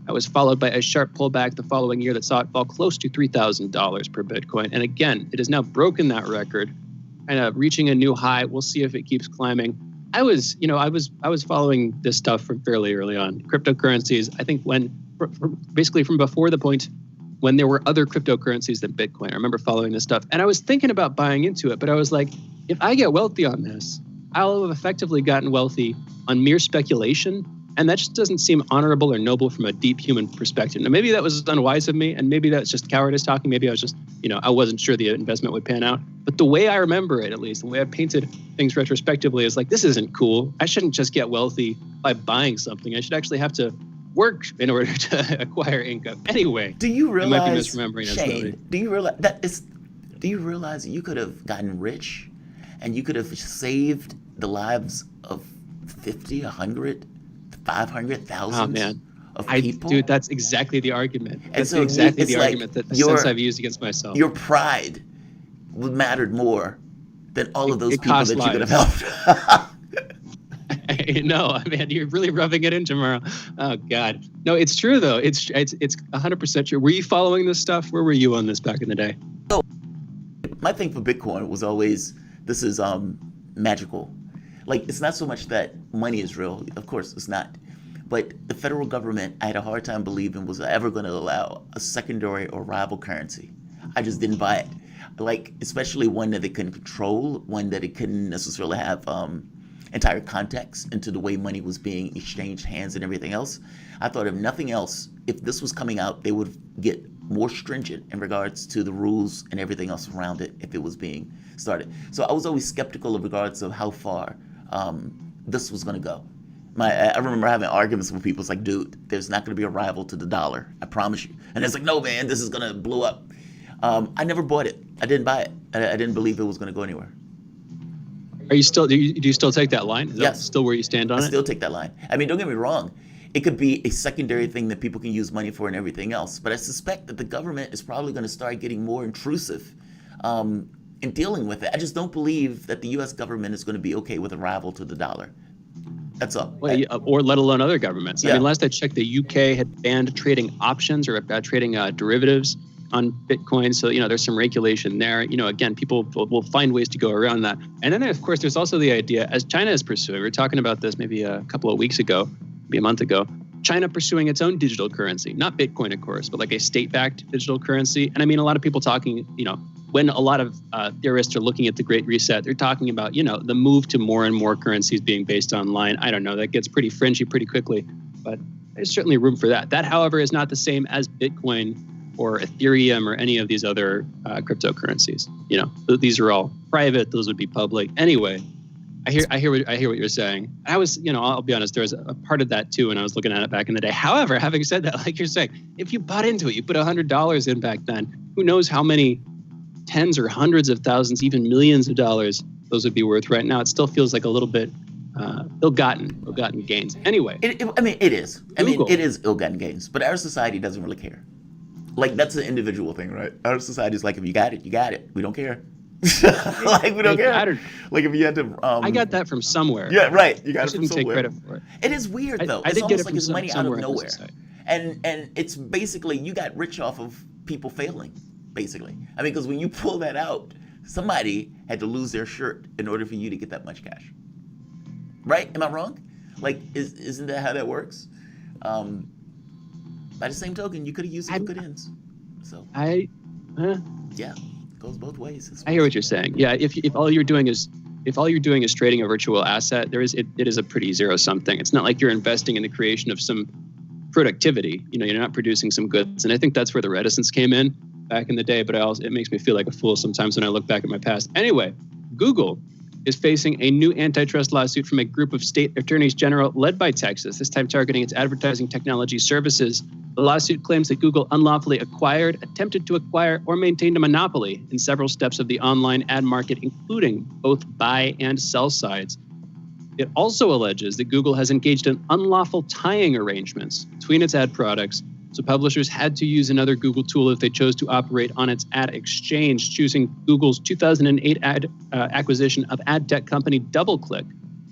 That was followed by a sharp pullback the following year that saw it fall close to $3,000 per Bitcoin. And again, it has now broken that record, kind of reaching a new high. We'll see if it keeps climbing. I was following this stuff from fairly early on. Cryptocurrencies, I think basically from before the point when there were other cryptocurrencies than Bitcoin. I remember following this stuff and I was thinking about buying into it, but I was like, if I get wealthy on this, I'll have effectively gotten wealthy on mere speculation. And that just doesn't seem honorable or noble from a deep human perspective. Now, maybe that was unwise of me, and maybe that's just cowardice talking. Maybe I was just, I wasn't sure the investment would pan out. But the way I remember it, at least, the way I painted things retrospectively is like, this isn't cool. I shouldn't just get wealthy by buying something. I should actually have to work in order to acquire income. Anyway, do you realize, I might be misremembering Shane, do you realize you could have gotten rich and you could have saved the lives of 50, 100, 500,000 of people? Dude, that's exactly the argument. That's so exactly the argument that since I've used against myself. Your pride mattered more than all of those people that you could have helped. No, man, you're really rubbing it in, Jamarl. Oh, God. No, it's true, though. It's 100% true. Were you following this stuff? Where were you on this back in the day? So, my thing for Bitcoin was always, this is magical. Like, it's not so much that money is real. Of course, it's not. But the federal government, I had a hard time believing was ever going to allow a secondary or rival currency. I just didn't buy it. Like, especially one that it couldn't control, one that it couldn't necessarily have entire context into the way money was being exchanged hands and everything else. I thought if nothing else, if this was coming out, they would get more stringent in regards to the rules and everything else around it if it was being started. So I was always skeptical in regards of how far this was going to go. I remember having arguments with people. It's like, dude, there's not going to be a rival to the dollar. I promise you. And it's like, no, man, this is going to blow up. I never bought it. I didn't buy it. I didn't believe it was going to go anywhere. Are you still? Do you still take that line? Is that still where you stand on it? I still take that line. I mean, don't get me wrong. It could be a secondary thing that people can use money for and everything else. But I suspect that the government is probably going to start getting more intrusive in dealing with it. I just don't believe that the U.S. government is going to be okay with a rival to the dollar. That's all. Well, or let alone other governments. Yeah. I mean, last I checked, the UK had banned trading options or trading derivatives on Bitcoin. So, there's some regulation there. Again, people will find ways to go around that. And then, of course, there's also the idea, as China is pursuing, we were talking about this maybe a couple of weeks ago, maybe a month ago, China pursuing its own digital currency, not Bitcoin, of course, but like a state-backed digital currency. And I mean, a lot of people talking, when a lot of theorists are looking at the Great Reset, they're talking about, the move to more and more currencies being based online. I don't know, that gets pretty fringy pretty quickly, but there's certainly room for that. That, however, is not the same as Bitcoin or Ethereum or any of these other cryptocurrencies. These are all private. Those would be public. Anyway, I hear what you're saying. I was, I'll be honest, there was a part of that too when I was looking at it back in the day. However, having said that, like you're saying, if you bought into it, you put $100 in back then, who knows how many tens or hundreds of thousands, even millions of dollars those would be worth right now. It still feels like a little bit ill-gotten gains. Anyway, it is. It is ill-gotten gains. But our society doesn't really care. Like, that's an individual thing, right? Our society is like, if you got it, you got it. We don't care. Like, we don't care. Like, if you had to... I got that from somewhere. Yeah, right. You got it from somewhere. I shouldn't take credit for it. It is weird, though. I it's did get almost it like from it's money out of nowhere. And it's basically, you got rich off of people failing, basically. I mean, because when you pull that out, somebody had to lose their shirt in order for you to get that much cash. Right? Am I wrong? Like, isn't that how that works? By the same token, you could have used it for good ends. So yeah, it goes both ways. I hear what you're saying. Yeah, if all you're doing is trading a virtual asset, it is a pretty zero-sum thing. It's not like you're investing in the creation of some productivity. You're not producing some goods, and I think that's where the reticence came in back in the day. But it makes me feel like a fool sometimes when I look back at my past. Anyway, Google is facing a new antitrust lawsuit from a group of state attorneys general led by Texas, this time targeting its advertising technology services. The lawsuit claims that Google unlawfully acquired, attempted to acquire, or maintained a monopoly in several steps of the online ad market, including both buy and sell sides. It also alleges that Google has engaged in unlawful tying arrangements between its ad products, so publishers had to use another Google tool if they chose to operate on its ad exchange, choosing Google's 2008 acquisition of ad tech company DoubleClick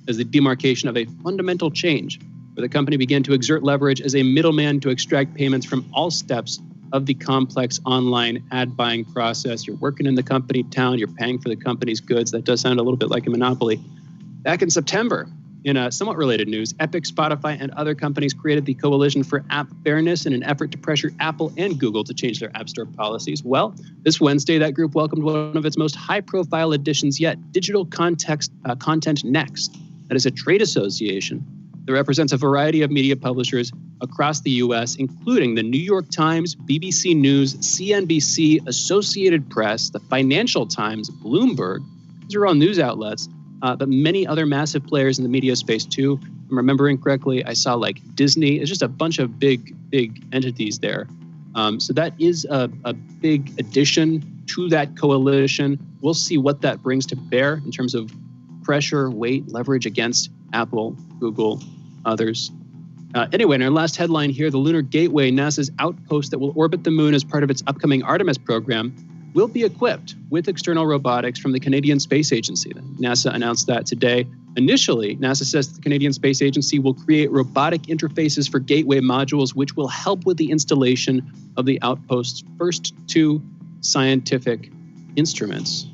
as the demarcation of a fundamental change, where the company began to exert leverage as a middleman to extract payments from all steps of the complex online ad buying process. You're working in the company town, you're paying for the company's goods. That does sound a little bit like a monopoly. Back in September, in a somewhat related news, Epic, Spotify, and other companies created the Coalition for App Fairness in an effort to pressure Apple and Google to change their App Store policies. Well, this Wednesday, that group welcomed one of its most high-profile additions yet, Digital Content Next. That is a trade association that represents a variety of media publishers across the U.S., including the New York Times, BBC News, CNBC, Associated Press, the Financial Times, Bloomberg. These are all news outlets. But many other massive players in the media space too. If I'm remembering correctly, I saw like Disney. It's just a bunch of big entities there. So that is a big addition to that coalition. We'll see what that brings to bear in terms of pressure, weight, leverage against Apple, Google, others. Anyway, in our last headline here, the Lunar Gateway, NASA's outpost that will orbit the moon as part of its upcoming Artemis program, will be equipped with external robotics from the Canadian Space Agency. NASA announced that today. Initially, NASA says the Canadian Space Agency will create robotic interfaces for Gateway modules, which will help with the installation of the outpost's first 2 scientific instruments.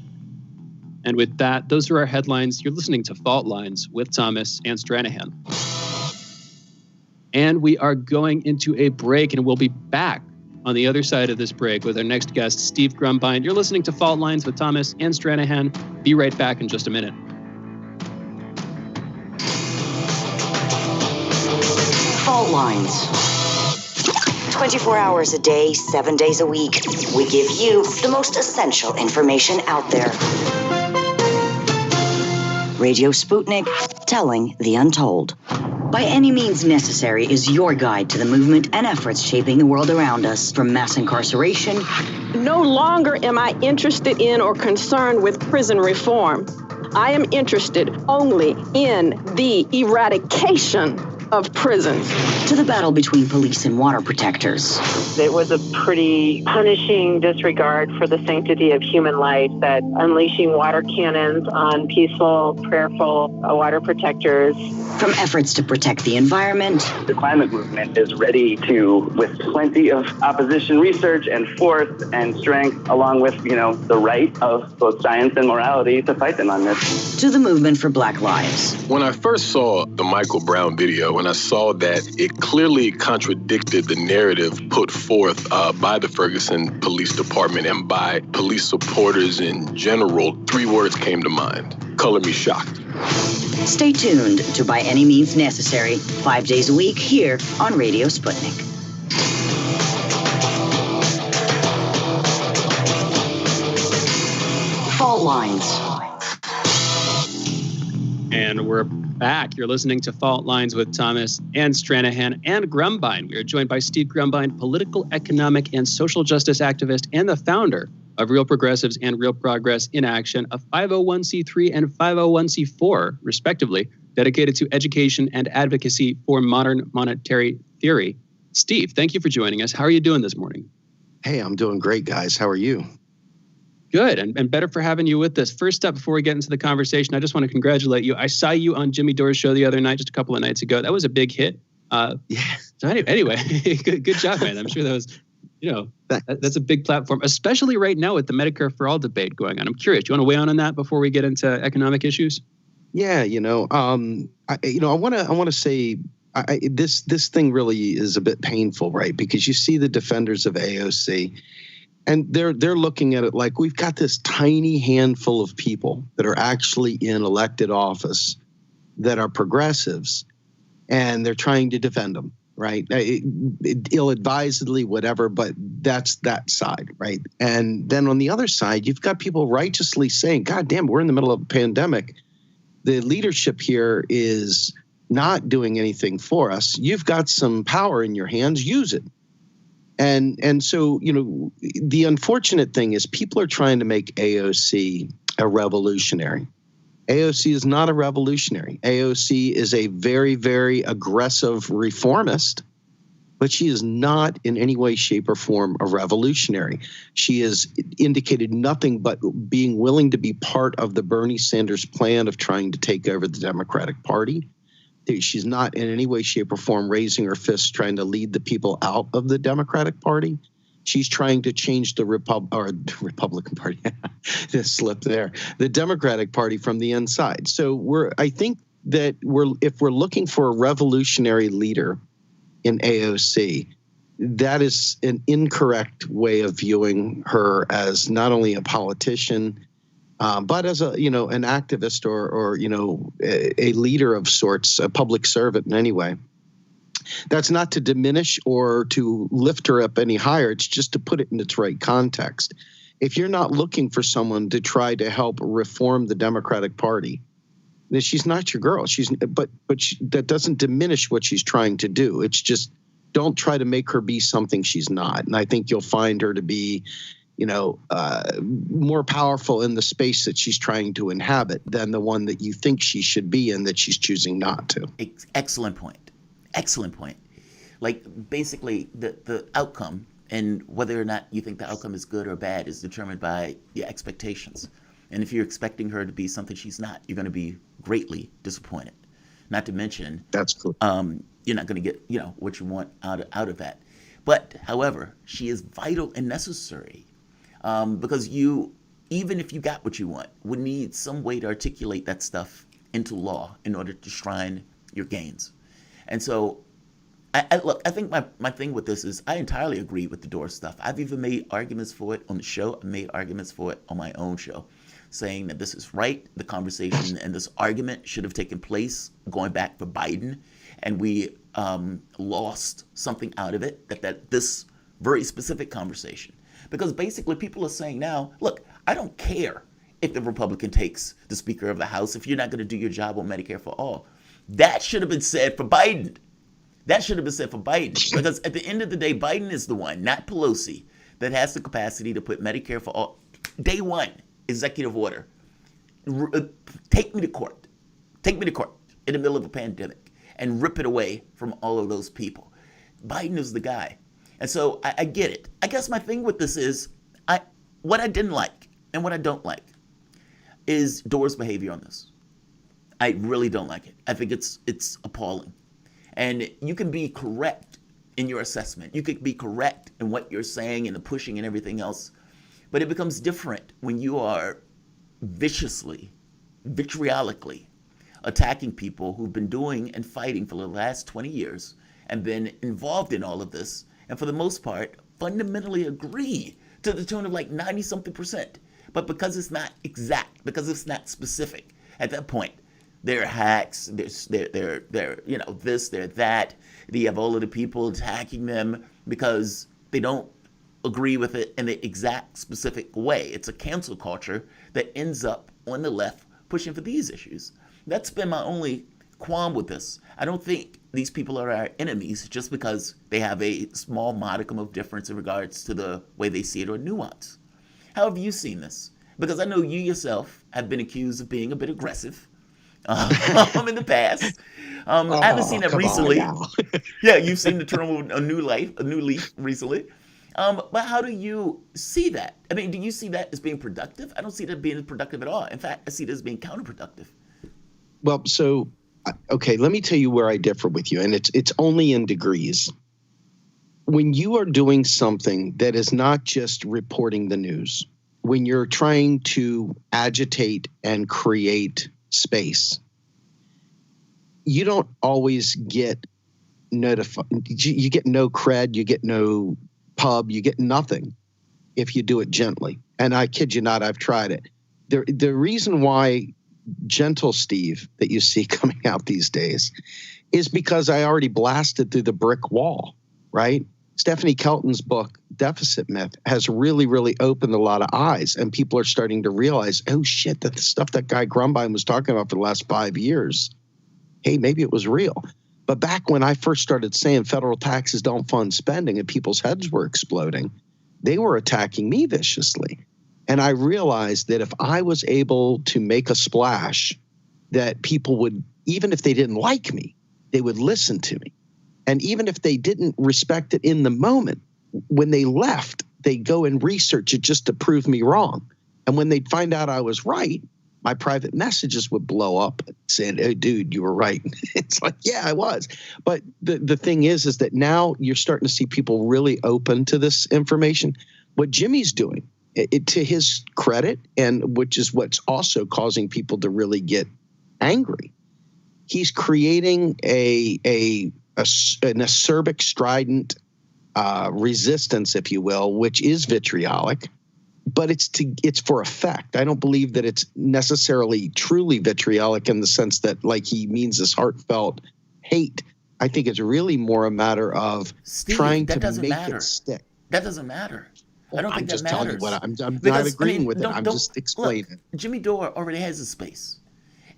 And with that, those are our headlines. You're listening to Fault Lines with Thomas and Stranahan. And we are going into a break, and we'll be back on the other side of this break with our next guest, Steve Grumbine. You're listening to Fault Lines with Thomas and Stranahan. Be right back in just a minute. Fault Lines. 24 hours a day, 7 days a week. We give you the most essential information out there. Radio Sputnik, telling the untold. By Any Means Necessary is your guide to the movement and efforts shaping the world around us, from mass incarceration. No longer am I interested in or concerned with prison reform. I am interested only in the eradication of prisons. To the battle between police and water protectors. It was a pretty punishing disregard for the sanctity of human life, that unleashing water cannons on peaceful, prayerful water protectors. From efforts to protect the environment. The climate movement is ready to, with plenty of opposition research and force and strength, along with, the right of both science and morality, to fight them on this. To the movement for Black Lives. When I first saw the Michael Brown video, and I saw that it clearly contradicted the narrative put forth by the Ferguson Police Department and by police supporters in general, 3 words came to mind. Color me shocked. Stay tuned to By Any Means Necessary, 5 days a week here on Radio Sputnik. Fault Lines. And we're back. You're listening to Fault Lines with Thomas and Stranahan and Grumbine. We are joined by Steve Grumbine, political, economic, and social justice activist and the founder of Real Progressives and Real Progress in Action, a 501c3 and 501c4, respectively, dedicated to education and advocacy for modern monetary theory. Steve, thank you for joining us. How are you doing this morning? Hey, I'm doing great, guys. How are you? Good, and better for having you with us. First up, before we get into the conversation, I just want to congratulate you. I saw you on Jimmy Dore's show the other night, just a couple of nights ago. That was a big hit. Yeah. So anyway, good job, man. I'm sure that was, that's a big platform, especially right now with the Medicare for All debate going on. I'm curious. Do you want to weigh on that before we get into economic issues? Yeah, I want to say this thing really is a bit painful, right? Because you see the defenders of AOC, and they're looking at it like we've got this tiny handful of people that are actually in elected office that are progressives, and they're trying to defend them, right? Ill-advisedly, whatever, but that's that side, right? And then on the other side, you've got people righteously saying, God damn, we're in the middle of a pandemic. The leadership here is not doing anything for us. You've got some power in your hands, use it. And so, the unfortunate thing is people are trying to make AOC a revolutionary. AOC is not a revolutionary. AOC is a very, very aggressive reformist, but she is not in any way, shape, or form a revolutionary. She has indicated nothing but being willing to be part of the Bernie Sanders plan of trying to take over the Democratic Party. She's not in any way, shape, or form raising her fists trying to lead the people out of the Democratic Party. She's trying to change the Republican Party. This slip there. The Democratic Party from the inside. So I think that if we're looking for a revolutionary leader in AOC, that is an incorrect way of viewing her as not only a politician, but as an activist or a leader of sorts, a public servant in any way. That's not to diminish or to lift her up any higher. It's just to put it in its right context. If you're not looking for someone to try to help reform the Democratic Party, then she's not your girl. That doesn't diminish what she's trying to do. It's just don't try to make her be something she's not. And I think you'll find her to be more powerful in the space that she's trying to inhabit than the one that you think she should be in that she's choosing not to. Excellent point. Excellent point. Like, basically, the outcome and whether or not you think the outcome is good or bad is determined by your expectations. And if you're expecting her to be something she's not, you're going to be greatly disappointed. Not to mention, that's cool. You're not going to get what you want out of that. But, however, she is vital and necessary because even if you got what you want, would need some way to articulate that stuff into law in order to shrine your gains. And so, I think my thing with this is I entirely agree with the Dore stuff. I've even made arguments for it on the show. I made arguments for it on my own show, saying that this is right. The conversation and this argument should have taken place going back for Biden, and we lost something out of it, that this very specific conversation. Because basically people are saying now, look, I don't care if the Republican takes the Speaker of the House if you're not going to do your job on Medicare for all. That should have been said for Biden. That should have been said for Biden. Because at the end of the day, Biden is the one, not Pelosi, that has the capacity to put Medicare for all. Day one, executive order. Take me to court. Take me to court in the middle of a pandemic and rip it away from all of those people. Biden is the guy. And so I get it. I guess my thing with this is what I didn't like and what I don't like is Dore's behavior on this. I really don't like it. I think it's appalling. And you can be correct in your assessment. You could be correct in what you're saying and the pushing and everything else. But it becomes different when you are viciously, vitriolically attacking people who've been doing and fighting for the last 20 years and been involved in all of this. And for the most part, fundamentally agree to the tune of like 90-something%. But because it's not exact, because it's not specific, at that point, they're hacks, they're this, they're that. You have all of the people attacking them because they don't agree with it in the exact specific way. It's a cancel culture that ends up on the left pushing for these issues. That's been my only qualm with this. I don't think these people are our enemies just because they have a small modicum of difference in regards to the way they see it or nuance. How have you seen this? Because I know you yourself have been accused of being a bit aggressive in the past. I haven't seen that recently. Yeah, you've seen the turn a new leaf recently. But how do you see that? I mean, do you see that as being productive? I don't see that being productive at all. In fact, I see it as being counterproductive. Well, so, okay, let me tell you where I differ with you, and it's only in degrees. When you are doing something that is not just reporting the news, when you're trying to agitate and create space, you don't always get notified. You get no cred, you get no pub, you get nothing if you do it gently. And I kid you not, I've tried it. The reason why Gentle Steve that you see coming out these days is because I already blasted through the brick wall, right? Stephanie Kelton's book, Deficit Myth, has really, really opened a lot of eyes, and people are starting to realize, oh shit, that the stuff that Guy Grumbine was talking about for the last 5 years, hey, maybe it was real. But back when I first started saying federal taxes don't fund spending and people's heads were exploding, they were attacking me viciously. And I realized that if I was able to make a splash, that people would, even if they didn't like me, they would listen to me. And even if they didn't respect it in the moment, when they left, they'd go and research it just to prove me wrong. And when they'd find out I was right, my private messages would blow up saying, "Oh, dude, you were right." It's like, yeah, I was. But the thing is that now you're starting to see people really open to this information. What Jimmy's doing, to his credit, and which is what's also causing people to really get angry, he's creating an acerbic, strident resistance, if you will, which is vitriolic, but it's for effect. I don't believe that it's necessarily truly vitriolic in the sense that like he means this heartfelt hate. I think it's really more a matter of trying to make it stick. That doesn't matter. I don't think that matters. I'm just telling you what I'm not agreeing with it. I'm just explaining. Look, Jimmy Dore already has his space,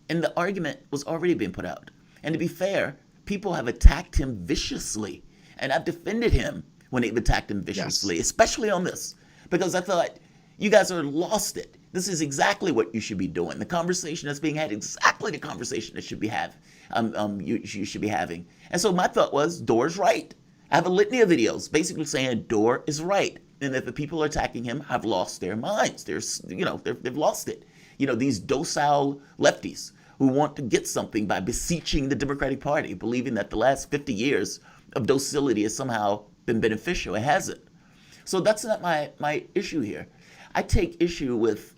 and the argument was already being put out. And to be fair, people have attacked him viciously, and I've defended him when they've attacked him viciously, especially on this, because I thought you guys are lost it. This is exactly what you should be doing. The conversation that's being had, exactly the conversation that should be you should be having. And so my thought was, Dore's right. I have a litany of videos basically saying Dore is right, and that the people attacking him have lost their minds. They've lost it. These docile lefties who want to get something by beseeching the Democratic Party, believing that the last 50 years of docility has somehow been beneficial. It hasn't. So that's not my issue here. I take issue with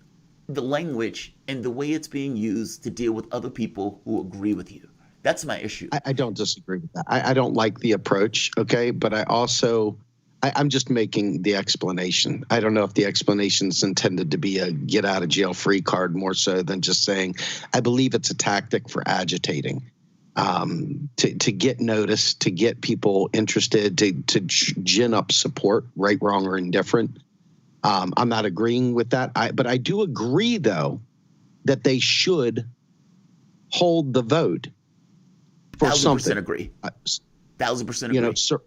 the language and the way it's being used to deal with other people who agree with you. That's my issue. I don't disagree with that. I don't like the approach, okay? But I'm just making the explanation. I don't know if the explanation is intended to be a get out of jail free card more so than just saying, I believe it's a tactic for agitating, to get noticed, to get people interested, to gin up support, right, wrong, or indifferent. I'm not agreeing with that. But I do agree, though, that they should hold the vote for 1,000% something. Agree. 1,000% agree.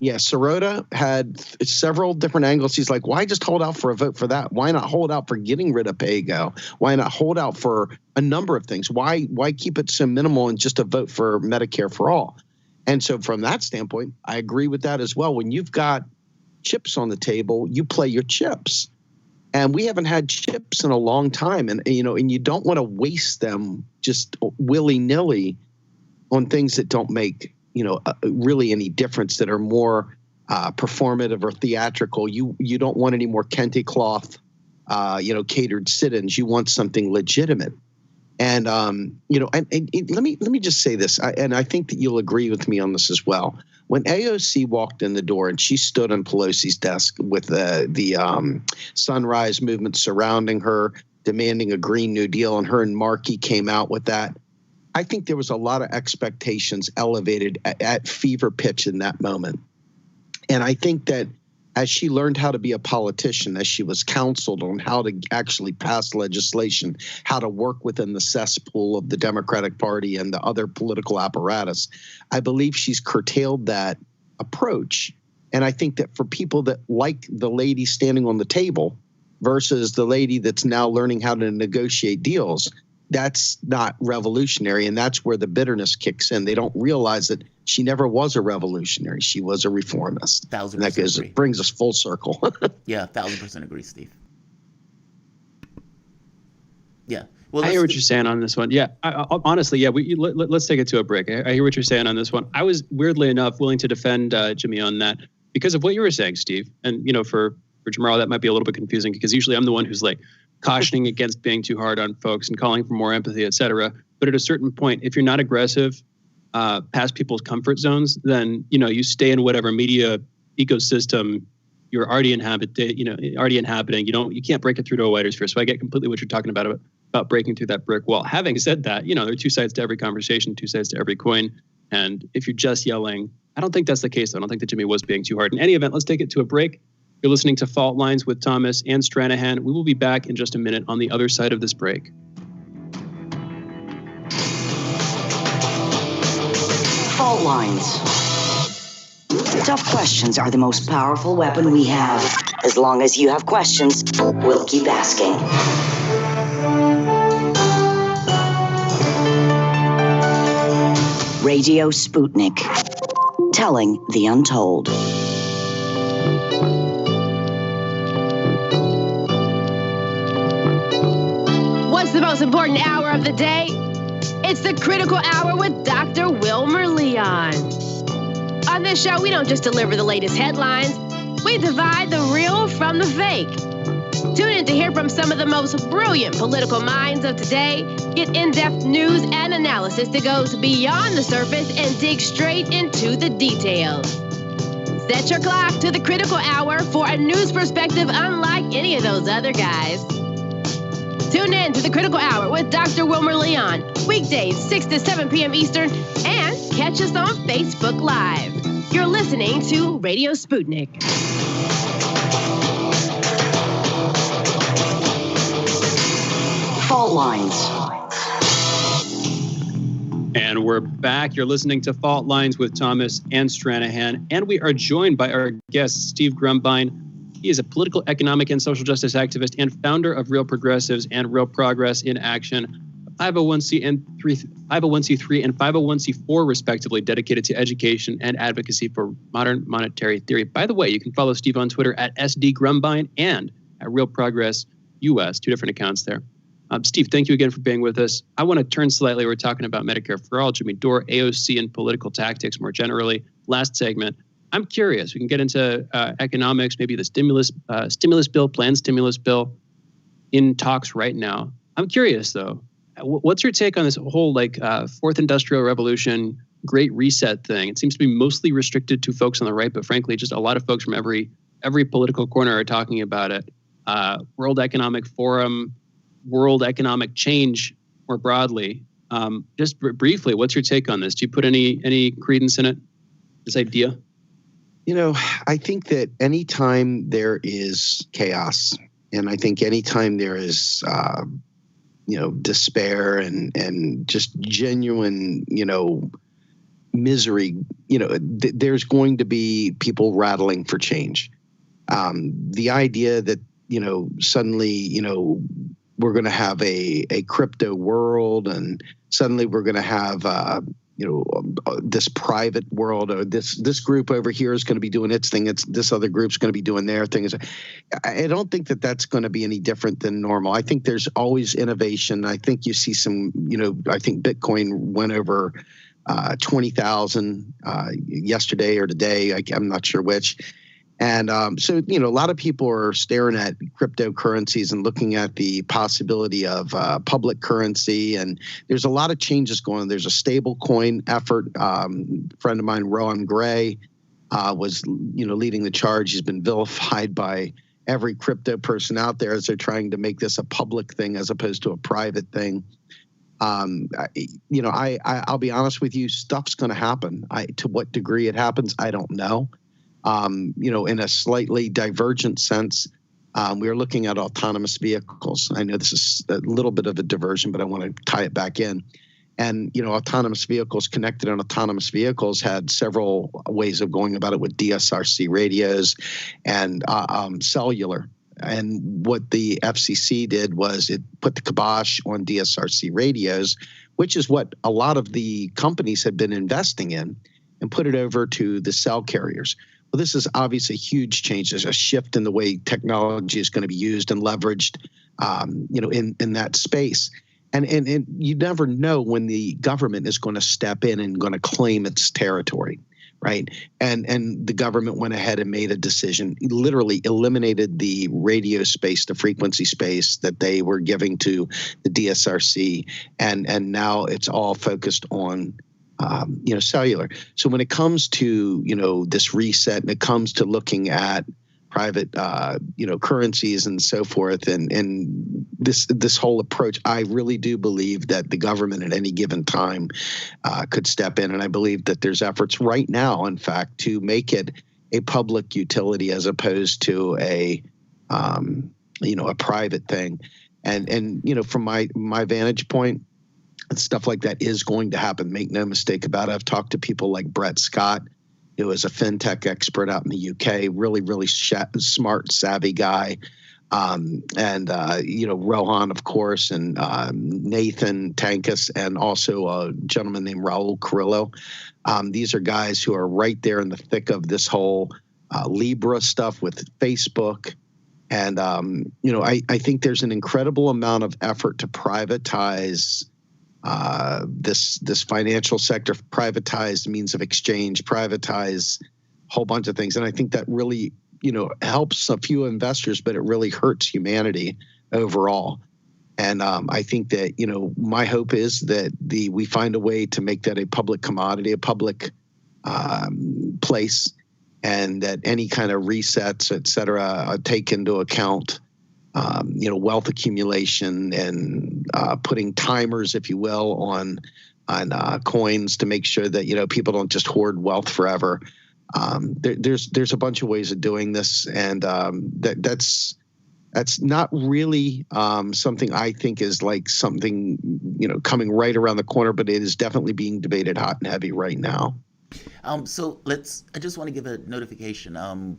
Yeah, Sirota had several different angles. He's like, why just hold out for a vote for that? Why not hold out for getting rid of PAYGO? Why not hold out for a number of things? Why keep it so minimal and just a vote for Medicare for all? And so from that standpoint, I agree with that as well. When you've got chips on the table, you play your chips. And we haven't had chips in a long time. And you don't want to waste them just willy-nilly on things that don't make really any difference, that are more performative or theatrical. You don't want any more kente cloth, catered sit-ins. You want something legitimate. And and let me just say this, and I think that you'll agree with me on this as well. When AOC walked in the door and she stood on Pelosi's desk with the Sunrise Movement surrounding her, demanding a Green New Deal, and her and Markey came out with that, I think there was a lot of expectations elevated at fever pitch in that moment. And I think that as she learned how to be a politician, as she was counseled on how to actually pass legislation, how to work within the cesspool of the Democratic Party and the other political apparatus, I believe she's curtailed that approach. And I think that for people that like the lady standing on the table, versus the lady that's now learning how to negotiate deals. That's not revolutionary, and that's where the bitterness kicks in. They don't realize that she never was a revolutionary. She was a reformist. 1,000% agree. Brings us full circle. Yeah, 1,000% agree, Steve. Yeah. Well, I hear what you're saying on this one. Yeah, honestly, yeah. Let's take it to a break. I hear what you're saying on this one. I was weirdly enough willing to defend Jimmy on that because of what you were saying, Steve. And for Jamarl, that might be a little bit confusing because usually I'm the one who's like cautioning against being too hard on folks and calling for more empathy, et cetera. But at a certain point, if you're not aggressive past people's comfort zones, then you stay in whatever media ecosystem you're already inhabiting. You can't break it through to a wider sphere. So I get completely what you're talking about breaking through that brick wall. Having said that, there are two sides to every conversation, two sides to every coin. And if you're just yelling, I don't think that's the case. I don't think that Jimmy was being too hard. In any event, let's take it to a break. You're listening to Fault Lines with Thomas and Stranahan. We will be back in just a minute on the other side of this break. Fault Lines. Tough questions are the most powerful weapon we have. As long as you have questions, we'll keep asking. Radio Sputnik, telling the untold. What's the most important hour of the day? It's the Critical Hour with Dr. Wilmer Leon. On this show, we don't just deliver the latest headlines, we divide the real from the fake. Tune in to hear from some of the most brilliant political minds of today, get in-depth news and analysis that goes beyond the surface and dig straight into the details. Set your clock to the Critical Hour for a news perspective unlike any of those other guys. Tune in to the Critical Hour with Dr. Wilmer Leon, weekdays 6 to 7 p.m. Eastern, and catch us on Facebook Live. You're listening to Radio Sputnik. Fault Lines. And we're back. You're listening to Fault Lines with Thomas and Stranahan. And we are joined by our guest, Steve Grumbine. He is a political, economic, and social justice activist and founder of Real Progressives and Real Progress in Action, 501c3 and 501c4, respectively, dedicated to education and advocacy for modern monetary theory. By the way, you can follow Steve on Twitter at SDGrumbine and at Real Progress US, two different accounts there. Steve, thank you again for being with us. I want to turn slightly. We're talking about Medicare for All, Jimmy Dore, AOC, and political tactics more generally. Last segment. I'm curious. We can get into economics, maybe the stimulus bill, planned stimulus bill in talks right now. I'm curious, though. What's your take on this whole fourth industrial revolution, great reset thing? It seems to be mostly restricted to folks on the right, but frankly, just a lot of folks from every political corner are talking about it. World Economic Forum, world economic change more broadly. Just briefly, what's your take on this? Do you put any credence in it, this idea? I think that anytime there is chaos, and I think anytime there is, despair and just genuine, misery, there's going to be people rattling for change. The idea that, suddenly, we're going to have a crypto world and suddenly we're going to have, this private world, or this group over here is going to be doing its thing. This other group's going to be doing their thing. I don't think that that's going to be any different than normal. I think there's always innovation. I think you see some, I think Bitcoin went over 20,000 yesterday or today. I'm not sure which. And so, a lot of people are staring at cryptocurrencies and looking at the possibility of public currency. And there's a lot of changes going on. There's a stable coin effort. A friend of mine, Rowan Gray, was, leading the charge. He's been vilified by every crypto person out there as they're trying to make this a public thing as opposed to a private thing. I'll be honest with you, stuff's going to happen. To what degree it happens, I don't know. In a slightly divergent sense, we are looking at autonomous vehicles. I know this is a little bit of a diversion, but I want to tie it back in. And, autonomous vehicles, connected and autonomous vehicles had several ways of going about it with DSRC radios and cellular. And what the FCC did was it put the kibosh on DSRC radios, which is what a lot of the companies had been investing in, and put it over to the cell carriers. Well, this is obviously a huge change. There's a shift in the way technology is going to be used and leveraged, in that space. And you never know when the government is going to step in and going to claim its territory, right? And the government went ahead and made a decision, literally eliminated the radio space, the frequency space that they were giving to the DSRC, and now it's all focused on cellular. So when it comes to this reset, and it comes to looking at private currencies and so forth, and this whole approach, I really do believe that the government at any given time could step in, and I believe that there's efforts right now, in fact, to make it a public utility as opposed to a private thing, and from my vantage point, stuff like that is going to happen. Make no mistake about it. I've talked to people like Brett Scott, who is a fintech expert out in the UK, really, really smart, savvy guy. Rohan, of course, and Nathan Tankus, and also a gentleman named Raul Carrillo. These are guys who are right there in the thick of this whole Libra stuff with Facebook. And, I think there's an incredible amount of effort to privatize this financial sector, privatize means of exchange, privatize a whole bunch of things. And I think that really, helps a few investors, but it really hurts humanity overall. And I think that, my hope is that we find a way to make that a public commodity, a public place, and that any kind of resets, et cetera, take into account wealth accumulation and putting timers, if you will, on coins to make sure that people don't just hoard wealth forever. There's a bunch of ways of doing this, and that's not really something I think is like something coming right around the corner, but it is definitely being debated hot and heavy right now. I just want to give a notification.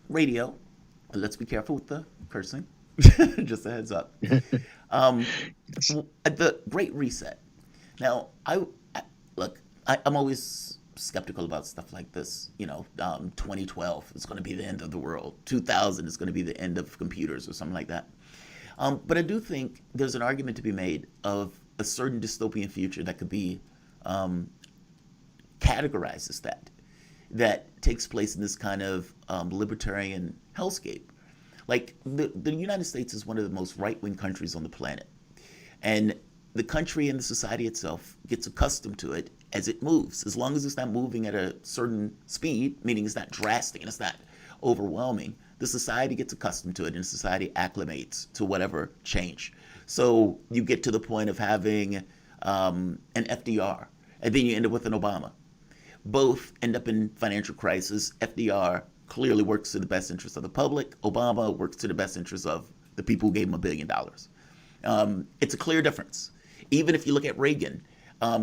Radio, let's be careful with the cursing. Just a heads up. The Great Reset. Now, I'm always skeptical about stuff like this. 2012 is going to be the end of the world. 2000 is going to be the end of computers or something like that. But I do think there's an argument to be made of a certain dystopian future that could be categorized as that takes place in this kind of libertarian hellscape. Like the United States is one of the most right-wing countries on the planet. And the country and the society itself gets accustomed to it as it moves. As long as it's not moving at a certain speed, meaning it's not drastic and it's not overwhelming, the society gets accustomed to it and society acclimates to whatever change. So you get to the point of having an FDR, and then you end up with an Obama. Both end up in financial crisis. FDR clearly works to the best interest of the public. Obama works to the best interest of the people who gave him $1 billion. It's a clear difference. Even if you look at Reagan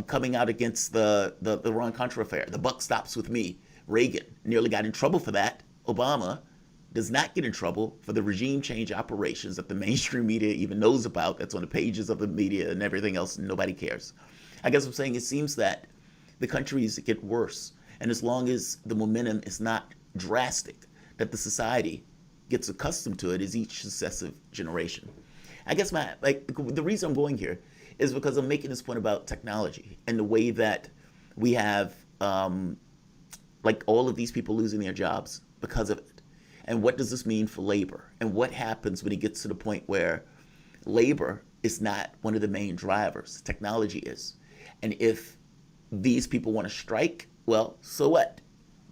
coming out against the Iran-Contra affair, the buck stops with me. Reagan nearly got in trouble for that. Obama does not get in trouble for the regime change operations that the mainstream media even knows about, that's on the pages of the media and everything else, and nobody cares. I guess I'm saying it seems that the countries get worse, and as long as the momentum is not drastic, that the society gets accustomed to it as each successive generation. I guess the reason I'm going here is because I'm making this point about technology and the way that we have all of these people losing their jobs because of it. And what does this mean for labor? And what happens when it gets to the point where labor is not one of the main drivers, technology is. And if these people want to strike, well, so what?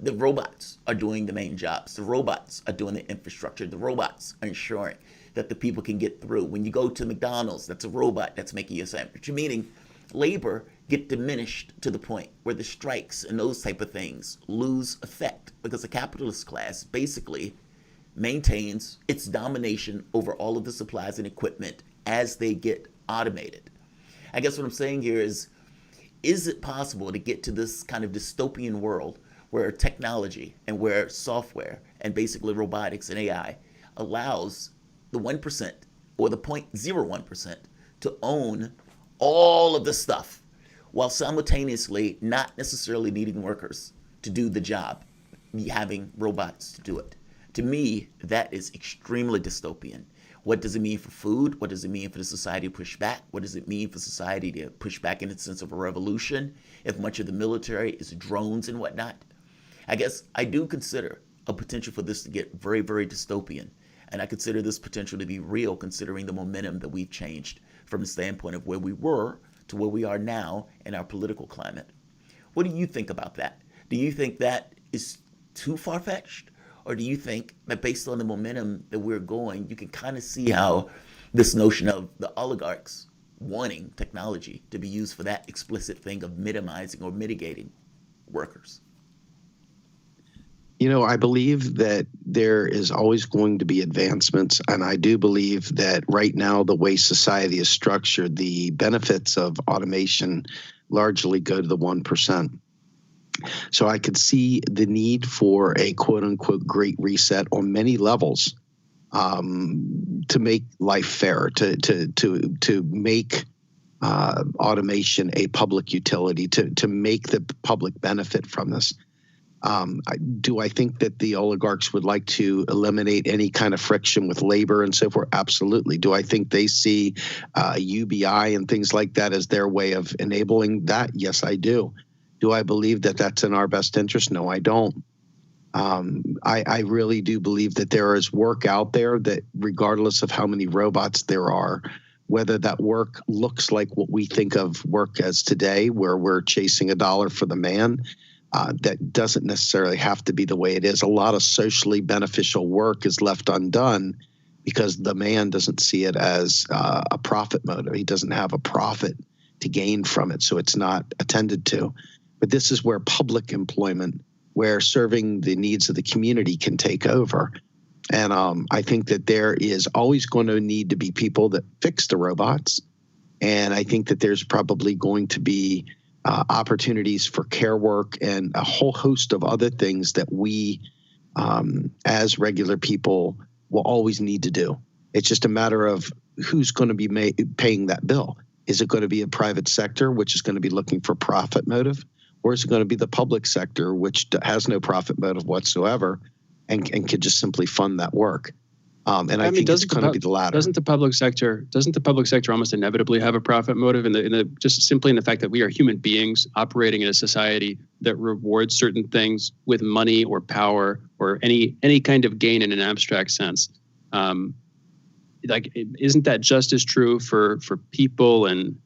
The robots are doing the main jobs. The robots are doing the infrastructure. The robots are ensuring that the people can get through. When you go to McDonald's, that's a robot that's making you a sandwich. Meaning labor get diminished to the point where the strikes and those type of things lose effect because the capitalist class basically maintains its domination over all of the supplies and equipment as they get automated. I guess what I'm saying here is it possible to get to this kind of dystopian world where technology and where software and basically robotics and AI allows the 1% or the 0.01% to own all of the stuff while simultaneously not necessarily needing workers to do the job, having robots to do it. To me, that is extremely dystopian. What does it mean for food? What does it mean for the society to push back? What does it mean for society to push back in the sense of a revolution if much of the military is drones and whatnot? I guess I do consider a potential for this to get very, very dystopian. And I consider this potential to be real, considering the momentum that we've changed from the standpoint of where we were to where we are now in our political climate. What do you think about that? Do you think that is too far-fetched? Or do you think that based on the momentum that we're going, you can kind of see how this notion of the oligarchs wanting technology to be used for that explicit thing of minimizing or mitigating workers? You know, I believe that there is always going to be advancements, and I do believe that right now, the way society is structured, the benefits of automation largely go to the 1%. So I could see the need for a quote-unquote great reset on many levels to make life fair, to make automation a public utility, to make the public benefit from this. Do I think that the oligarchs would like to eliminate any kind of friction with labor and so forth? Absolutely. Do I think they see UBI and things like that as their way of enabling that? Yes, I do. Do I believe that that's in our best interest? No, I don't. I really do believe that there is work out there that regardless of how many robots there are, whether that work looks like what we think of work as today, where we're chasing a dollar for the man, that doesn't necessarily have to be the way it is. A lot of socially beneficial work is left undone because the man doesn't see it as a profit motive. He doesn't have a profit to gain from it, so it's not attended to. But this is where public employment, where serving the needs of the community can take over. And I think that there is always going to need to be people that fix the robots. And I think that there's probably going to be opportunities for care work and a whole host of other things that we, as regular people, will always need to do. It's just a matter of who's going to be paying that bill. Is it going to be a private sector, which is going to be looking for profit motive? Or is it going to be the public sector, which has no profit motive whatsoever and could just simply fund that work? And I think it's going to be the latter. Doesn't the public sector almost inevitably have a profit motive just simply in the fact that we are human beings operating in a society that rewards certain things with money or power or any kind of gain in an abstract sense? Isn't that just as true for people and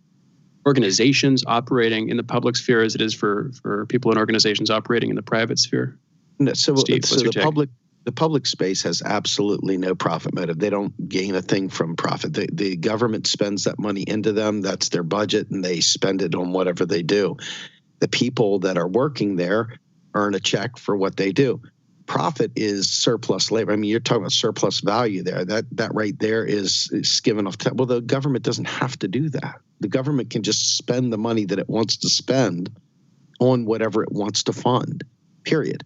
organizations operating in the public sphere as it is for people and organizations operating in the private sphere? No, so the public space has absolutely no profit motive. They don't gain a thing from profit. The government spends that money into them. That's their budget, and they spend it on whatever they do. The people that are working there earn a check for what they do. Profit is surplus labor. I mean, you're talking about surplus value there. That right there is given off. Well, the government doesn't have to do that. The government can just spend the money that it wants to spend on whatever it wants to fund, period.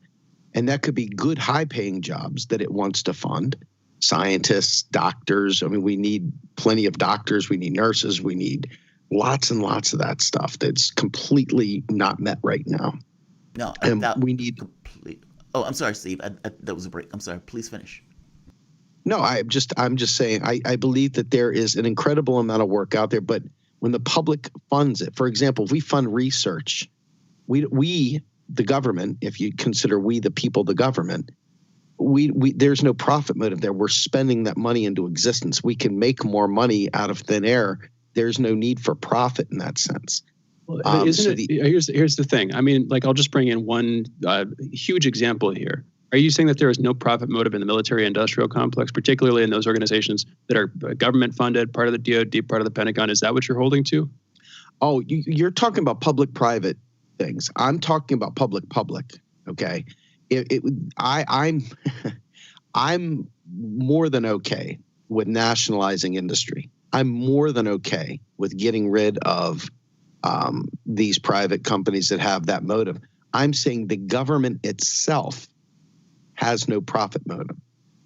And that could be good, high-paying jobs that it wants to fund. Scientists, doctors. I mean, we need plenty of doctors. We need nurses. We need lots and lots of that stuff that's completely not met right now. No, we need complete. Oh, I'm sorry, Steve. That was a break. I'm sorry. Please finish. No, I'm just saying I believe that there is an incredible amount of work out there, but when the public funds it, for example, if we fund research, we the government, if you consider we the people, the government, we there's no profit motive there. We're spending that money into existence. We can make more money out of thin air. There's no need for profit in that sense. Well, here's the thing. I mean, I'll just bring in one huge example here. Are you saying that there is no profit motive in the military-industrial complex, particularly in those organizations that are government-funded, part of the DoD, part of the Pentagon? Is that what you're holding to? Oh, you're talking about public-private things. I'm talking about public-public. Okay, I'm more than okay with nationalizing industry. I'm more than okay with getting rid of these private companies that have that motive. I'm saying the government itself has no profit motive.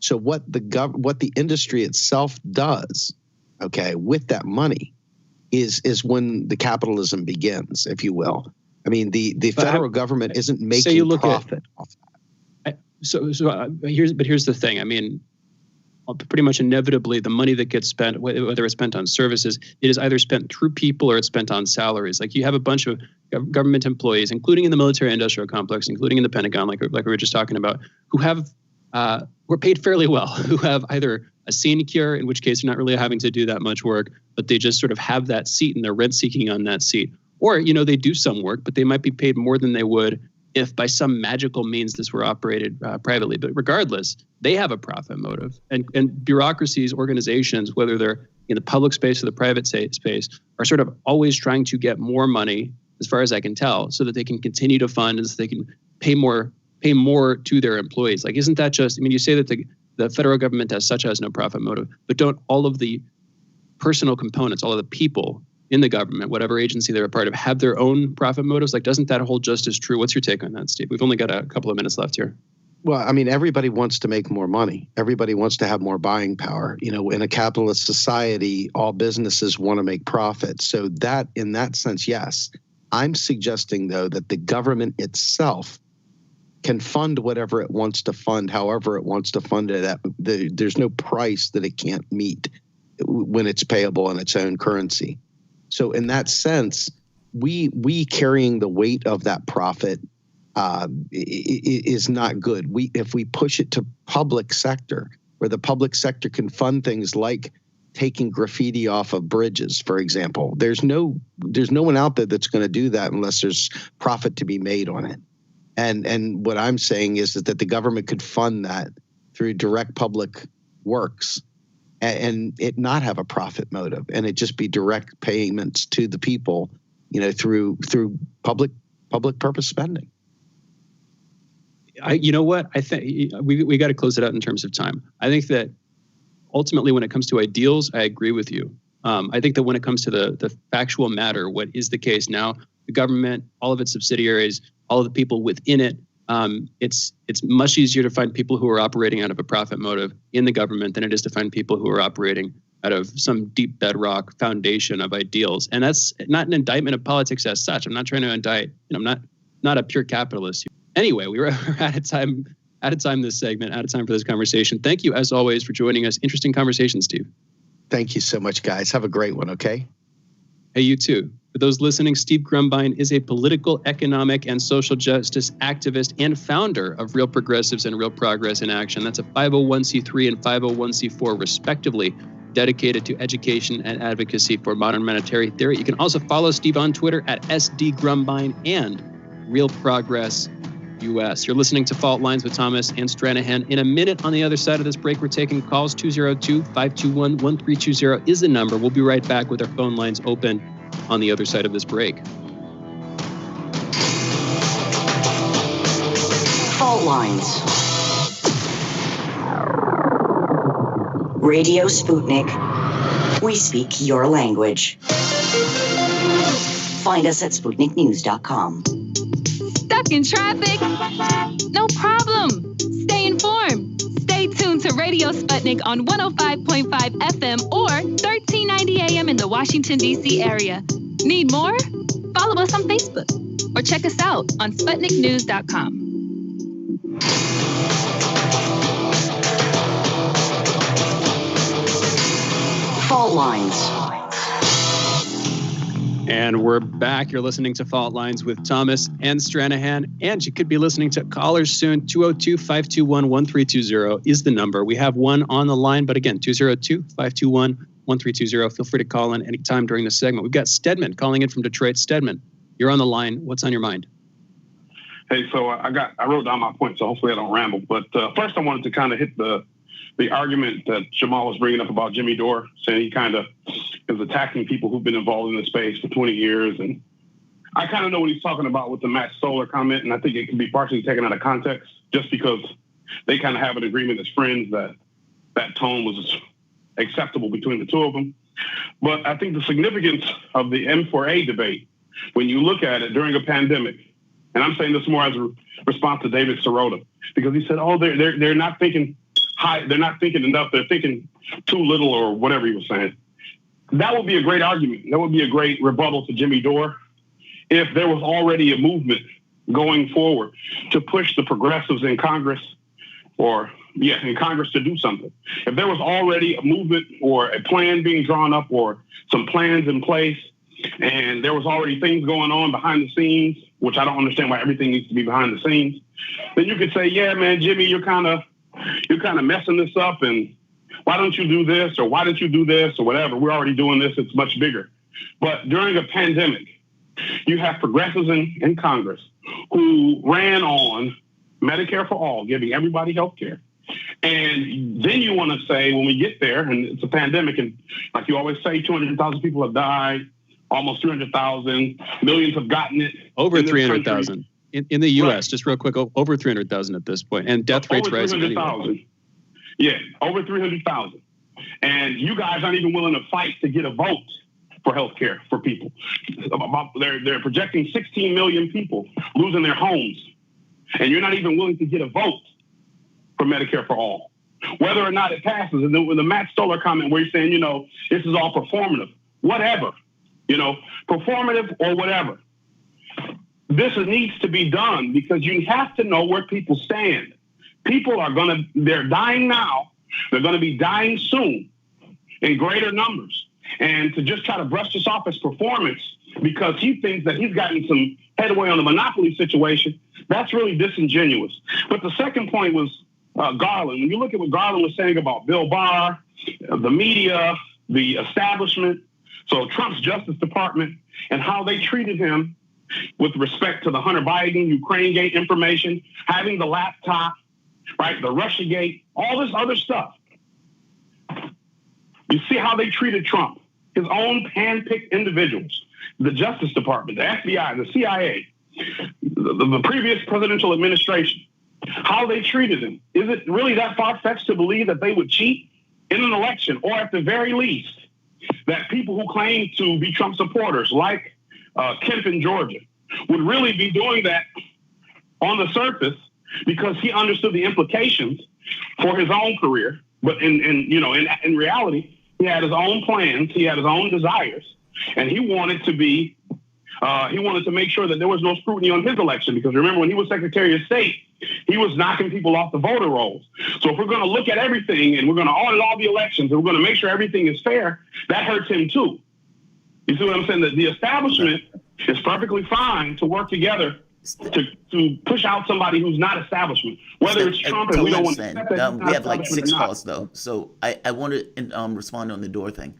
So what the industry itself does, okay, with that money is when the capitalism begins, if you will. I mean, the federal government isn't making profit off that. Here's the thing. I mean, pretty much inevitably, the money that gets spent, whether it's spent on services, it is either spent through people or it's spent on salaries. Like you have a bunch of government employees, including in the military-industrial complex, including in the Pentagon, like we were just talking about, who are paid fairly well, who have either a sinecure, in which case they're not really having to do that much work, but they just sort of have that seat and they're rent-seeking on that seat. Or, they do some work, but they might be paid more than they would if by some magical means this were operated privately. But regardless, they have a profit motive. And bureaucracies, organizations, whether they're in the public space or the private space, are sort of always trying to get more money, as far as I can tell, so that they can continue to fund and so they can pay more to their employees. Like, isn't that just, you say that the federal government as such has no profit motive, but don't all of the personal components, all of the people in the government, whatever agency they're a part of, have their own profit motives? Like, doesn't that hold just as true? What's your take on that, Steve? We've only got a couple of minutes left here. Well, I mean, everybody wants to make more money. Everybody wants to have more buying power. In a capitalist society, all businesses want to make profit. So that, in that sense, yes. I'm suggesting, though, that the government itself can fund whatever it wants to fund, however it wants to fund it. There's no price that it can't meet when it's payable in its own currency. So in that sense, we carrying the weight of that profit is not good. If we push it to public sector, where the public sector can fund things like taking graffiti off of bridges, for example, there's no one out there that's going to do that unless there's profit to be made on it. And what I'm saying is that the government could fund that through direct public works and it not have a profit motive, and it just be direct payments to the people, through public purpose spending. I think we got to close it out in terms of time. I think that ultimately, when it comes to ideals, I agree with you. I think that when it comes to the factual matter, what is the case now, the government, all of its subsidiaries, all of the people within it, it's much easier to find people who are operating out of a profit motive in the government than it is to find people who are operating out of some deep bedrock foundation of ideals. And that's not an indictment of politics as such. I'm not trying to indict, I'm not a pure capitalist. Anyway, we're out of time this segment, out of time for this conversation. Thank you, as always, for joining us. Interesting conversation, Steve. Thank you so much, guys. Have a great one, okay? Hey, you too. For those listening, Steve Grumbine is a political, economic, and social justice activist and founder of Real Progressives and Real Progress in Action. That's a 501c3 and 501c4, respectively, dedicated to education and advocacy for modern monetary theory. You can also follow Steve on Twitter at SDGrumbine and Real Progress US. You're listening to Fault Lines with Thomas and Stranahan. In a minute, on the other side of this break, we're taking calls. 202-521-1320 is the number. We'll be right back with our phone lines open on the other side of this break. Fault Lines. Radio Sputnik. We speak your language. Find us at SputnikNews.com. Stuck in traffic? No problem. Stay informed. Stay tuned to Radio Sputnik on 105.5 FM or 1390 AM in the Washington, D.C. area. Need more? Follow us on Facebook or check us out on SputnikNews.com. Fault Lines. And we're back. You're listening to Fault Lines with Thomas and Stranahan. And you could be listening to callers soon. 202-521-1320 is the number. We have one on the line, but again, 202-521-1320. Feel free to call in anytime during the segment. We've got Stedman calling in from Detroit. Stedman, you're on the line. What's on your mind? Hey, so I wrote down my points, so hopefully I don't ramble. But first I wanted to kind of hit the argument that Jamarl was bringing up about Jimmy Dore, saying he kind of is attacking people who've been involved in the space for 20 years. And I kind of know what he's talking about with the Matt Stoller comment, and I think it can be partially taken out of context just because they kind of have an agreement as friends that that tone was acceptable between the two of them. But I think the significance of the M4A debate, when you look at it during a pandemic, and I'm saying this more as a response to David Sirota, because he said, oh, they're not thinking high. They're not thinking enough. They're thinking too little, or whatever he was saying. That would be a great argument. That would be a great rebuttal to Jimmy Dore if there was already a movement going forward to push the progressives in Congress, in Congress to do something. If there was already a movement or a plan being drawn up or some plans in place, and there was already things going on behind the scenes, which I don't understand why everything needs to be behind the scenes, then you could say, yeah, man, Jimmy, you're kind of messing this up, and why don't you do this, or why didn't you do this, or whatever? We're already doing this. It's much bigger. But during a pandemic, you have progressives in Congress who ran on Medicare for all, giving everybody health care. And then you want to say, when we get there, and it's a pandemic, and like you always say, 200,000 people have died, almost 300,000, millions have gotten it. Over 300,000 in the U.S., right. Just real quick, over 300,000 at this point, and death rates rising. Anyway. Yeah, over 300,000. And you guys aren't even willing to fight to get a vote for health care for people. They're projecting 16 million people losing their homes, and you're not even willing to get a vote for Medicare for all, whether or not it passes. And then with the Matt Stoller comment where he's saying, this is all performative, whatever, performative or whatever. This needs to be done because you have to know where people stand. People they're dying now. They're going to be dying soon in greater numbers. And to just try to brush this off as performance because he thinks that he's gotten some headway on the monopoly situation, that's really disingenuous. But the second point was Garland. When you look at what Garland was saying about Bill Barr, the media, the establishment, so Trump's Justice Department, and how they treated him with respect to the Hunter Biden, Ukraine Gate information, having the laptop, right, the Russiagate, all this other stuff. You see how they treated Trump, his own hand-picked individuals, the Justice Department, the FBI, the CIA, the previous presidential administration, how they treated him. Is it really that far-fetched to believe that they would cheat in an election, or at the very least, that people who claim to be Trump supporters, like Kemp in Georgia, would really be doing that on the surface because he understood the implications for his own career. But in reality, he had his own plans, he had his own desires, and he wanted to make sure that there was no scrutiny on his election. Because remember, when he was Secretary of State, he was knocking people off the voter rolls. So if we're going to look at everything and we're going to audit all the elections and we're going to make sure everything is fair, that hurts him too. You see what I'm saying? That the establishment is perfectly fine to work together to push out somebody who's not establishment, whether it's Trump and we don't want to. We have like 6 calls though, so I want to respond on the Dore thing.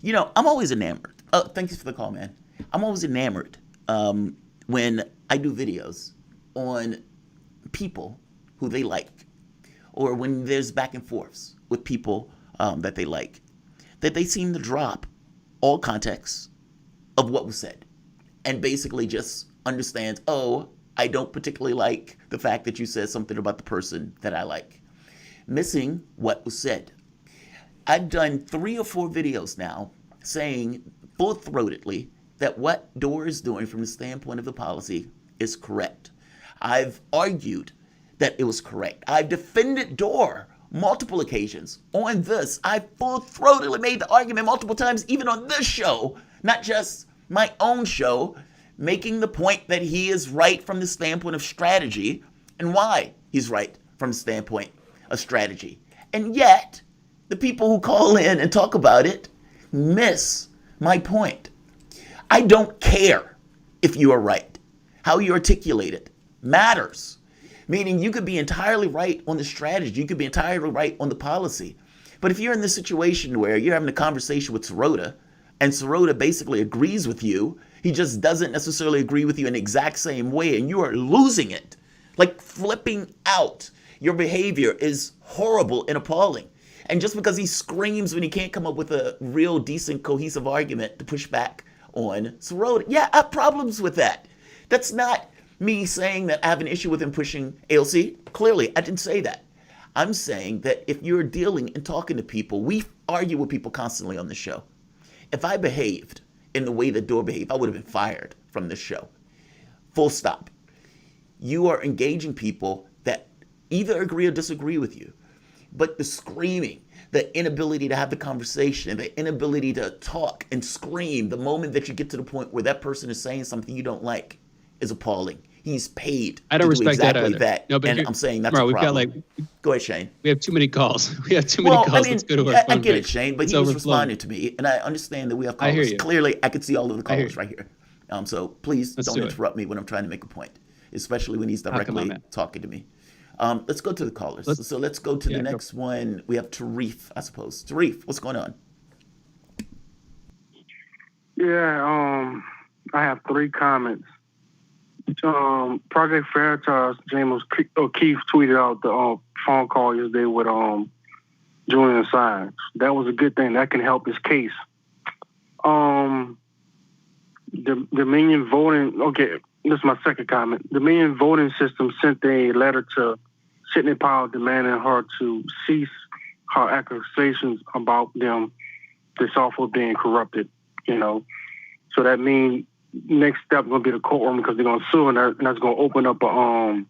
I'm always enamored. Oh, thank you for the call, man. I'm always enamored when I do videos on people who they like, or when there's back and forths with people that they like, that they seem to drop all context of what was said and basically just understand, oh, I don't particularly like the fact that you said something about the person that I like, missing what was said. I've done 3 or 4 videos now saying full-throatedly that what Dore is doing from the standpoint of the policy is correct. I've argued that it was correct. I've defended Dore multiple occasions on this. I full-throatedly made the argument multiple times, even on this show, not just my own show, making the point that he is right from the standpoint of strategy and why he's right from the standpoint of strategy. And yet, the people who call in and talk about it miss my point. I don't care if you are right. How you articulate it matters. Meaning you could be entirely right on the strategy. You could be entirely right on the policy. But if you're in this situation where you're having a conversation with Sirota, and Sirota basically agrees with you, he just doesn't necessarily agree with you in the exact same way, and you are losing it, like flipping out. Your behavior is horrible and appalling. And just because he screams when he can't come up with a real decent, cohesive argument to push back on Sirota, yeah, I have problems with that. That's not me saying that I have an issue with him pushing AOC. Clearly, I didn't say that. I'm saying that if you're dealing and talking to people, we argue with people constantly on the show. If I behaved in the way that Dore behaved, I would have been fired from this show. Full stop. You are engaging people that either agree or disagree with you. But the screaming, the inability to have the conversation, the inability to talk and scream the moment that you get to the point where that person is saying something you don't like is appalling. He's paid I don't to do respect exactly that that. either. No, but and here, I'm saying that's Jamarl, a problem. we've got Go ahead, Shane. We have too many calls. We have too many calls. I mean, Let's go to our I phone get it, break. Shane, but It's he was overflowing. responding to me, and I understand that we have I hear callers. you. Clearly, I could see all of the I hear callers you. right here. So please Let's don't do it. interrupt me when I'm trying to make a point, especially when he's come on, directly man? talking to me. Let's go to the callers. So let's go to the next one. We have Tarif, I suppose. Tarif, what's going on? Yeah, I have 3 comments. Project Veritas, James O'Keefe tweeted out the phone call yesterday with Julian Assange. That was a good thing. That can help his case. The Dominion voting, okay, this is my second comment. The Dominion voting system sent a letter to Sidney Powell demanding her to cease her accusations about them, the software being corrupted, So that means next step is going to be the courtroom because they're going to sue, and that's going to open up a,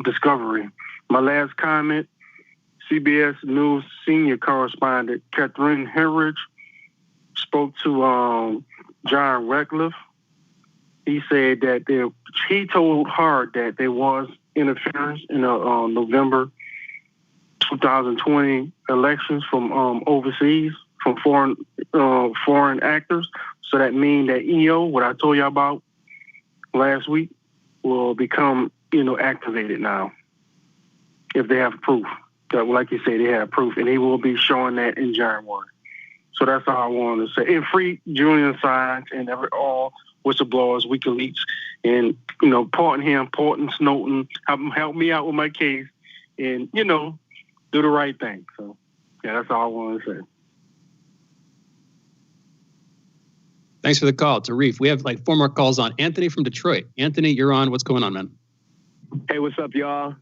discovery. My last comment, CBS News senior correspondent Catherine Henrich spoke to John Ratcliffe. He said that he told her that there was interference in the November 2020 elections from overseas, from foreign actors. So that means that EO, what I told you about last week, will become, activated now if they have proof. Like you say, they have proof, and he will be showing that in January. So that's all I wanted to say. And free Julian Assange and all whistleblowers, WikiLeaks, and, pardon him, pardon Snowden, help me out with my case, and, do the right thing. So, yeah, that's all I wanted to say. Thanks for the call, Tarif. We have 4 more calls on. Anthony from Detroit. Anthony, you're on. What's going on, man? Hey, what's up, y'all?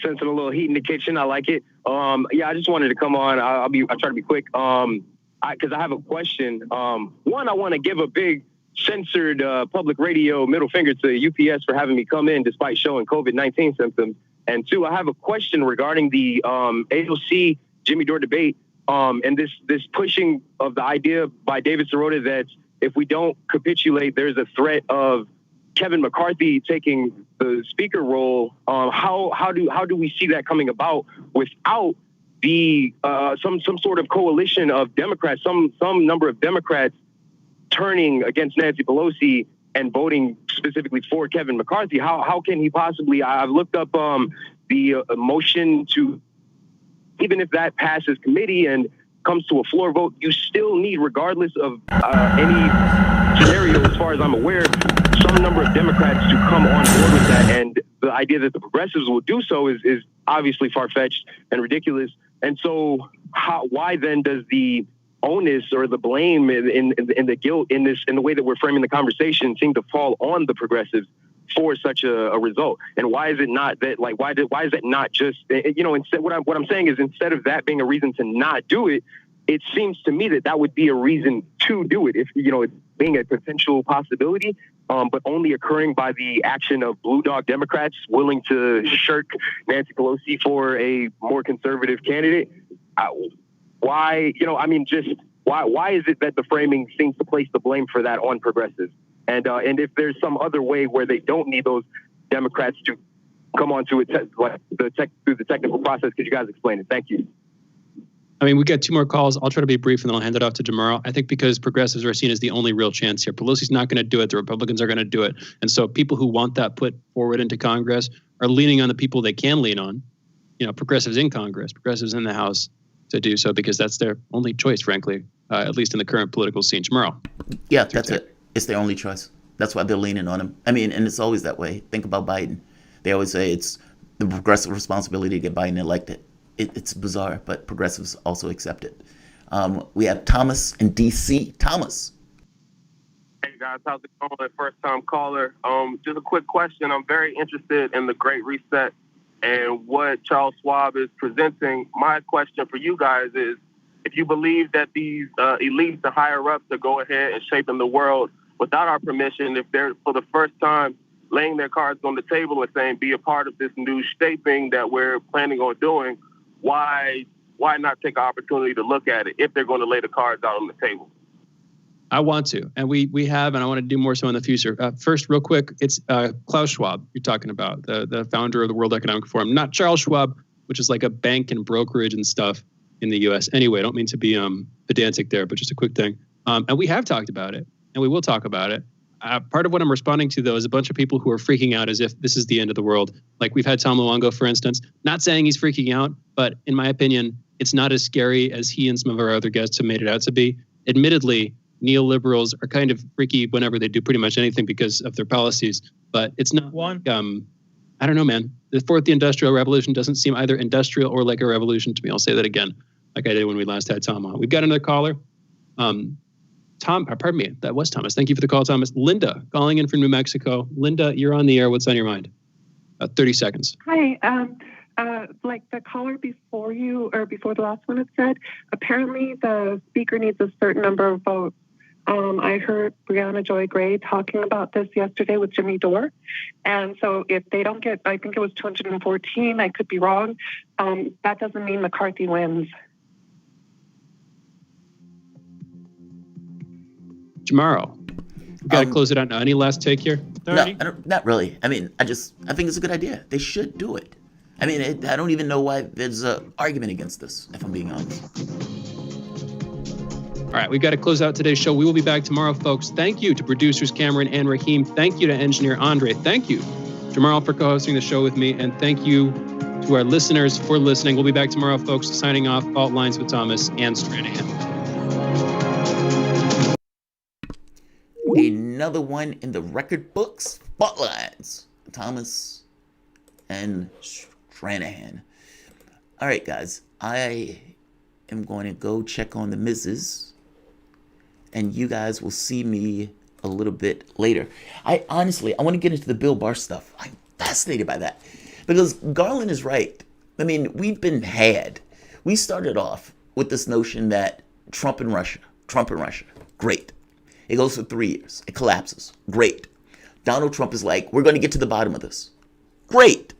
Sensing a little heat in the kitchen. I like it. I just wanted to come on. I'll try to be quick. Because I have a question. One, I want to give a big censored public radio middle finger to UPS for having me come in despite showing COVID-19 symptoms. And 2, I have a question regarding the AOC Jimmy Dore debate and this pushing of the idea by David Sirota that if we don't capitulate, there's a threat of Kevin McCarthy taking the speaker role. How do we see that coming about without the some sort of coalition of Democrats, some number of Democrats turning against Nancy Pelosi and voting specifically for Kevin McCarthy? How can he possibly? I've looked up the motion to, even if that passes committee and comes to a floor vote, you still need, regardless of any scenario, as far as I'm aware, some number of Democrats to come on board with that. And the idea that the progressives will do so is obviously far-fetched and ridiculous. And so why then does the onus or the blame in the guilt in the way that we're framing the conversation seem to fall on the progressives for such a result? And why is it not that, why is it not just, instead, what I'm saying is, instead of that being a reason to not do it, it seems to me that would be a reason to do it, if, it's being a potential possibility, but only occurring by the action of blue dog Democrats willing to shirk Nancy Pelosi for a more conservative candidate. Why is it that the framing seems to place the blame for that on progressives? And if there's some other way where they don't need those Democrats to come on to it, through the technical process, could you guys explain it? Thank you. I mean, we got 2 more calls. I'll try to be brief and then I'll hand it off to Jamarl. I think because progressives are seen as the only real chance here. Pelosi's not going to do it. The Republicans are going to do it. And so people who want that put forward into Congress are leaning on the people they can lean on. Progressives in Congress, progressives in the House to do so, because that's their only choice, frankly, at least in the current political scene. Jamarl. Yeah, that's it. It's their only choice. That's why they're leaning on him. I mean, and it's always that way. Think about Biden. They always say it's the progressive responsibility to get Biden elected. It's bizarre, but progressives also accept it. We have Thomas in D.C. Thomas. Hey guys, how's it going? First time caller. Just a quick question. I'm very interested in the Great Reset and what Charles Schwab is presenting. My question for you guys is, if you believe that these elites and higher ups are go ahead and shaping the world without our permission, if they're for the first time laying their cards on the table and saying, be a part of this new shaping that we're planning on doing, why not take an opportunity to look at it if they're going to lay the cards out on the table? I want to, and we have, and I want to do more so in the future. First, real quick, it's Klaus Schwab you're talking about, the founder of the World Economic Forum, not Charles Schwab, which is like a bank and brokerage and stuff in the U.S. Anyway, I don't mean to be pedantic there, but just a quick thing. And we have talked about it, and we will talk about it. Part of what I'm responding to, though, is a bunch of people who are freaking out as if this is the end of the world. Like we've had Tom Luongo, for instance, not saying he's freaking out, but in my opinion, it's not as scary as he and some of our other guests have made it out to be. Admittedly, neoliberals are kind of freaky whenever they do pretty much anything because of their policies, but it's not I don't know, man. The fourth industrial revolution doesn't seem either industrial or like a revolution to me. I'll say that again, like I did when we last had Tom on. We've got another caller. Pardon me, that was Thomas. Thank you for the call, Thomas. Linda, calling in from New Mexico. Linda, you're on the air. What's on your mind? 30 seconds. Hi. Like the caller before you, or before the last one had said, apparently the speaker needs a certain number of votes. I heard Brianna Joy Gray talking about this yesterday with Jimmy Dore. And so if they don't get, I think it was 214, I could be wrong, that doesn't mean McCarthy wins. Jamarl, we got to close it out now. Any last take here? No, not really. I mean, I think it's a good idea. They should do it. I mean, I don't even know why there's an argument against this, if I'm being honest. All right, we've got to close out today's show. We will be back tomorrow, folks. Thank you to producers Cameron and Raheem. Thank you to engineer Andre. Thank you, Jamarl, for co-hosting the show with me. And thank you to our listeners for listening. We'll be back tomorrow, folks. Signing off, Fault Lines with Thomas and Stranahan. Another one in the record books, Fault Lines, Thomas and Stranahan. All right, guys, I am going to go check on the missus, and you guys will see me a little bit later. I want to get into the Bill Barr stuff. I'm fascinated by that because Garland is right. I mean, we've been had. We started off with this notion that Trump and Russia, great. It goes for 3 years. It collapses. Great. Donald Trump is like, we're going to get to the bottom of this. Great.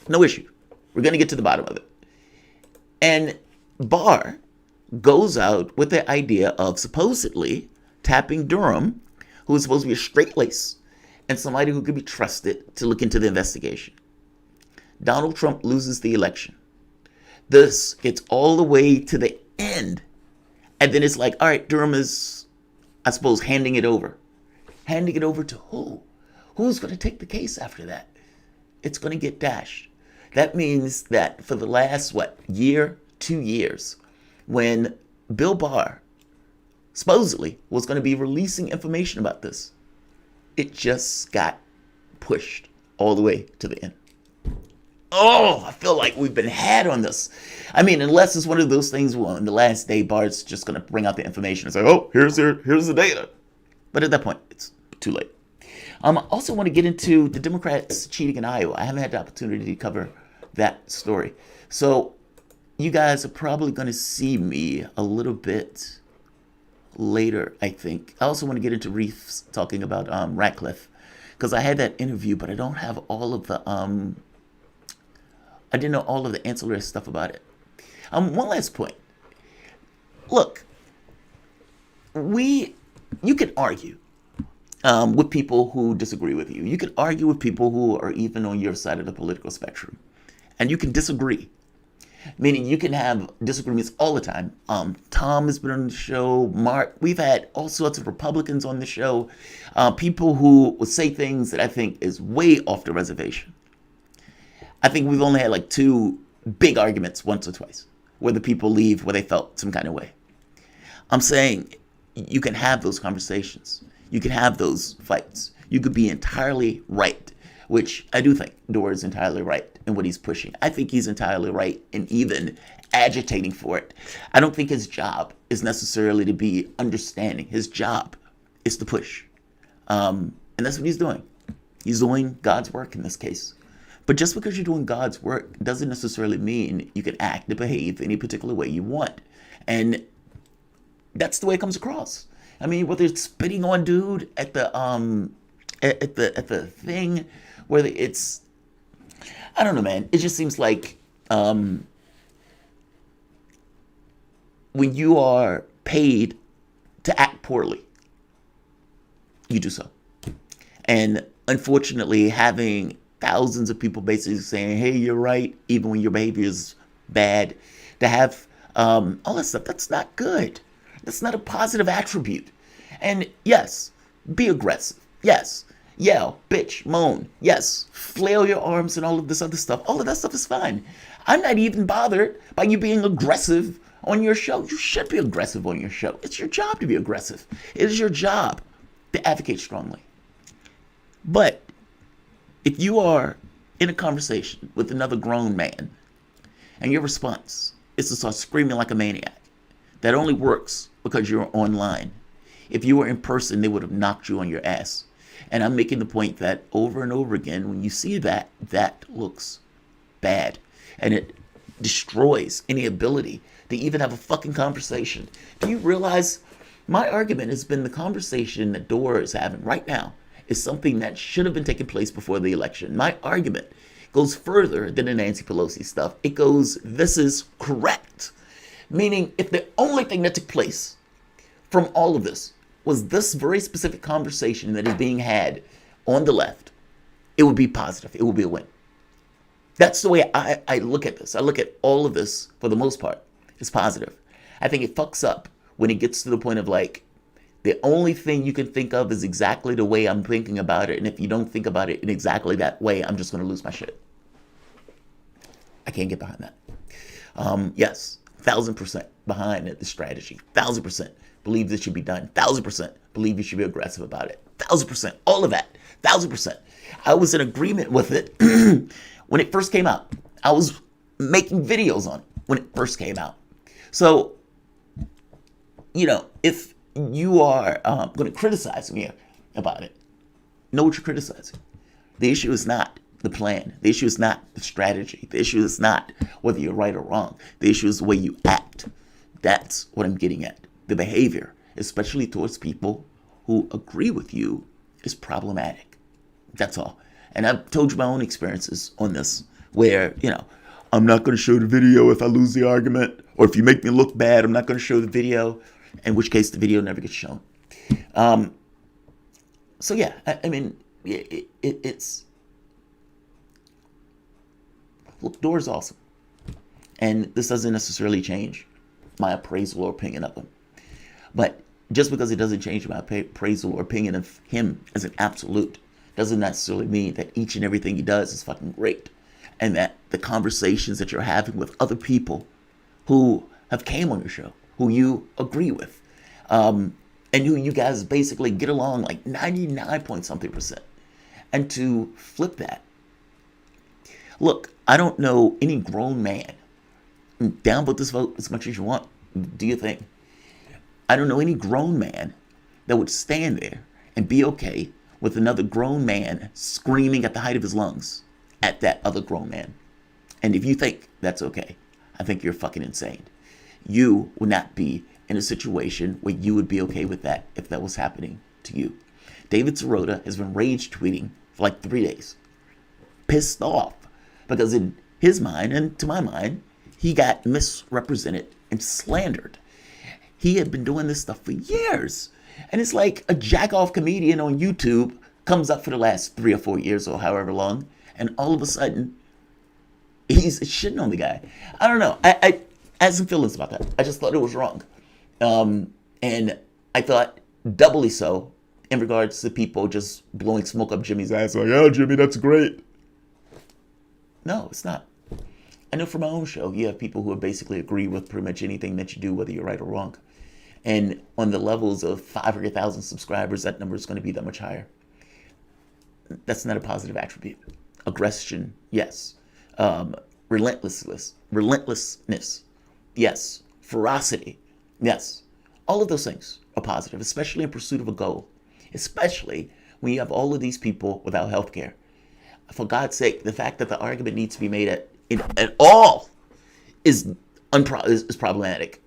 No issue. We're going to get to the bottom of it. And Barr goes out with the idea of supposedly tapping Durham, who is supposed to be a straight lace and somebody who could be trusted to look into the investigation. Donald Trump loses the election. This gets all the way to the end. And then it's like, all right, Durham is, I suppose, handing it over. Handing it over to who? Who's going to take the case after that? It's going to get dashed. That means that for the last, 2 years, when Bill Barr supposedly was going to be releasing information about this, it just got pushed all the way to the end. Oh, I feel like we've been had on this. I mean, unless it's one of those things where on the last day, Barr's just going to bring out the information and say, oh, here's the data. But at that point, it's too late. I also want to get into the Democrats cheating in Iowa. I haven't had the opportunity to cover that story. So you guys are probably going to see me a little bit later, I think. I also want to get into Reefs talking about Ratcliffe, because I had that interview, but I don't have all of the I didn't know all of the ancillary stuff about it. One last point. Look, you can argue with people who disagree with you. You can argue with people who are even on your side of the political spectrum, and you can disagree. Meaning you can have disagreements all the time. Tom has been on the show. Mark, we've had all sorts of Republicans on the show. People who will say things that I think is way off the reservation. I think we've only had like 2 big arguments once or twice where the people leave where they felt some kind of way. I'm saying you can have those conversations. You can have those fights. You could be entirely right, which I do think Dore is entirely right in what he's pushing. I think he's entirely right in even agitating for it. I don't think his job is necessarily to be understanding. His job is to push. And that's what he's doing. He's doing God's work in this case. But just because you're doing God's work doesn't necessarily mean you can act and behave any particular way you want. And that's the way it comes across. I mean, whether it's spitting on dude at the thing, whether it's, I don't know, man. It just seems like when you are paid to act poorly, you do so. And unfortunately, having thousands of people basically saying, hey, you're right, even when your behavior is bad, to have all that stuff, that's not good. That's not a positive attribute. And yes, be aggressive. Yes, yell, bitch, moan. Yes, flail your arms and all of this other stuff. All of that stuff is fine. I'm not even bothered by you being aggressive on your show. You should be aggressive on your show. It's your job to be aggressive. It is your job to advocate strongly. But if you are in a conversation with another grown man and your response is to start screaming like a maniac, that only works because you're online. If you were in person, they would have knocked you on your ass. And I'm making the point that over and over again, when you see that, that looks bad. And it destroys any ability to even have a fucking conversation. Do you realize my argument has been the conversation that Dora is having right now is something that should have been taking place before the election. My argument goes further than the Nancy Pelosi stuff. It goes, this is correct. Meaning, if the only thing that took place from all of this was this very specific conversation that is being had on the left, it would be positive. It would be a win. That's the way I look at this. I look at all of this, for the most part, as positive. I think it fucks up when it gets to the point of like, the only thing you can think of is exactly the way I'm thinking about it. And if you don't think about it in exactly that way, I'm just going to lose my shit. I can't get behind that. Yes, 1,000% behind the strategy. 1,000% believe this should be done. 1,000% believe you should be aggressive about it. 1,000%, all of that. 1,000%. I was in agreement with it when it first came out. I was making videos on it when it first came out. So, you know, if you are going to criticize me about it, know what you're criticizing. The issue is not the plan. The issue is not the strategy. The issue is not whether you're right or wrong. The issue is the way you act. That's what I'm getting at. The behavior, especially towards people who agree with you, is problematic. That's all. And I've told you my own experiences on this where, you know, I'm not going to show the video if I lose the argument, or if you make me look bad, I'm not going to show the video, in which case the video never gets shown. So yeah, I mean, it's, look, Dora's awesome. And this doesn't necessarily change my appraisal or opinion of him. But just because it doesn't change my appraisal or opinion of him as an absolute, doesn't necessarily mean that each and everything he does is fucking great. And that the conversations that you're having with other people who have came on your show, who you agree with, and who you guys basically get along like 99 point something %. And to flip that, look, I don't know any grown man, downvote this vote as much as you want, do your thing. I don't know any grown man that would stand there and be okay with another grown man screaming at the height of his lungs at that other grown man. And if you think that's okay, I think you're fucking insane. You would not be in a situation where you would be okay with that if that was happening to you. David Sirota has been rage tweeting for like 3 days, pissed off because in his mind and to my mind, he got misrepresented and slandered. He had been doing this stuff for years. And it's like a jack-off comedian on YouTube comes up for the last 3 or 4 years or however long, and all of a sudden, he's shitting on the guy. I don't know. I had some feelings about that. I just thought it was wrong. And I thought doubly so in regards to people just blowing smoke up Jimmy's ass. Like, oh, Jimmy, that's great. No, it's not. I know from my own show, you have people who basically agree with pretty much anything that you do, whether you're right or wrong. And on the levels of 500,000 subscribers, that number is going to be that much higher. That's not a positive attribute. Aggression, yes. Relentlessness, yes. Ferocity, yes. All of those things are positive, especially in pursuit of a goal. Especially when you have all of these people without health care. For God's sake, the fact that the argument needs to be made at all is problematic.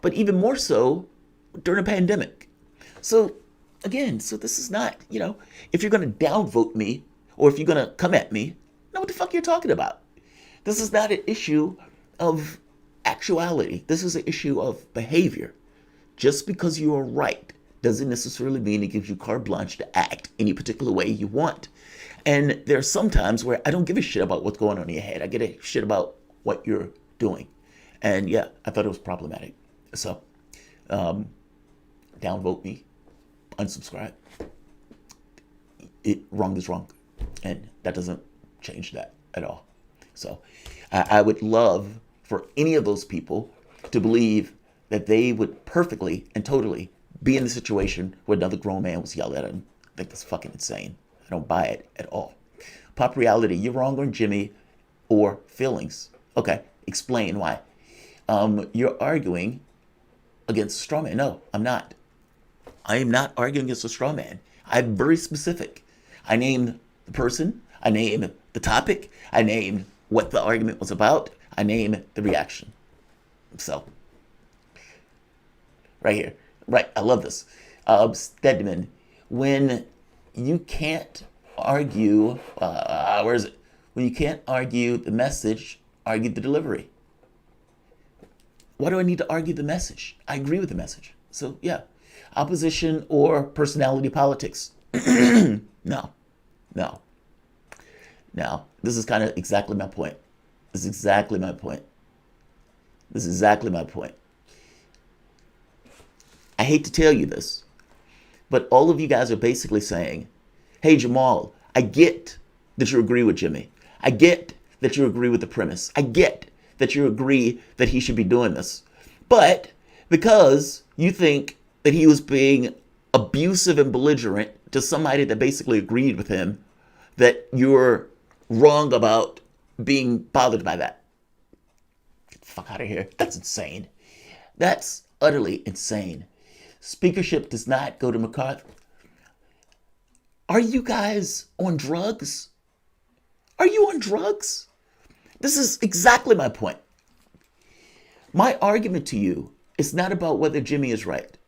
But even more so during a pandemic. So again, this is not, you know, if you're going to downvote me or if you're going to come at me, know what the fuck you're talking about. This is not an issue of actuality, this is an issue of behavior. Just because you are right doesn't necessarily mean it gives you carte blanche to act any particular way you want. And there are some times where I don't give a shit about what's going on in your head. I give a shit about what you're doing. And yeah, I thought it was problematic. So, downvote me, unsubscribe. Wrong is wrong. And that doesn't change that at all. So, I would love for any of those people to believe that they would perfectly and totally be in the situation where another grown man was yelling at him. I think that's fucking insane. I don't buy it at all. Pop reality, you're wrong on Jimmy or feelings. Okay, explain why. You're arguing against a straw man. No, I'm not. I am not arguing against a straw man. I'm very specific. I named the person. I named the topic. I named what the argument was about. I named the reaction. So, right here. Right, I love this. Stedman, when you can't argue, where is it? When you can't argue the message, argue the delivery. Why do I need to argue the message? I agree with the message. So, yeah. Opposition or personality politics. No. This is kind of exactly my point. This is exactly my point. I hate to tell you this, but all of you guys are basically saying, hey, Jamarl, I get that you agree with Jimmy. I get that you agree with the premise. I get that you agree that he should be doing this. But because you think that he was being abusive and belligerent to somebody that basically agreed with him, that you're wrong about being bothered by that. Get the fuck out of here. That's insane. That's utterly insane. Speakership does not go to McCarthy. Are you guys on drugs? Are you on drugs? This is exactly my point. My argument to you is not about whether Jimmy is right.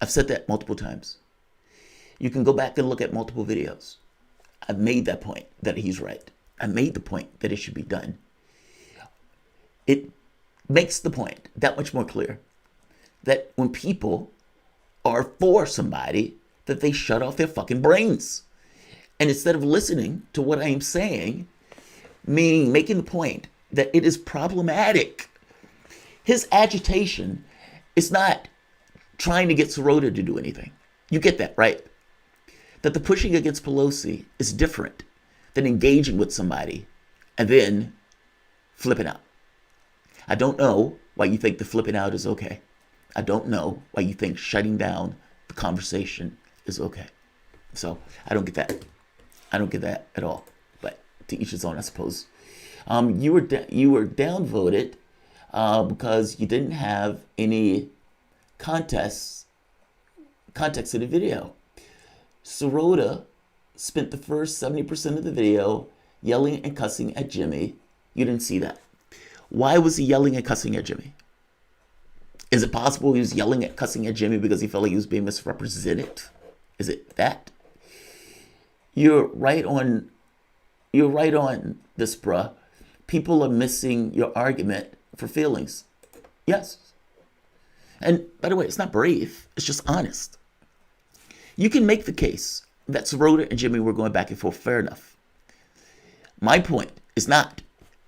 I've said that multiple times. You can go back and look at multiple videos. I've made that point that he's right. I made the point that it should be done. It makes the point that much more clear that when people are for somebody, that they shut off their fucking brains. And instead of listening to what I am saying, meaning making the point that it is problematic, his agitation is not trying to get Sirota to do anything. You get that, right? That the pushing against Pelosi is different than engaging with somebody and then flipping out. I don't know why you think the flipping out is okay. I don't know why you think shutting down the conversation is okay. So I don't get that. I don't get that at all. But to each his own, I suppose. You were downvoted because you didn't have any context in the video. Sirota spent the first 70% of the video yelling and cussing at Jimmy. You didn't see that. Why was he yelling and cussing at Jimmy? Is it possible he was yelling at cussing at Jimmy because he felt like he was being misrepresented? Is it that? You're right on this, bruh. People are missing your argument for feelings. Yes. And by the way, it's not brave. It's just honest. You can make the case that Sirota and Jimmy were going back and forth. Fair enough. My point is not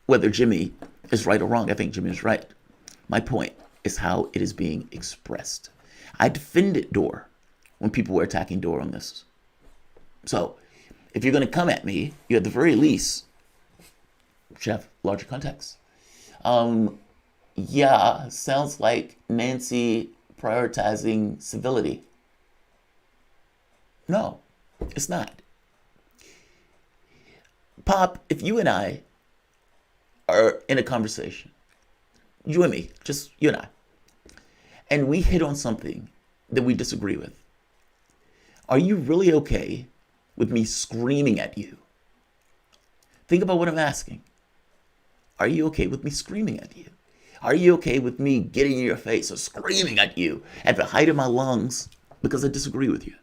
whether Jimmy is right or wrong. I think Jimmy is right. My point is how it is being expressed. I defended Dore when people were attacking Dore on this. So if you're going to come at me, you at the very least should have larger context. Yeah, sounds like Nancy prioritizing civility. No, it's not. Pop, if you and I are in a conversation, you and me, just you and I, and we hit on something that we disagree with, are you really okay with me screaming at you? Think about what I'm asking. Are you okay with me screaming at you? Are you okay with me getting in your face or screaming at you at the height of my lungs because I disagree with you?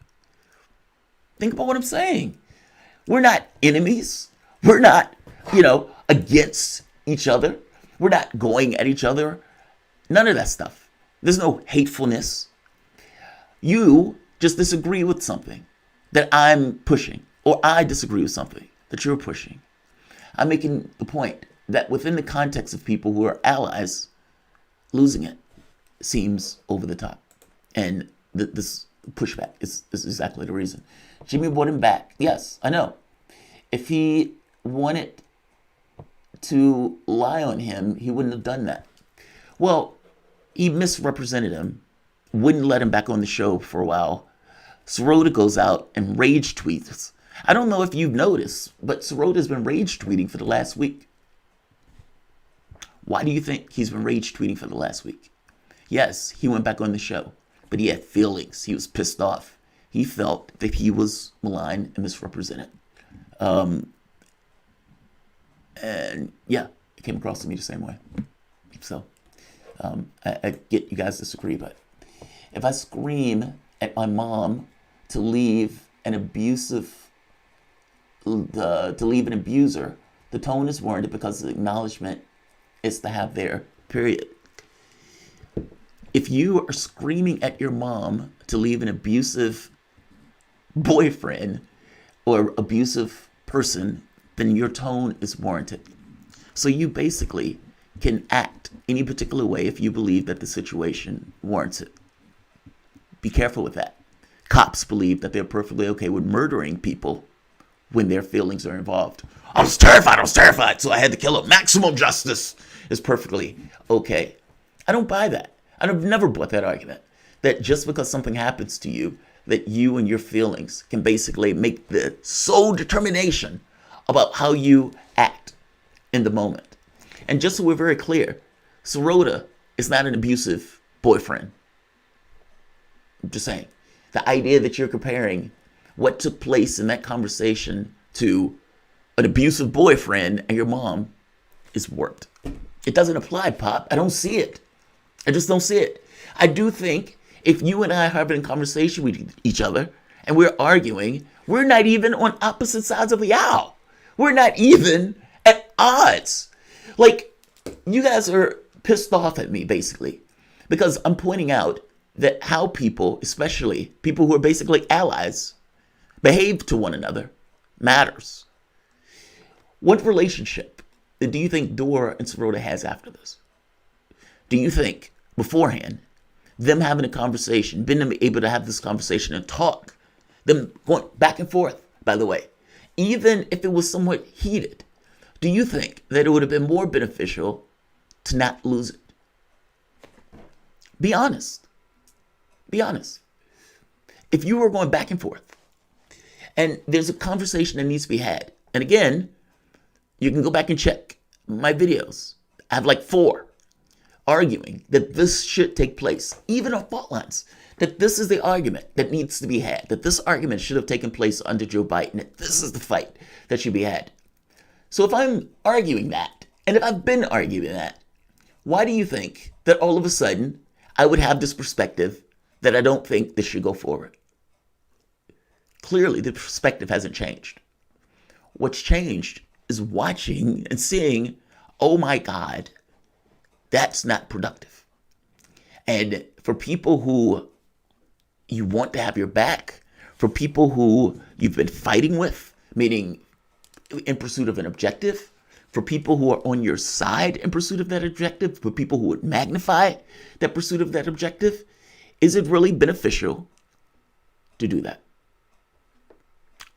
Think about what I'm saying. We're not enemies. We're not, against each other. We're not going at each other. None of that stuff. There's no hatefulness. You just disagree with something that I'm pushing, or I disagree with something that you're pushing. I'm making the point that within the context of people who are allies, losing it seems over the top. And this pushback is exactly the reason. Jimmy brought him back. Yes, I know. If he wanted to lie on him, he wouldn't have done that. Well, he misrepresented him, wouldn't let him back on the show for a while. Sirota goes out and rage tweets. I don't know if you've noticed, but Sirota's been rage tweeting for the last week. Why do you think he's been rage tweeting for the last week? Yes, he went back on the show, but he had feelings. He was pissed off. He felt that he was maligned and misrepresented. And yeah, it came across to me the same way. So I get you guys disagree, but if I scream at my mom to leave an abuser, the tone is warranted because the acknowledgement is to have there, period. If you are screaming at your mom to leave an abusive boyfriend or abusive person, then your tone is warranted. So you basically can act any particular way if you believe that the situation warrants it. Be careful with that. Cops believe that they're perfectly okay with murdering people when their feelings are involved. I was terrified, so I had to kill him. Maximum justice is perfectly okay. I don't buy that. I've never bought that argument, that just because something happens to you, that you and your feelings can basically make the sole determination about how you act in the moment. And just so we're very clear, Sirota is not an abusive boyfriend. I'm just saying. The idea that you're comparing what took place in that conversation to an abusive boyfriend and your mom is warped. It doesn't apply, Pop. I don't see it. I just don't see it. I do think if you and I are having a conversation with each other and we're arguing, we're not even on opposite sides of the aisle. We're not even at odds. Like, you guys are pissed off at me, basically, because I'm pointing out that how people, especially people who are basically allies, behave to one another matters. What relationship do you think Dora and Sirota has after this? Do you think beforehand, them having a conversation, being able to have this conversation and talk, them going back and forth, by the way, even if it was somewhat heated, do you think that it would have been more beneficial to not lose it? Be honest. Be honest. If you were going back and forth, and there's a conversation that needs to be had, and again, you can go back and check my videos. I have like 4 arguing that this should take place, even on fault lines, that this is the argument that needs to be had, that this argument should have taken place under Joe Biden, that this is the fight that should be had. So if I'm arguing that, and if I've been arguing that, why do you think that all of a sudden I would have this perspective that I don't think this should go forward? Clearly, the perspective hasn't changed. What's changed is watching and seeing, oh my God, that's not productive. And for people who you want to have your back, for people who you've been fighting with, meaning in pursuit of an objective, for people who are on your side in pursuit of that objective, for people who would magnify that pursuit of that objective, is it really beneficial to do that?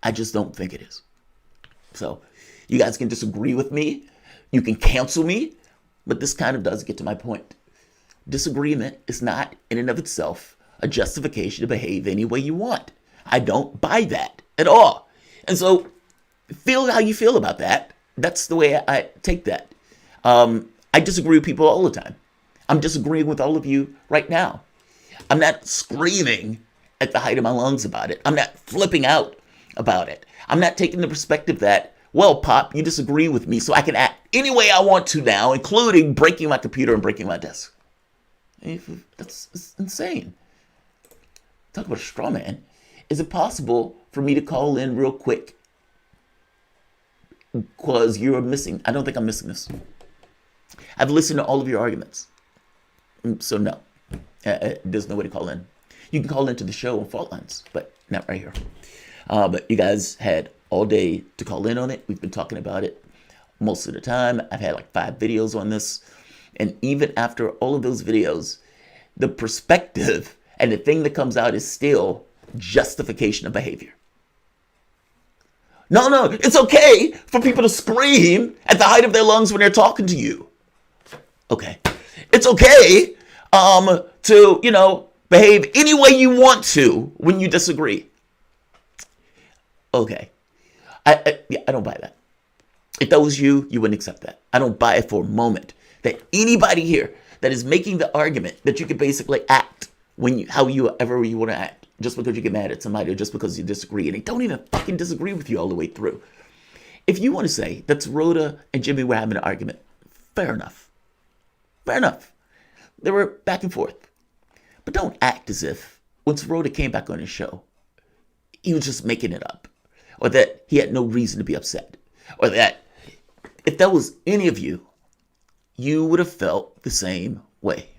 I just don't think it is. So you guys can disagree with me. You can cancel me. But this kind of does get to my point. Disagreement is not in and of itself a justification to behave any way you want. I don't buy that at all. And so feel how you feel about that. That's the way I take that. I disagree with people all the time. I'm disagreeing with all of you right now. I'm not screaming at the height of my lungs about it. I'm not flipping out about it. I'm not taking the perspective that, well, Pop, you disagree with me, so I can act any way I want to now, including breaking my computer and breaking my desk. That's insane. Talk about a straw man. Is it possible for me to call in real quick? Because you're missing. I don't think I'm missing this. I've listened to all of your arguments. So no, there's no way to call in. You can call into the show on fault lines, but not right here. But you guys had all day to call in on it. We've been talking about it most of the time. I've had like 5 videos on this. And even after all of those videos, the perspective and the thing that comes out is still justification of behavior. No, it's okay for people to scream at the height of their lungs when they're talking to you. Okay. It's okay to, behave any way you want to when you disagree. Okay. I don't buy that. If that was you, you wouldn't accept that. I don't buy it for a moment that anybody here that is making the argument that you could basically act however you want to act just because you get mad at somebody or just because you disagree, and they don't even fucking disagree with you all the way through. If you want to say that Rhoda and Jimmy were having an argument, fair enough. Fair enough. They were back and forth. But don't act as if once Rhoda came back on his show, he was just making it up, or that he had no reason to be upset, or that if that was any of you, you would have felt the same way.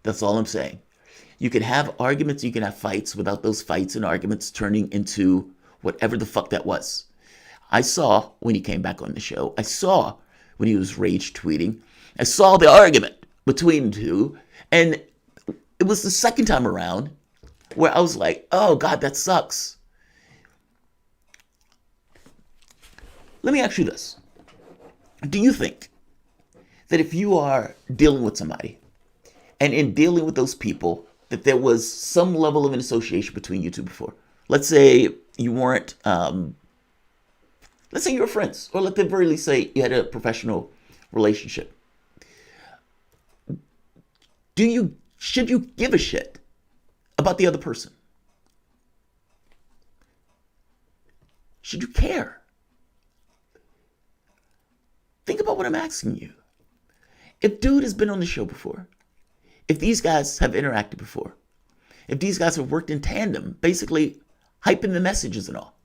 That's all I'm saying. You can have arguments, you can have fights without those fights and arguments turning into whatever the fuck that was. I saw when he came back on the show, I saw when he was rage tweeting, I saw the argument between the two, and it was the second time around where I was like, oh God, that sucks. Let me ask you this. Do you think that if you are dealing with somebody, and in dealing with those people, that there was some level of an association between you two before? Let's say you weren't, let's say you were friends, or at the very least say you had a professional relationship. Should you give a shit about the other person? Should you care? Think about what I'm asking you. If dude has been on the show before, if these guys have interacted before, if these guys have worked in tandem, basically hyping the messages and all,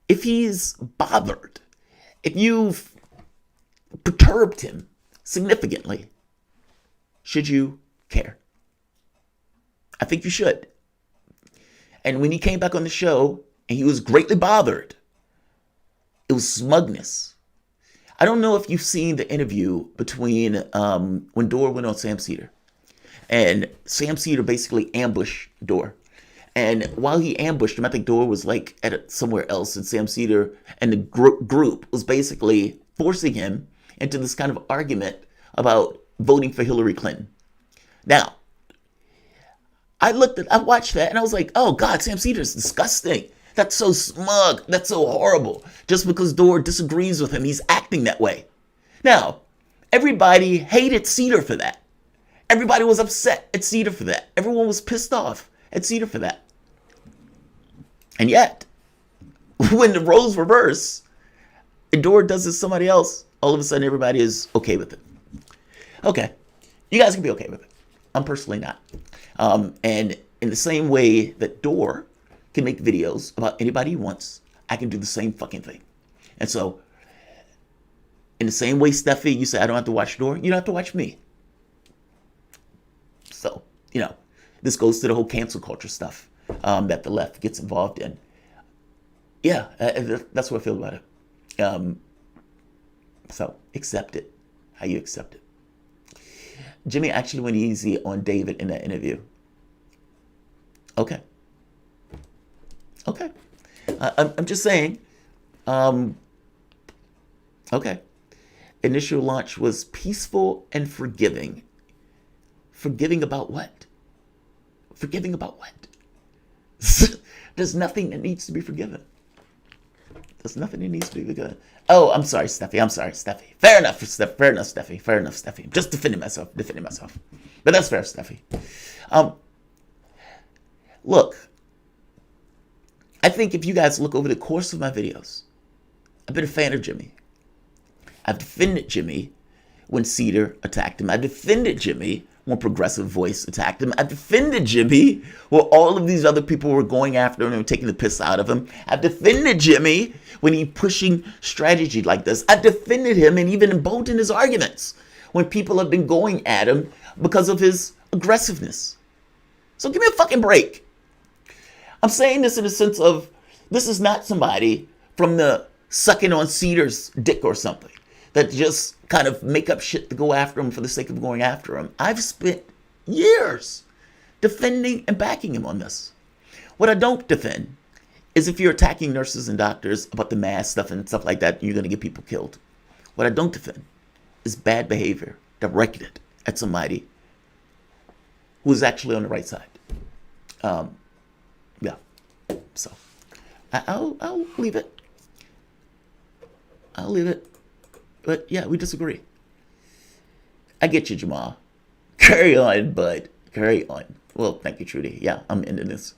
if he's bothered, if you've perturbed him significantly, should you care? I think you should. And when he came back on the show and he was greatly bothered, it was smugness. I don't know if you've seen the interview between when Dora went on Sam Cedar. And Sam Cedar basically ambushed Dora. And while he ambushed him, I think Dora was like at somewhere else, and Sam Cedar and the group was basically forcing him into this kind of argument about voting for Hillary Clinton. Now, I watched that and I was like, oh God, Sam Cedar is disgusting. That's so smug. That's so horrible. Just because Dora disagrees with him, he's acting that way. Now, everybody hated Cedar for that. Everybody was upset at Cedar for that. Everyone was pissed off at Cedar for that. And yet, when the roles reverse, and Dora does this to somebody else, all of a sudden everybody is okay with it. Okay, you guys can be okay with it. I'm personally not. And in the same way that Dora can make videos about anybody he wants, I can do the same fucking thing. And so, in the same way, Steffi, you say I don't have to watch Dora, you don't have to watch me. So, this goes to the whole cancel culture stuff that the left gets involved in. Yeah, that's what I feel about it. So, accept it. How you accept it. Jimmy actually went easy on David in that interview. Okay. I'm just saying. Okay. Initial launch was peaceful and forgiving. Forgiving about what? Forgiving about what? There's nothing that needs to be forgiven. There's nothing that needs to be forgiven. Oh, I'm sorry, Steffi. Fair enough, Steffi. I'm just defending myself. But that's fair, Steffi. Look, I think if you guys look over the course of my videos, I've been a fan of Jimmy. I've defended Jimmy when Cedar attacked him. I defended Jimmy when Progressive Voice attacked him. I defended Jimmy when all of these other people were going after him and taking the piss out of him. I defended Jimmy when he pushing strategy like this. I defended him and even emboldened his arguments when people have been going at him because of his aggressiveness. So give me a fucking break. I'm saying this in the sense of, this is not somebody from the sucking on Cedar's dick or something that just kind of make up shit to go after him for the sake of going after him. I've spent years defending and backing him on this. What I don't defend is if you're attacking nurses and doctors about the mask stuff and stuff like that, you're going to get people killed. What I don't defend is bad behavior directed at somebody who is actually on the right side. Yeah. So I'll leave it. I'll leave it. But yeah, we disagree. I get you, Jamal. Carry on, bud. Carry on. Well, thank you, Trudy. Yeah, I'm ending this.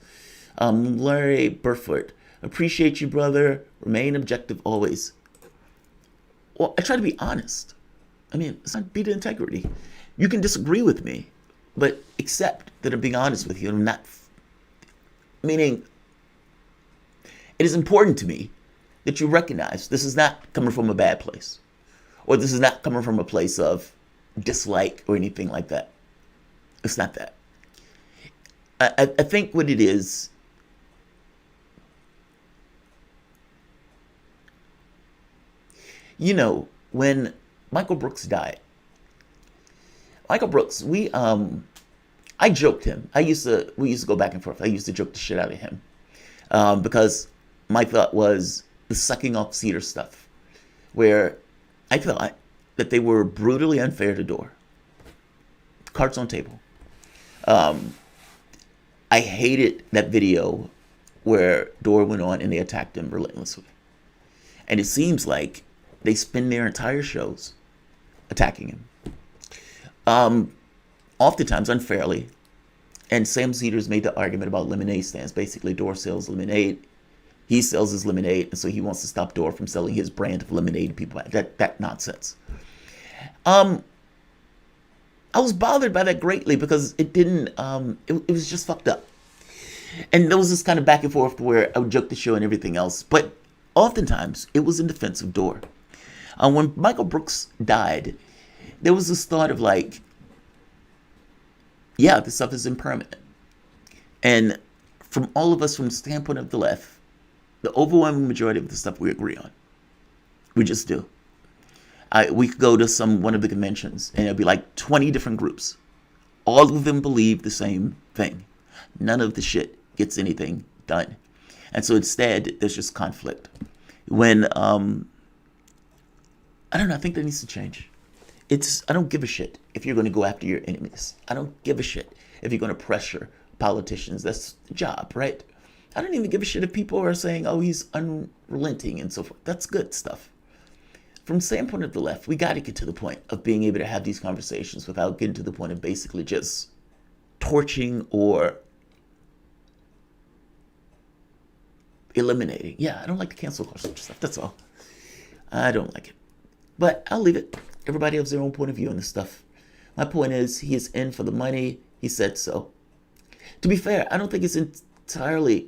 Larry Burford. Appreciate you, brother. Remain objective always. Well, I try to be honest. I mean, it's not beat integrity. You can disagree with me, but accept that I'm being honest with you. I'm not. Meaning, it is important to me that you recognize this is not coming from a bad place, or this is not coming from a place of dislike or anything like that. It's not that. I think what it is, you know, when Michael Brooks died, Michael Brooks, I joked him. We used to go back and forth. I used to joke the shit out of him because my thought was the sucking off Cedar stuff, where I thought that they were brutally unfair to Dore. Cards on table. I hated that video where Dore went on and they attacked him relentlessly. And it seems like they spend their entire shows attacking him. Oftentimes unfairly. And Sam Cedars made the argument about lemonade stands. Basically, Dore sells lemonade. He sells his lemonade, and so he wants to stop Dore from selling his brand of lemonade to people. That nonsense. I was bothered by that greatly because it didn't, it was just fucked up. And there was this kind of back and forth where I would joke the show and everything else. But oftentimes, it was in defense of Dore. When Michael Brooks died, there was this thought of like, yeah, this stuff is impermanent. And from all of us, from the standpoint of the left, the overwhelming majority of the stuff we agree on. We just do. We could go to one of the conventions and it'll be like 20 different groups. All of them believe the same thing. None of the shit gets anything done. And so instead, there's just conflict. When, I don't know, I think that needs to change. I don't give a shit if you're going to go after your enemies. I don't give a shit if you're going to pressure politicians. That's the job, right? I don't even give a shit if people are saying, oh, he's unrelenting and so forth. That's good stuff. From the standpoint of the left, we got to get to the point of being able to have these conversations without getting to the point of basically just torching or eliminating. Yeah, I don't like the cancel culture stuff. That's all. I don't like it. But I'll leave it. Everybody has their own point of view on this stuff. My point is, he is in for the money. He said so. To be fair, I don't think it's entirely,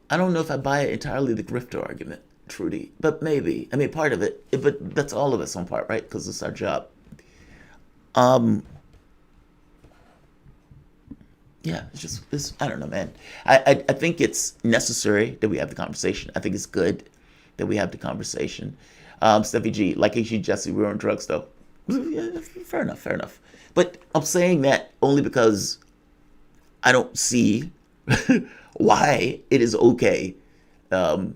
I don't know if I buy entirely the grifter argument, Trudy, but maybe. I mean, part of it, but that's all of us on part, right? Because it's our job. Yeah, it's I don't know, man. I think it's necessary that we have the conversation. I think it's good that we have the conversation. Steffi G, like HG Jesse, we were on drugs though. Yeah, fair enough. But I'm saying that only because I don't see why it is okay to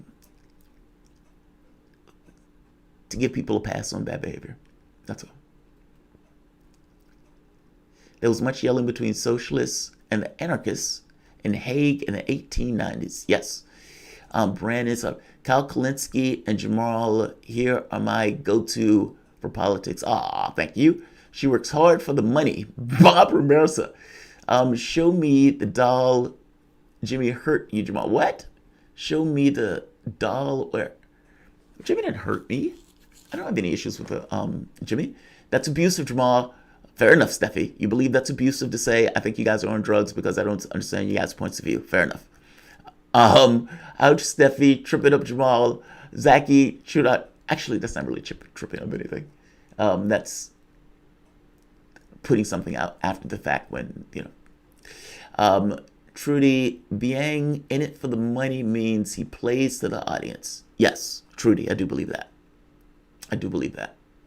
give people a pass on bad behavior. That's all. There was much yelling between socialists and the anarchists in Hague in the 1890s. Yes. Brandon's up. Kyle Kalinske and Jamarl here are my go-to for politics. Thank you. She works hard for the money. Bob Ramirza. Show me the doll. Jimmy hurt you, Jamal. What? Show me the doll where Jimmy didn't hurt me. I don't have any issues with Jimmy. That's abusive, Jamal. Fair enough, Steffi. You believe that's abusive to say, I think you guys are on drugs because I don't understand you guys' points of view. Fair enough. Ouch, Steffi, tripping up Jamal. Zaki, shoot out. Actually, that's not really tripping up anything. That's putting something out after the fact when, Trudy, being in it for the money means he plays to the audience. Yes, Trudy, I do believe that.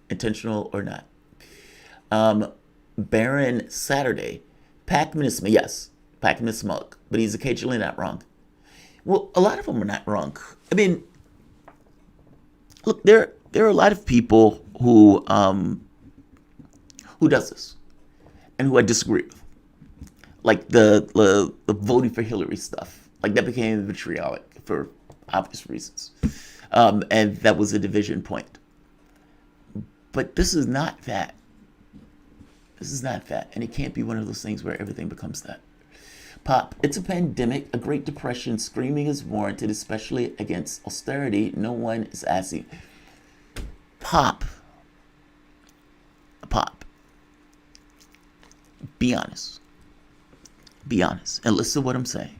Intentional or not. Baron Saturday, Pac-Man is, yes, Pac-Man is smug, but he's occasionally not wrong. Well, a lot of them are not wrong. I mean, look, there are a lot of people who does this and who I disagree with. Like the voting for Hillary stuff. Like that became vitriolic for obvious reasons. And that was a division point. But this is not that. And it can't be one of those things where everything becomes that. Pop, it's a pandemic, a Great Depression, screaming is warranted, especially against austerity. No one is asking. Pop. Be honest. And listen to what I'm saying.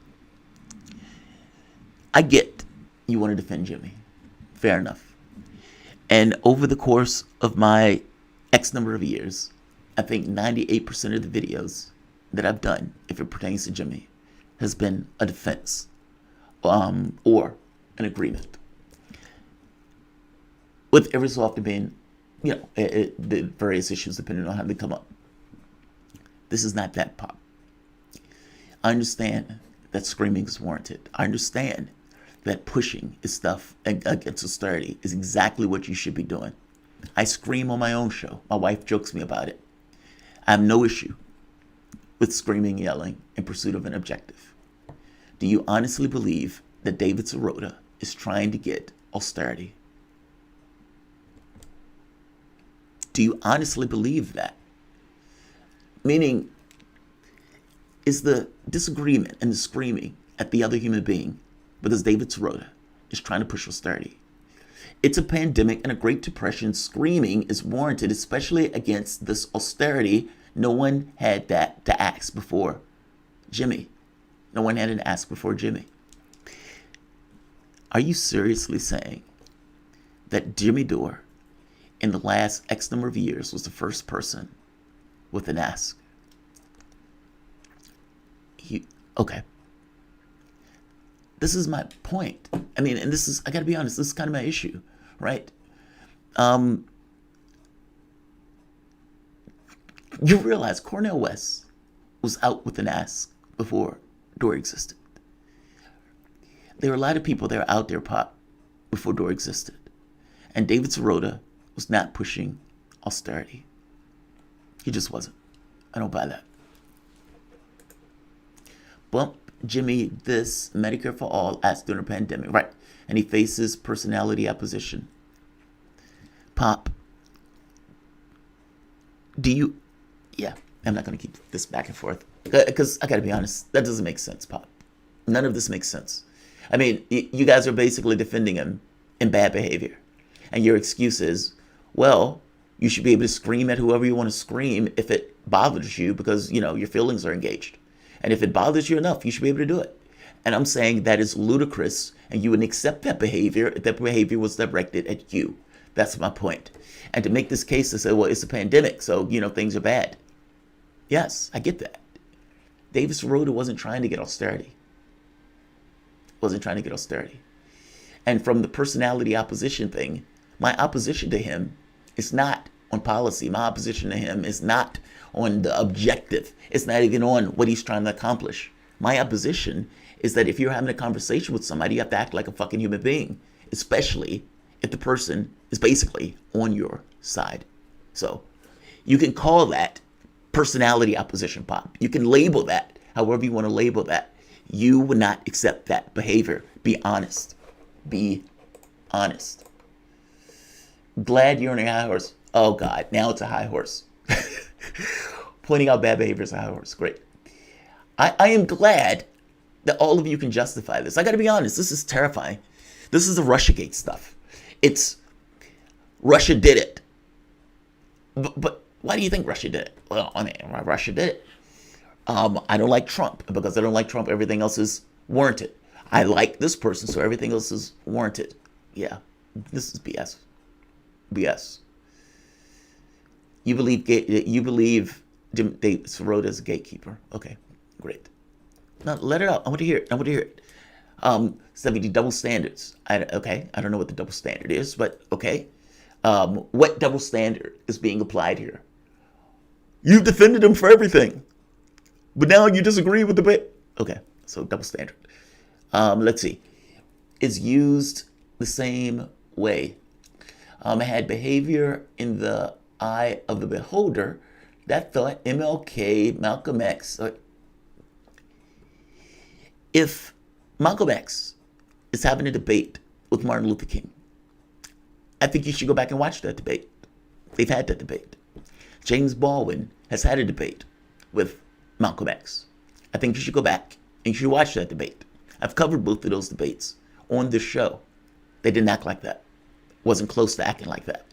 I get you want to defend Jimmy. Fair enough. And over the course of my X number of years, I think 98% of the videos that I've done, if it pertains to Jimmy, has been a defense or an agreement. With every so often being, the various issues depending on how they come up. This is not that, Pop. I understand that screaming is warranted. I understand that pushing is stuff against austerity is exactly what you should be doing. I scream on my own show. My wife jokes me about it. I have no issue with screaming, yelling in pursuit of an objective. Do you honestly believe that David Sirota is trying to get austerity? Do you honestly believe that? Meaning, is the disagreement and the screaming at the other human being because David Sirota is trying to push austerity? It's a pandemic and a Great Depression. Screaming is warranted, especially against this austerity. No one had that to ask before Jimmy. Are you seriously saying that Jimmy Dore in the last X number of years was the first person with an ask? Okay. This is my point. I mean, and this is, I gotta be honest, this is kind of my issue, right? You realize Cornel West was out with an ask before Dore existed. There were a lot of people that were out there, Pop, before Dore existed. And David Sirota was not pushing austerity. He just wasn't. I don't buy that. Bump Jimmy this Medicare for all asked during a pandemic. Right. And he faces personality opposition. Pop. I'm not going to keep this back and forth. Because I got to be honest, that doesn't make sense, Pop. None of this makes sense. I mean, you guys are basically defending him in bad behavior. And your excuse is, well, you should be able to scream at whoever you want to scream if it bothers you because, your feelings are engaged. And if it bothers you enough, you should be able to do it. And I'm saying that is ludicrous, and you wouldn't accept that behavior if that behavior was directed at you. That's my point. And to make this case to say, well, it's a pandemic, so, things are bad. Yes, I get that. David Sirota wasn't trying to get austerity. And from the personality opposition thing, my opposition to him is not on policy. My opposition to him is not on the objective. It's not even on what he's trying to accomplish. My opposition is that if you're having a conversation with somebody, you have to act like a fucking human being, especially if the person is basically on your side. So you can call that personality opposition, Pop. You can label that however you want to label that. You would not accept that behavior. Be honest. Glad you're on a high horse. Oh, God. Now it's a high horse. Pointing out bad behavior is a high horse. Great. I am glad that all of you can justify this. I got to be honest. This is terrifying. This is the Russiagate stuff. It's Russia did it. But Why do you think Russia did it? Well, I mean, why Russia did it. I don't like Trump. Because I don't like Trump, everything else is warranted. I like this person, so everything else is warranted. Yeah, this is BS. BS. You believe Jim Davis wrote as a gatekeeper. Okay, great. Now let it out. I want to hear it. 70 double standards. I don't know what the double standard is, but okay. What double standard is being applied here? You've defended him for everything, but now you disagree with the bit. Okay, so double standard. Let's see. Is used the same way. Had behavior in the eye of the beholder. That thought MLK, Malcolm X. If Malcolm X is having a debate with Martin Luther King, I think you should go back and watch that debate. They've had that debate. James Baldwin has had a debate with Malcolm X. I think you should go back and you should watch that debate. I've covered both of those debates on this show. They didn't act like that. Wasn't close to acting like that.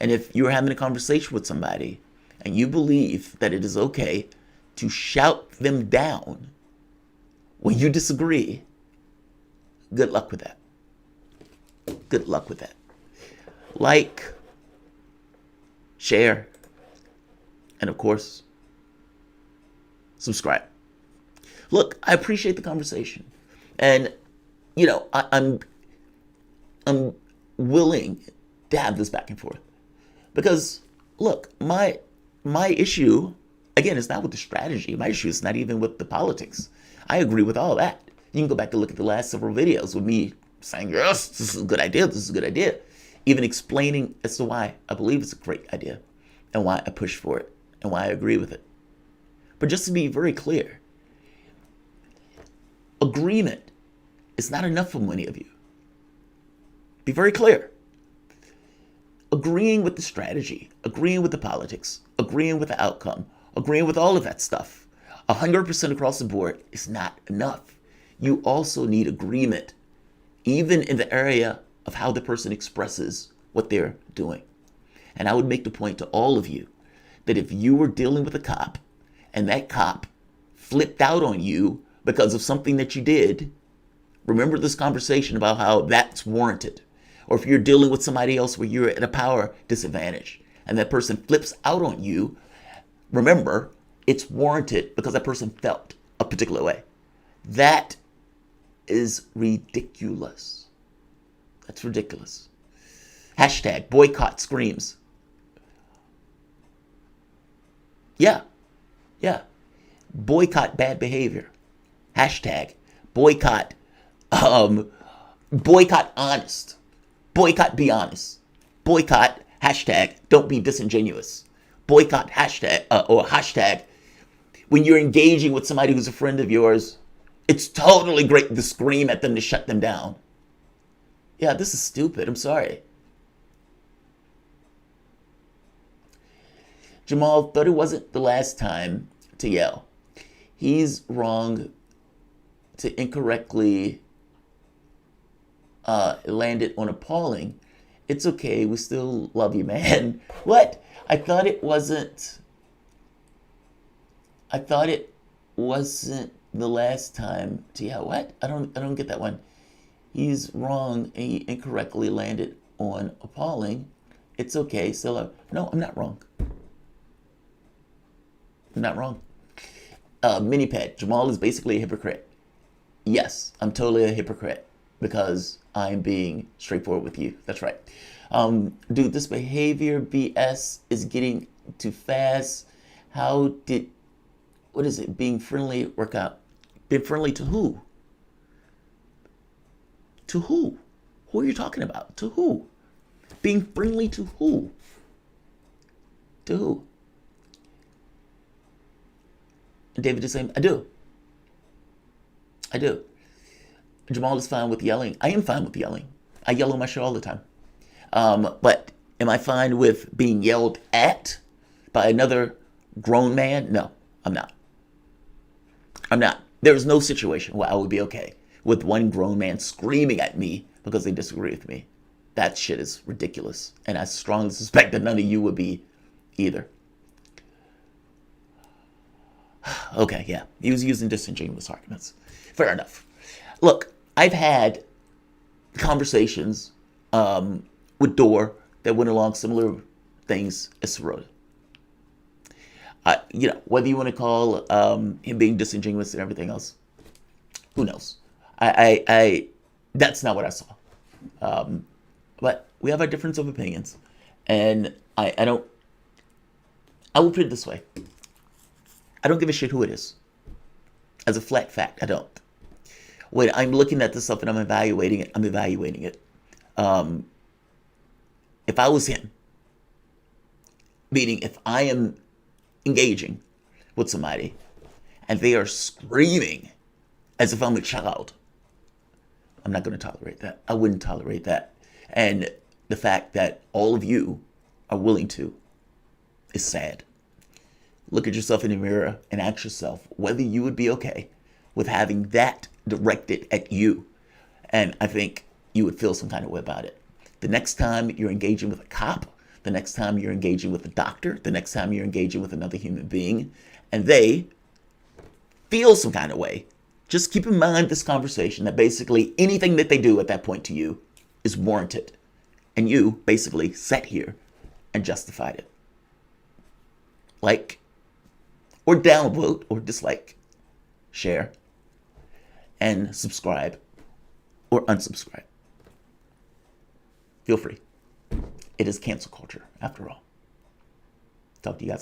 And if you're having a conversation with somebody and you believe that it is okay to shout them down when you disagree, good luck with that. Good luck with that. Like, share, and of course, subscribe. Look, I appreciate the conversation. And, you know, I'm willing to have this back and forth. Because, look, my issue, again, is not with the strategy. My issue is not even with the politics. I agree with all that. You can go back and look at the last several videos with me saying, yes, this is a good idea, this is a good idea. Even explaining as to why I believe it's a great idea and why I push for it and why I agree with it. But just to be very clear, agreement is not enough for many of you. Be very clear. Agreeing with the strategy, agreeing with the politics, agreeing with the outcome, agreeing with all of that stuff, 100% across the board is not enough. You also need agreement, even in the area of how the person expresses what they're doing. And I would make the point to all of you that if you were dealing with a cop and that cop flipped out on you because of something that you did, remember this conversation about how that's warranted. Or if you're dealing with somebody else where you're at a power disadvantage and that person flips out on you, remember, it's warranted because that person felt a particular way. That is ridiculous. That's ridiculous. Hashtag boycott screams. Yeah. Boycott bad behavior. Hashtag boycott, boycott honest. Boycott be honest. Boycott hashtag don't be disingenuous. Boycott hashtag or hashtag when you're engaging with somebody who's a friend of yours, it's totally great to scream at them to shut them down. Yeah, this is stupid. I'm sorry. Jamarl thought it wasn't the last time to yell. He's wrong to incorrectly land it on appalling. It's okay. We still love you, man. What? I thought it wasn't the last time to yell. What? I don't get that one. He's wrong and he incorrectly landed on appalling. It's okay. Still, no, I'm not wrong. I'm not wrong. Mini-pet, Jamarl is basically a hypocrite. Yes, I'm totally a hypocrite because I'm being straightforward with you. That's right. Dude, this behavior BS is getting too fast. What is it? Being friendly work out? Being friendly to who? To who? Who are you talking about? To who? Being friendly to who? To who? And David is saying, I do. Jamarl is fine with yelling. I am fine with yelling. I yell on my show all the time. But am I fine with being yelled at by another grown man? No, I'm not. There is no situation where I would be okay with one grown man screaming at me because they disagree with me. That shit is ridiculous. And I strongly suspect that none of you would be either. Okay, yeah. He was using disingenuous arguments. Fair enough. Look, I've had conversations with Dore that went along similar things as Sirota. Whether you want to call him being disingenuous and everything else, who knows? I that's not what I saw. But we have our difference of opinions, and I will put it this way: I don't give a shit who it is. As a flat fact, I don't. When I'm looking at this stuff and I'm evaluating it. If I was him, meaning if I am engaging with somebody and they are screaming as if I'm a child, I'm not going to tolerate that. I wouldn't tolerate that. And the fact that all of you are willing to is sad. Look at yourself in the mirror and ask yourself whether you would be okay with having that directed at you. And I think you would feel some kind of way about it. The next time you're engaging with a cop, the next time you're engaging with a doctor, the next time you're engaging with another human being, and they feel some kind of way, just keep in mind this conversation that basically anything that they do at that point to you is warranted. And you basically sat here and justified it. Like, or downvote, or dislike, share, and subscribe, or unsubscribe. Feel free. It is cancel culture, after all. Talk to you guys.